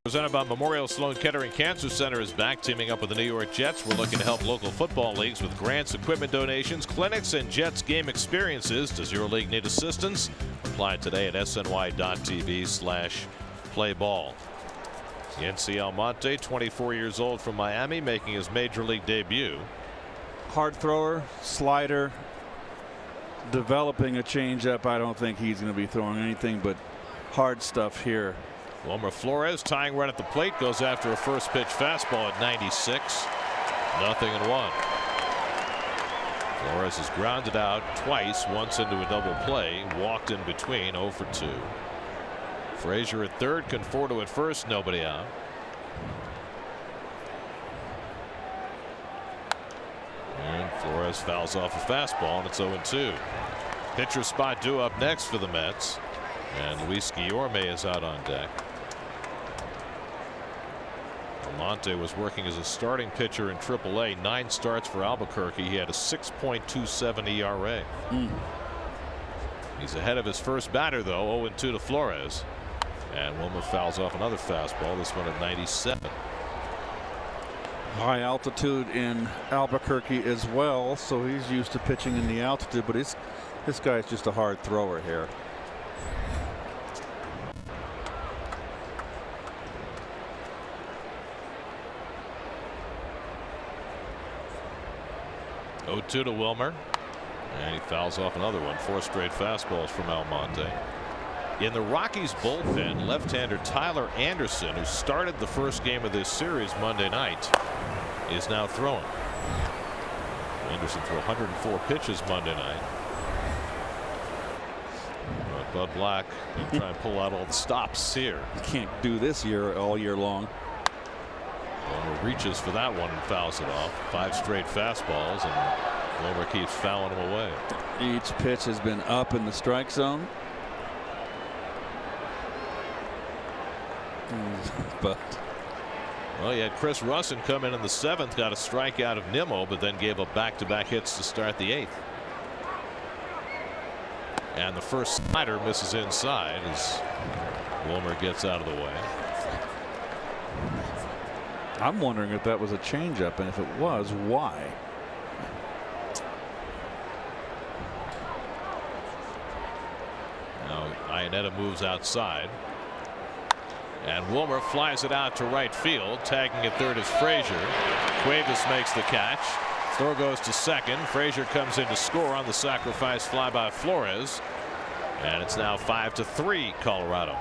Presented by Memorial Sloan Kettering Cancer Center is back, teaming up with the New York Jets. We're looking to help local football leagues with grants, equipment donations, clinics, and Jets game experiences. Does your league need assistance? Apply today at sny.tv/playball. Yency Almonte, 24 years old, from Miami, making his major league debut. Hard thrower, slider, developing a changeup. I don't think he's going to be throwing anything but hard stuff here. Wilmer Flores tying run at the plate, goes after a first pitch fastball at 96. 0-1. Flores has grounded out twice, once into a double play, walked in between, 0 for 2. Frazier at third, Conforto at first, nobody out. And Flores fouls off a fastball, and it's 0-2. Pitcher spot due up next for the Mets, and Luis Guillorme is out on deck. Almonte was working as a starting pitcher in AAA. 9 starts for Albuquerque. He had a 6.27 ERA. He's ahead of his first batter, though. 0-2 to Flores. And Wilmer fouls off another fastball, this one at 97. High altitude in Albuquerque as well, so he's used to pitching in the altitude, but this guy's just a hard thrower here. Oh-2 to Wilmer, and he fouls off another one. 4 straight fastballs from Almonte. In the Rockies bullpen, left-hander Tyler Anderson, who started the first game of this series Monday night, is now throwing. Anderson threw 104 pitches Monday night. Bud Black will try and pull out all the stops here. You can't do this all year long. Wilmer reaches for that one and fouls it off. 5 straight fastballs, and Wilmer keeps fouling them away. Each pitch has been up in the strike zone. But well, you had Chris Russin come in the 7th, got a strikeout of Nimmo, but then gave up back-to-back hits to start the 8th. And the first slider misses inside as Wilmer gets out of the way. I'm wondering if that was a changeup, and if it was, why? Now Iannetta moves outside, and Wilmer flies it out to right field. Tagging at third is Frazier. Cuevas makes the catch. Throw goes to second. Frazier comes in to score on the sacrifice fly by Flores, and it's now 5-3 Colorado.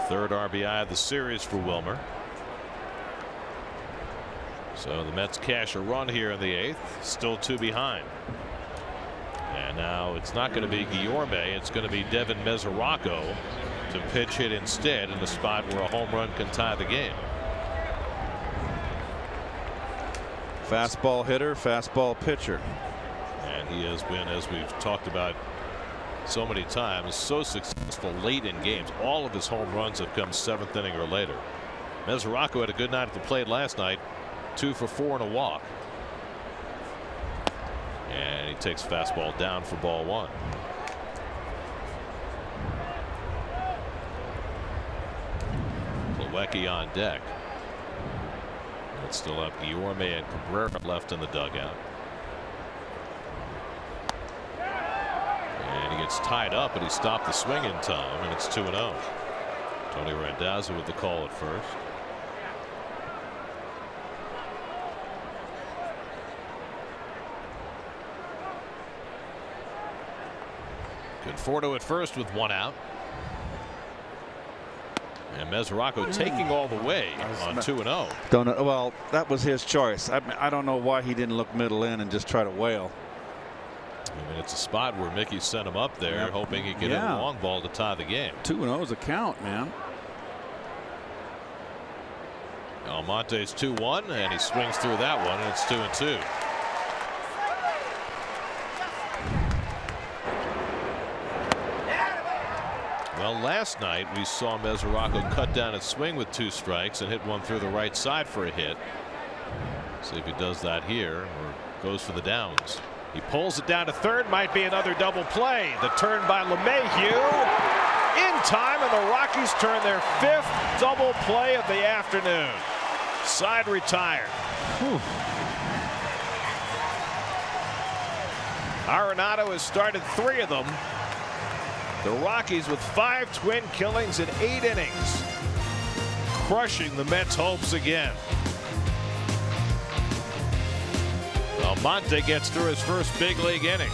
Third RBI of the series for Wilmer. So the Mets cash a run here in the 8th. Still 2 behind. And now it's not going to be Guillorme. It's going to be Devin Mesoraco to pitch hit instead in a spot where a home run can tie the game. Fastball hitter, fastball pitcher. And he has been, as we've talked about so many times, so successful late in games. All of his home runs have come 7th inning or later. Mesoraco had a good night at the plate last night. 2 for 4 and a walk. And he takes fastball down for ball 1. Plawecki on deck. It's still up Guillorme and Cabrera left in the dugout. And he gets tied up, but he stopped the swing in time, and it's 2-0. Tony Randazzo with the call at first. Conforto at first with 1 out. And Mesoraco taking all the way on 2-0. Don't know. Well, that was his choice. I don't know why he didn't look middle in and just try to wail. I mean, it's a spot where Mickey sent him up there, hoping he'd get a long ball to tie the game. 2-0 is a count, man. Almonte's 2-1, and he swings through that one, and it's 2-2. Well, last night we saw Mesoraco cut down his swing with 2 strikes and hit one through the right side for a hit. See if he does that here or goes for the downs. He pulls it down to third. Might be another double play. The turn by LeMahieu in time, and the Rockies turn their 5th double play of the afternoon. Side retired. Arenado has started 3 of them. The Rockies with 5 twin killings in 8 innings, crushing the Mets' hopes again. Almonte gets through his first big league inning.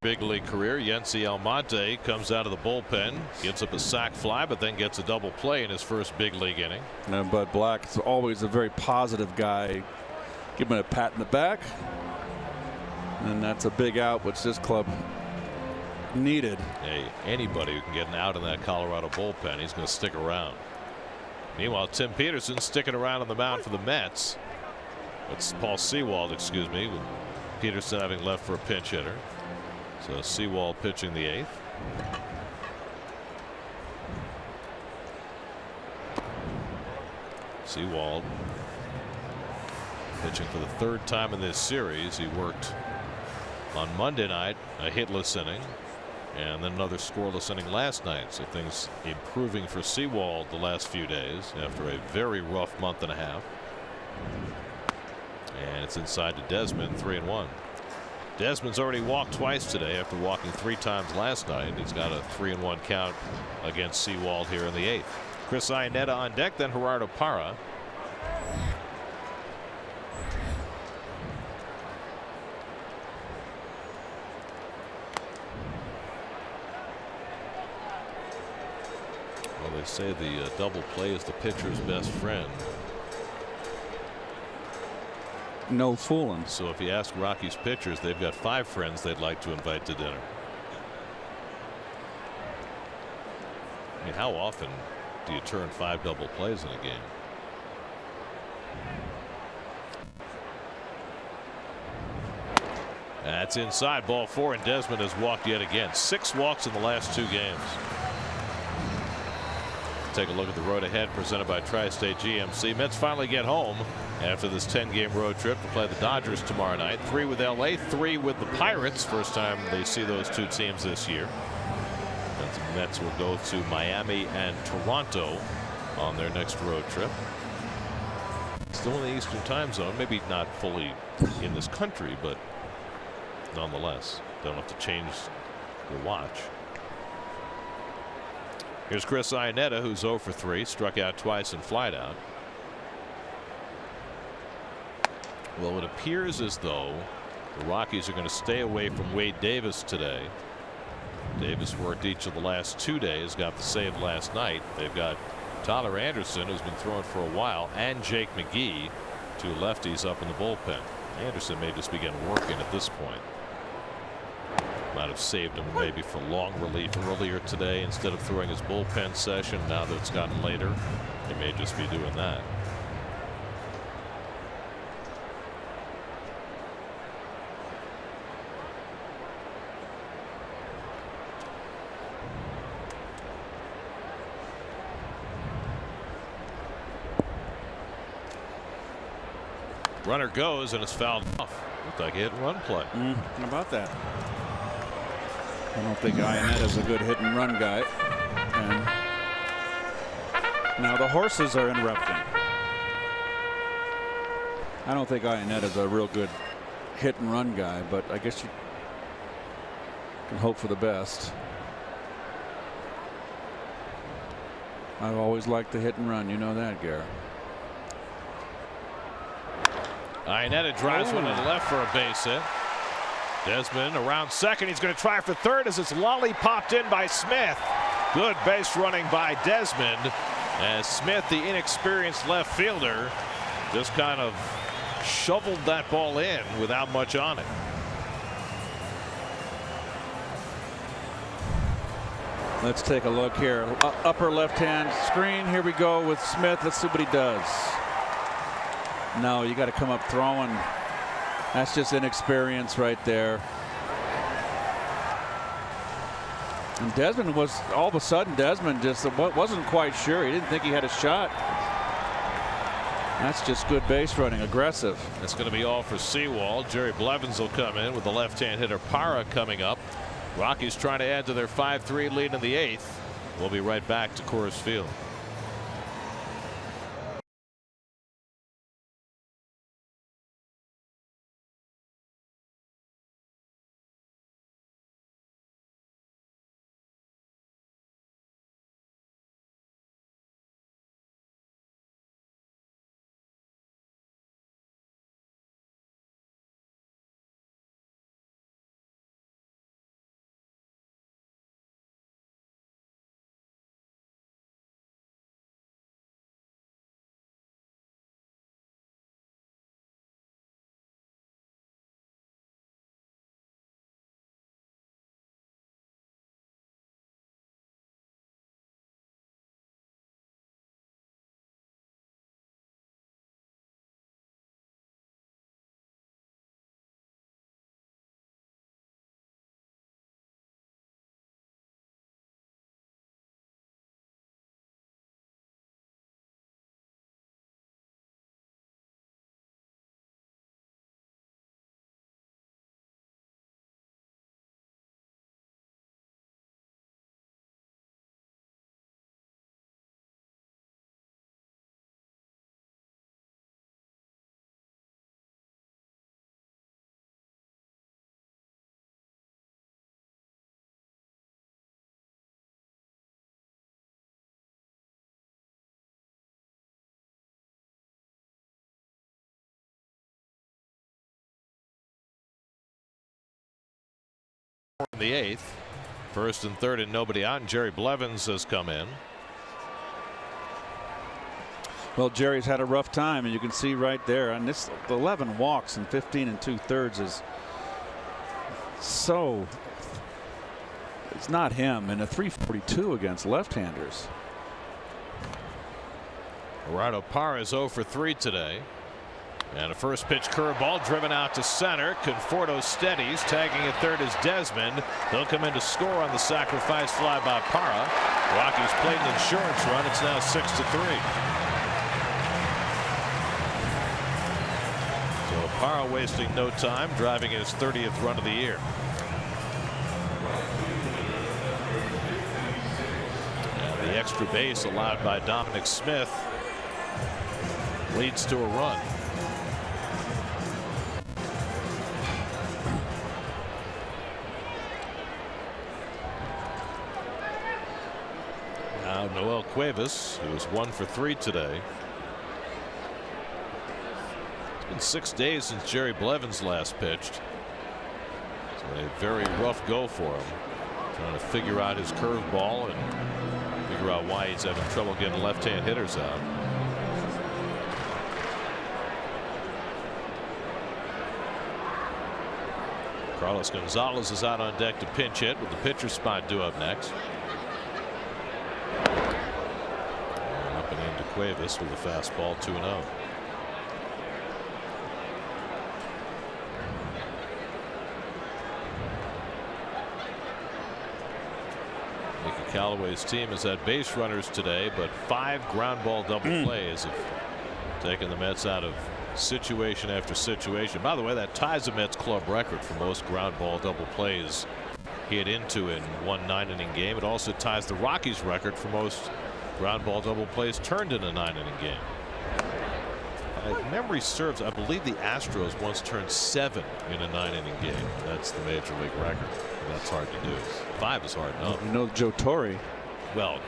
big league career. Yency Almonte comes out of the bullpen, gives up a sac fly, but then gets a double play in his first big league inning. And Bud Black is always a very positive guy. Give him a pat in the back. And that's a big out, which this club needed. Hey, anybody who can get an out in that Colorado bullpen, he's going to stick around. Meanwhile, Tim Peterson sticking around on the mound for the Mets. It's Paul Sewald, excuse me, with Peterson having left for a pinch hitter. So Sewald pitching the 8th. Sewald pitching for the 3rd time in this series. He worked on Monday night a hitless inning and then another scoreless inning last night. So things improving for Sewald the last few days after a very rough month and a half. And it's inside to Desmond, 3-1. Desmond's already walked twice today after walking 3 times last night. He's got a 3-1 count against Sewald here in the 8th. Chris Iannetta on deck, then Gerardo Parra. Well, they say the double play is the pitcher's best friend. No fooling. So if you ask Rockies pitchers, they've got 5 friends they'd like to invite to dinner. I mean, how often do you turn 5 double plays in a game? That's inside, ball 4, and Desmond has walked yet again. 6 walks in the last 2 games. Take a look at the road ahead presented by Tri-State GMC. Mets finally get home after this 10-game road trip to play the Dodgers tomorrow night. 3 with LA, 3 with the Pirates. First time they see those 2 teams this year. And the Mets will go to Miami and Toronto on their next road trip. Still in the Eastern time zone, maybe not fully in this country, but nonetheless, don't have to change your watch. Here's Chris Iannetta, who's 0 for 3, struck out twice and flied out. Well, it appears as though the Rockies are going to stay away from Wade Davis today. Davis worked each of the last 2 days, got the save last night. They've got Tyler Anderson, who's been throwing for a while, and Jake McGee, 2 lefties up in the bullpen. Anderson may just begin working at this point. Might have saved him maybe for long relief earlier today instead of throwing his bullpen session. Now that it's gotten later, he may just be doing that. Runner goes and it's fouled off. Looked like a hit and run play. How about that? I don't think Iannetta's a good hit and run guy. And now the horses are interrupting. I don't think Iannetta's a real good hit and run guy, but I guess you can hope for the best. I've always liked the hit and run. You know that, Gary. Iannetta drives one to the left for a base hit. Desmond around second. He's going to try for third as it's lollipopped in by Smith. Good base running by Desmond as Smith, the inexperienced left fielder, just kind of shoveled that ball in without much on it. Let's take a look here. Upper left hand screen. Here we go with Smith. Let's see what he does. No, you got to come up throwing. That's just inexperience right there. And Desmond was all of a sudden just wasn't quite sure. He didn't think he had a shot. That's just good base running, aggressive. That's going to be all for Sewald. Jerry Blevins will come in with the left-hand hitter Parra coming up. Rockies trying to add to their 5-3 lead in the 8th. We'll be right back to Coors Field. in the 8th. First and third and nobody out, and Jerry Blevins has come in. Well, Jerry's had a rough time, and you can see right there. And this 11 walks and 15 2/3 is so. It's not him, and a 342 against left-handers. Gerardo Parra is 0 for 3 today. And a first pitch curveball driven out to center. Conforto steadies. Tagging at third is Desmond. They'll come in to score on the sacrifice fly by Parra. Rockies played an insurance run. It's now 6-3. So Parra wasting no time, driving his 30th run of the year. And the extra base allowed by Dominic Smith leads to a run. Now Noel Cuevas, who was 1 for 3 today. It's been 6 days since Jerry Blevins last pitched. So a very rough go for him, trying to figure out his curveball and figure out why he's having trouble getting left-hand hitters out. Carlos Gonzalez is out on deck to pinch hit with the pitcher spot due up next. And up and into Cuevas with a fastball 2-0. Mickey Callaway's team has had base runners today, but 5 ground ball double plays have taken the Mets out of situation after situation. By the way, that ties the Mets club record for most ground ball double plays hit into in one 9-inning game. It also ties the Rockies record for most ground ball double plays turned in a 9-inning game. If memory serves, I believe the Astros once turned 7 in a 9-inning game. That's the major league record. That's hard to do. 5 is hard enough. You know Joe Torre. Well,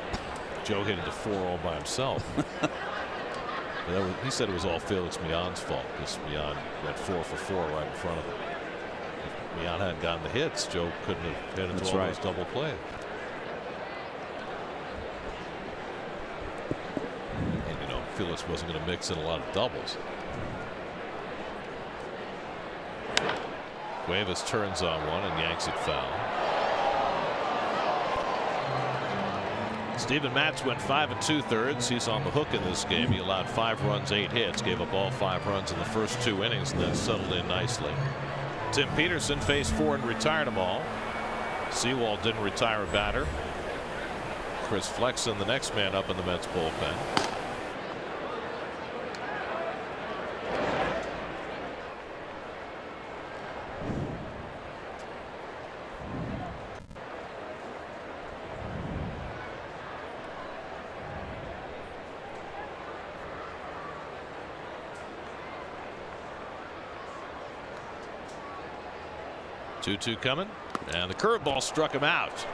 Joe hit into 4 all by himself. He said it was all Felix Mian's fault because Mian went 4 for 4 right in front of him. If Mian hadn't gotten the hits, Joe couldn't have hit into all those double plays. And you know, Felix wasn't going to mix in a lot of doubles. Cuevas turns on one and yanks it foul. Steven Matz went 5 2/3. He's on the hook in this game. He allowed 5 runs, 8 hits, gave up all 5 runs in the first 2 innings, and then settled in nicely. Tim Peterson faced 4 and retired them all. Sewald didn't retire a batter. Chris Flexen, the next man up in the Mets bullpen. Two coming, and the curveball struck him out.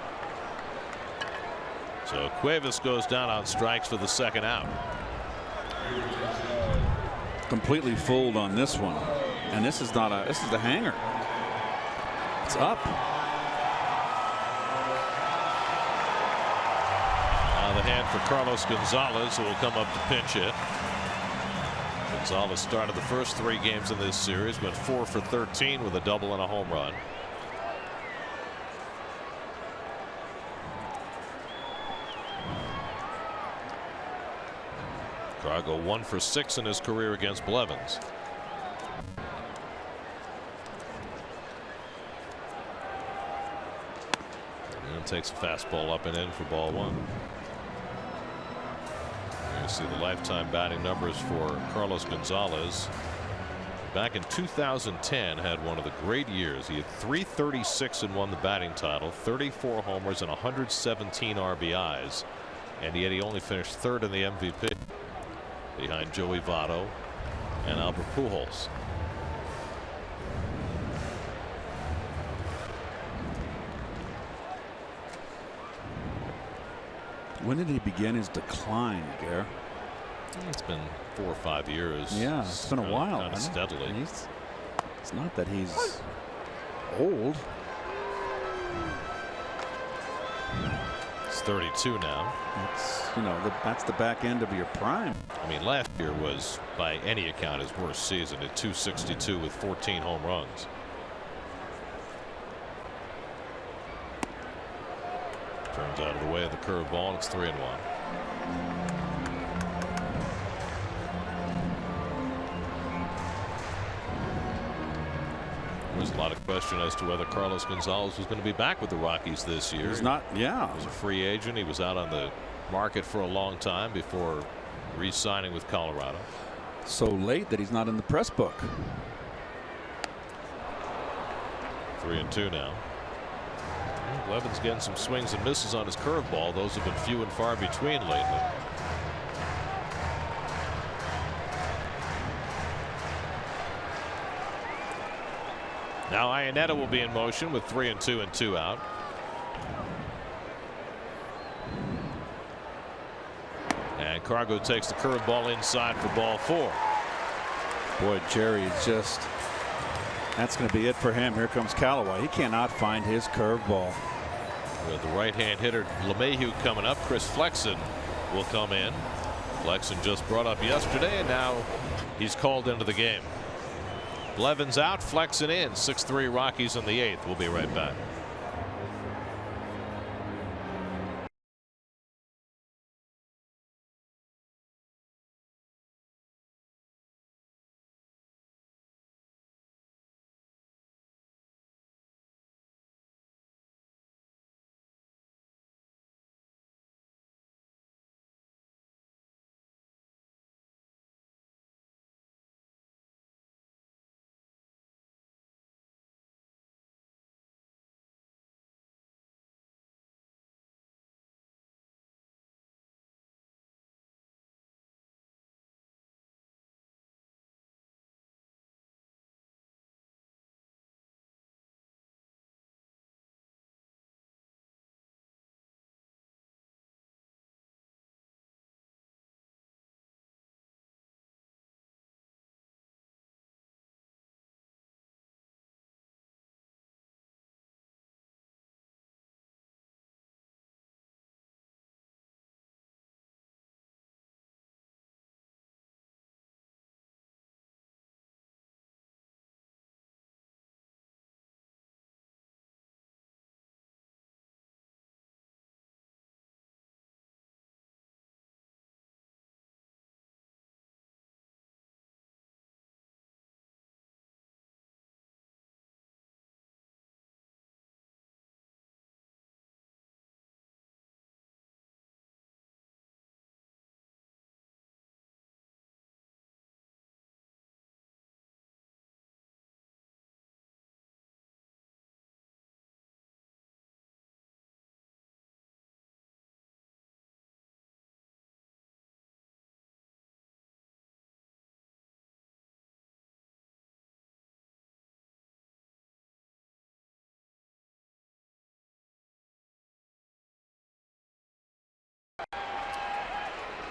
So Cuevas goes down on strikes for the second out. Completely fooled on this one, and this is not a. This is the hanger. It's up. Now the hand for Carlos Gonzalez, who will come up to pinch hit. Gonzalez started the first 3 games in this series, went 4 for 13 with a double and a home run. Drago 1 for 6 in his career against Blevins. And takes a fastball up and in for ball 1. You see the lifetime batting numbers for Carlos Gonzalez. Back in 2010 had one of the great years. He had 336 and won the batting title, 34 homers and 117 RBIs, and yet he only finished 3rd in the MVP behind Joey Votto and Albert Pujols. When did he begin his decline, Gare? It's been 4 or 5 years. Yeah, it's been a while. Kind of steadily. It's not that he's old. It's 32 now. It's, you know, that's the back end of your prime. I mean, last year was, by any account, his worst season at 262 with 14 home runs. Turns out of the way of the curveball, and it's 3-1. There's a lot of question as to whether Carlos Gonzalez was going to be back with the Rockies this year. He's not. Yeah. He was a free agent. He was out on the market for a long time before re-signing with Colorado. So late that he's not in the press book. 3-2 now. Levin's getting some swings and misses on his curveball. Those have been few and far between lately. Now Iannetta will be in motion with 3-2 and 2 out. And Cargo takes the curveball inside for ball 4. Boy, Jerry is just. That's going to be it for him. Here comes Callaway. He cannot find his curveball. With the right-hand hitter LeMahieu coming up, Chris Flexen will come in. Flexen just brought up yesterday, and now he's called into the game. Levin's out, Flexen in. 6-3 Rockies in the 8th. We'll be right back.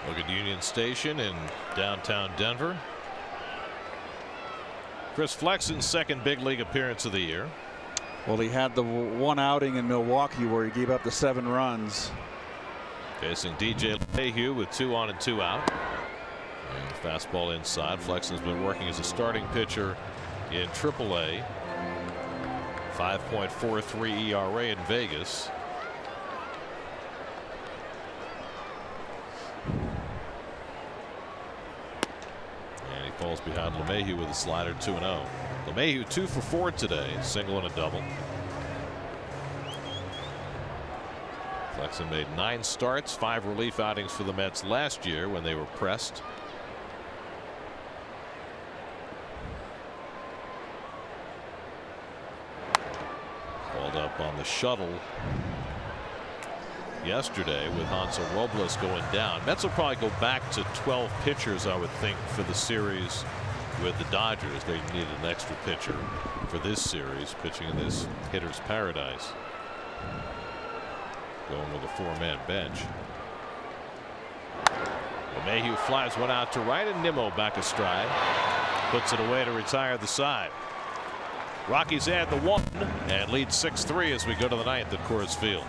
Look at Union Station in downtown Denver. Chris Flexen's second big league appearance of the year. Well, he had the one outing in Milwaukee where he gave up the 7 runs. Facing DJ LeMahieu with 2 on and 2 out. And fastball inside. Flexen's been working as a starting pitcher in AAA. 5.43 ERA in Vegas. And he falls behind LeMahieu with a slider, 2-0. LeMahieu 2 for 4 today, single and a double. Flexen made 9 starts, 5 relief outings for the Mets last year when they were pressed. Called up on the shuttle yesterday with Hansel Robles going down. Mets will probably go back to 12 pitchers, I would think, for the series with the Dodgers. They need an extra pitcher for this series, pitching in this hitter's paradise. Going with a 4-man bench. LeMahieu flies one out to right, and Nimmo back astride. Puts it away to retire the side. Rockies add the 1 and lead 6-3 as we go to the 9th at Coors Field.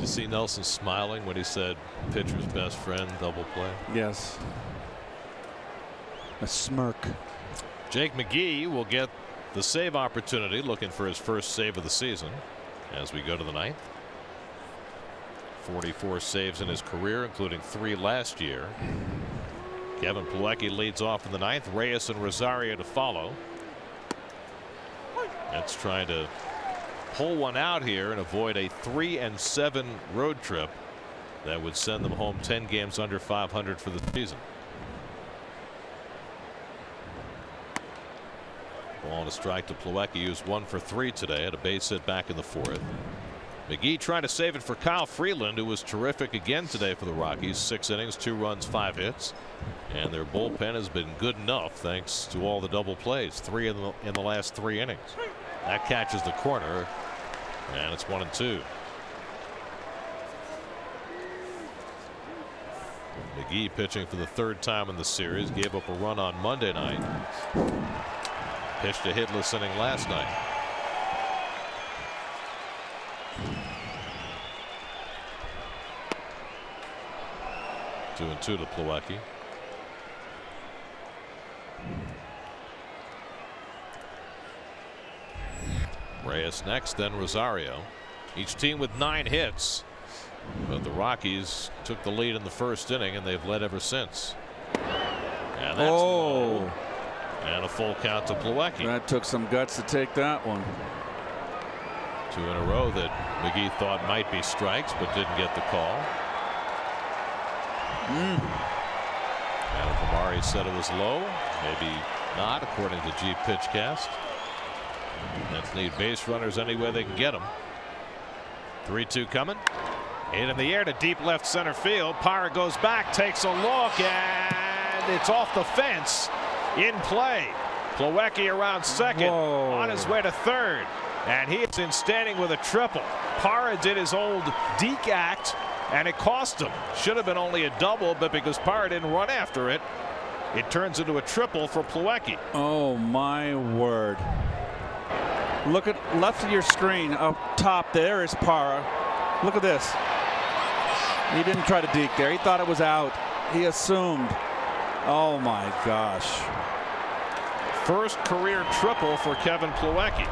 you see Nelson smiling when he said pitcher's best friend double play? Yes. A smirk. Jake McGee will get the save opportunity, looking for his first save of the season as we go to the ninth. 44 saves in his career, including 3 last year. Kevin Plawecki leads off in the ninth. Reyes and Rosario to follow. That's trying to pull one out here and avoid a 3-7 road trip that would send them home 10 games under 500 for the season. Ball and a strike to Plawecki, who's 1 for 3 today, had a base hit back in the 4th. McGee trying to save it for Kyle Freeland, who was terrific again today for the Rockies. 6 innings, 2 runs, 5 hits, and their bullpen has been good enough thanks to all the double plays. 3 in the last 3 innings. That catches the corner, and it's 1-2. McGee pitching for the 3rd time in the series, gave up a run on Monday night. Pitched a hitless inning last night. Two and 2 to Plawecki. Reyes next, then Rosario. Each team with 9 hits, but the Rockies took the lead in the 1st inning, and they've led ever since. And that's low. And a full count to Plawecki. That took some guts to take that one. 2 in a row that McGee thought might be strikes, but didn't get the call. Adam Amari said it was low. Maybe not, according to G Pitchcast. Let's need base runners any way they can get them. 3-2 coming. 8 in the air to deep left center field. Parra goes back, takes a look, and it's off the fence. In play. Plawecki around second. Whoa. On his way to third. And he is in standing with a triple. Parra did his old deke act, and it cost him. Should have been only a double, but because Parra didn't run after it, it turns into a triple for Plawecki. Oh my word. Look at left of your screen up top. There is Parra. Look at this. He didn't try to deke there. He thought it was out. He assumed. Oh my gosh. First career triple for Kevin Plawecki.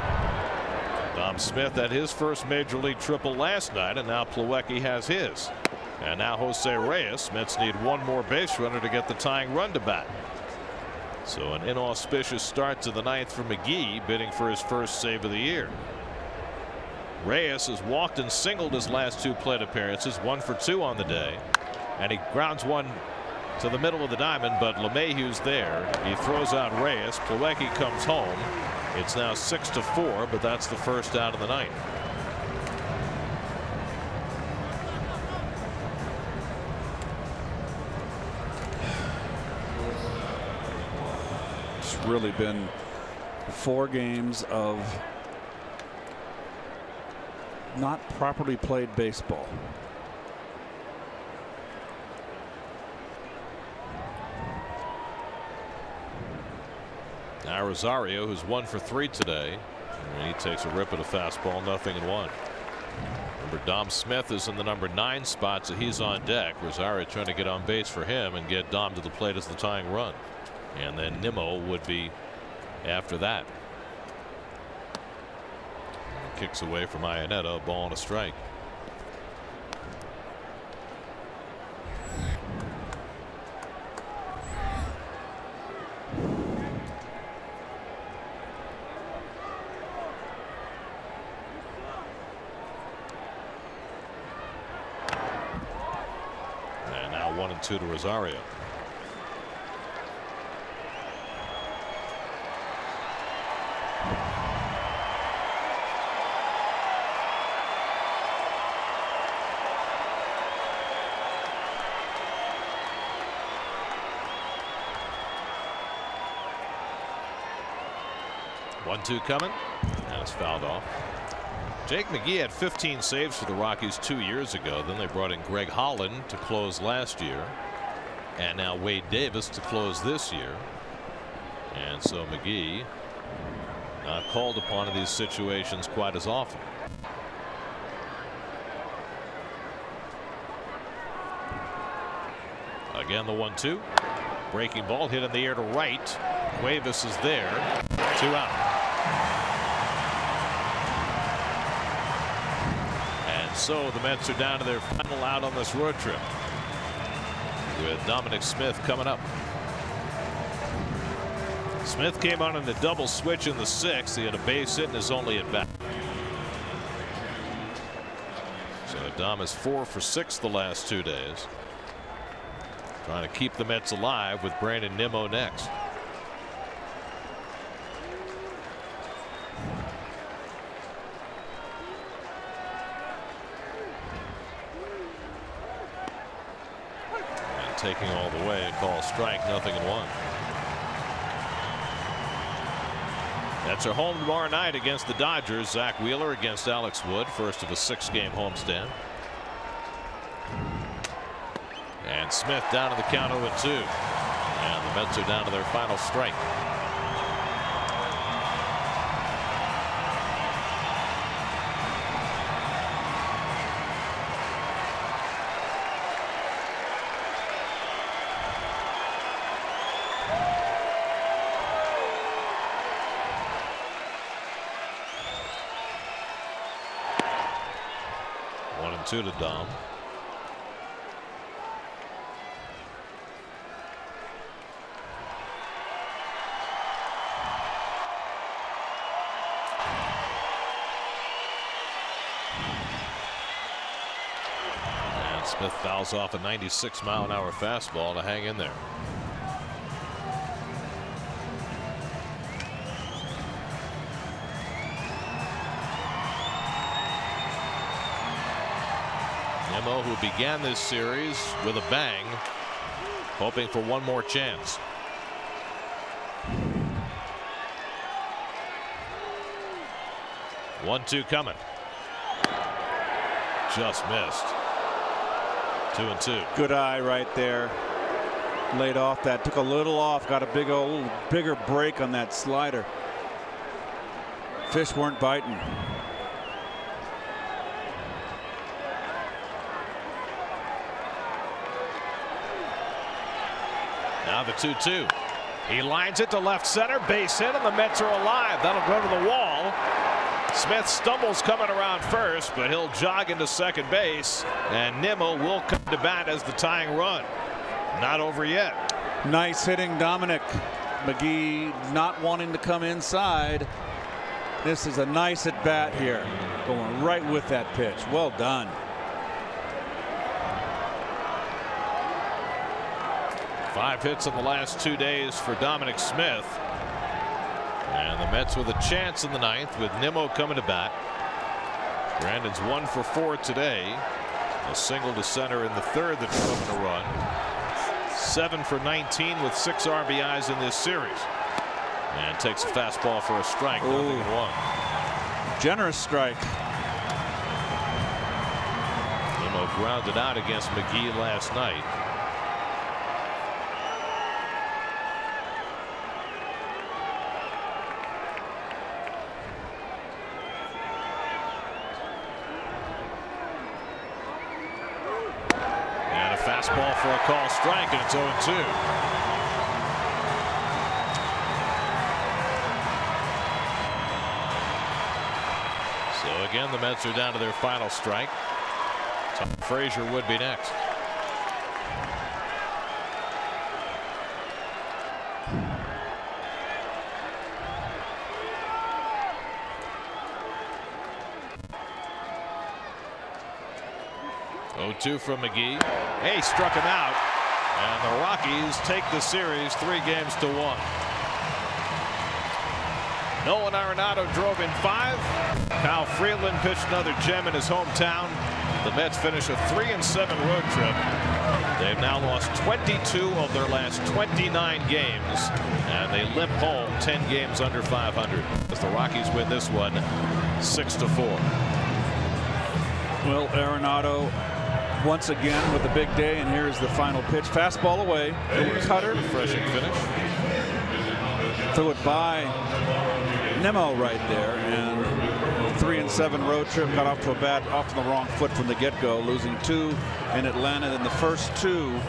Dom Smith had his first major league triple last night, and now Plawecki has his. And now Jose Reyes. Mets need 1 more base runner to get the tying run to bat. So an inauspicious start to the 9th for McGee, bidding for his first save of the year. Reyes has walked and singled his last 2 plate appearances, 1 for 2 on the day, and he grounds one to the middle of the diamond, but LeMahieu's there. He throws out Reyes. Plawecki comes home. It's now 6-4, but that's the first out of the 9th. It's really been 4 games of not properly played baseball. Now Rosario, who's 1 for 3 today, and he takes a rip at a fastball, 0-1. Remember, Dom Smith is in the number 9 spot, so he's on deck. Rosario trying to get on base for him and get Dom to the plate as the tying run, and then Nimmo would be after that. Kicks away from Iannetta, a ball and a strike. And now 1-2 to Rosario. One-two coming, and it's fouled off. Jake McGee had 15 saves for the Rockies 2 years ago. Then they brought in Greg Holland to close last year, and now Wade Davis to close this year. And so McGee not called upon in these situations quite as often. Again, the 1-2. Breaking ball hit in the air to right. Cuevas is there. 2 out. And so the Mets are down to their final out on this road trip, with Dominic Smith coming up. Smith came on in the double switch in the 6th. He had a base hit and is only at bat. So Dom is 4 for 6 the last 2 days. Trying to keep the Mets alive with Brandon Nimmo next. And taking all the way, a call strike, 0-1. Mets are home tomorrow night against the Dodgers. Zach Wheeler against Alex Wood, first of a 6-game homestand. And Smith down to the count 0-2. And the Mets are down to their final strike. One and 2 to Dom. Smith fouls off a 96-mile-an-hour fastball to hang in there. Nimmo, who began this series with a bang, hoping for one more chance. One-two coming. Just missed. 2-2. Good eye right there. Laid off that, took a little off, got a bigger break on that slider. Fish weren't biting. Now the 2-2. He lines it to left center, base hit, and the Mets are alive. That'll go to the wall. Smith stumbles coming around first, but he'll jog into second base, and Nimmo will come to bat as the tying run. Not over yet. Nice hitting, Dominic. McGee not wanting to come inside. This is a nice at bat here, going right with that pitch. Well done. Five hits in the last 2 days for Dominic Smith. And the Mets with a chance in the 9th with Nimmo coming to bat. Brandon's 1 for 4 today. A single to center in the 3rd that drove in a run. 7 for 19 with 6 RBIs in this series. And takes a fastball for a strike. 0-1. Generous strike. Nimmo grounded out against McGee last night. Fastball for a call strike, and it's 0-2. So again, the Mets are down to their final strike. Tom Frazier would be next. Two from McGee. Hey, struck him out, and the Rockies take the series 3-1. Nolan Arenado drove in 5. Kyle Freeland pitched another gem in his hometown. The Mets finish a 3-7 road trip. They've now lost 22 of their last 29 games, and they limp home 10 games under 500 as the Rockies win this one 6-4. Well, Arenado once again with a big day, and here's the final pitch. Fastball away. Cutter. Refreshing finish. Threw it by Nimmo right there, and 3-7 road trip. Got off to a bat off on the wrong foot from the get-go, losing 2 in Atlanta. In the first 2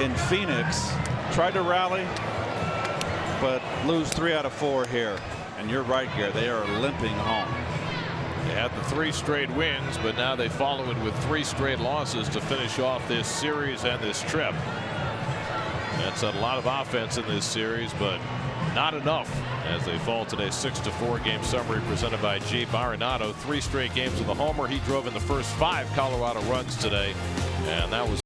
in Phoenix. Tried to rally, but lose 3 out of 4 here. And you're right, Gary. They are limping home. They had the 3 straight wins, but now they follow it with 3 straight losses to finish off this series and this trip. That's a lot of offense in this series, but not enough as they fall today. 6-4 game summary presented by G. Baronato. 3 straight games with a homer. He drove in the first 5 Colorado runs today, and that was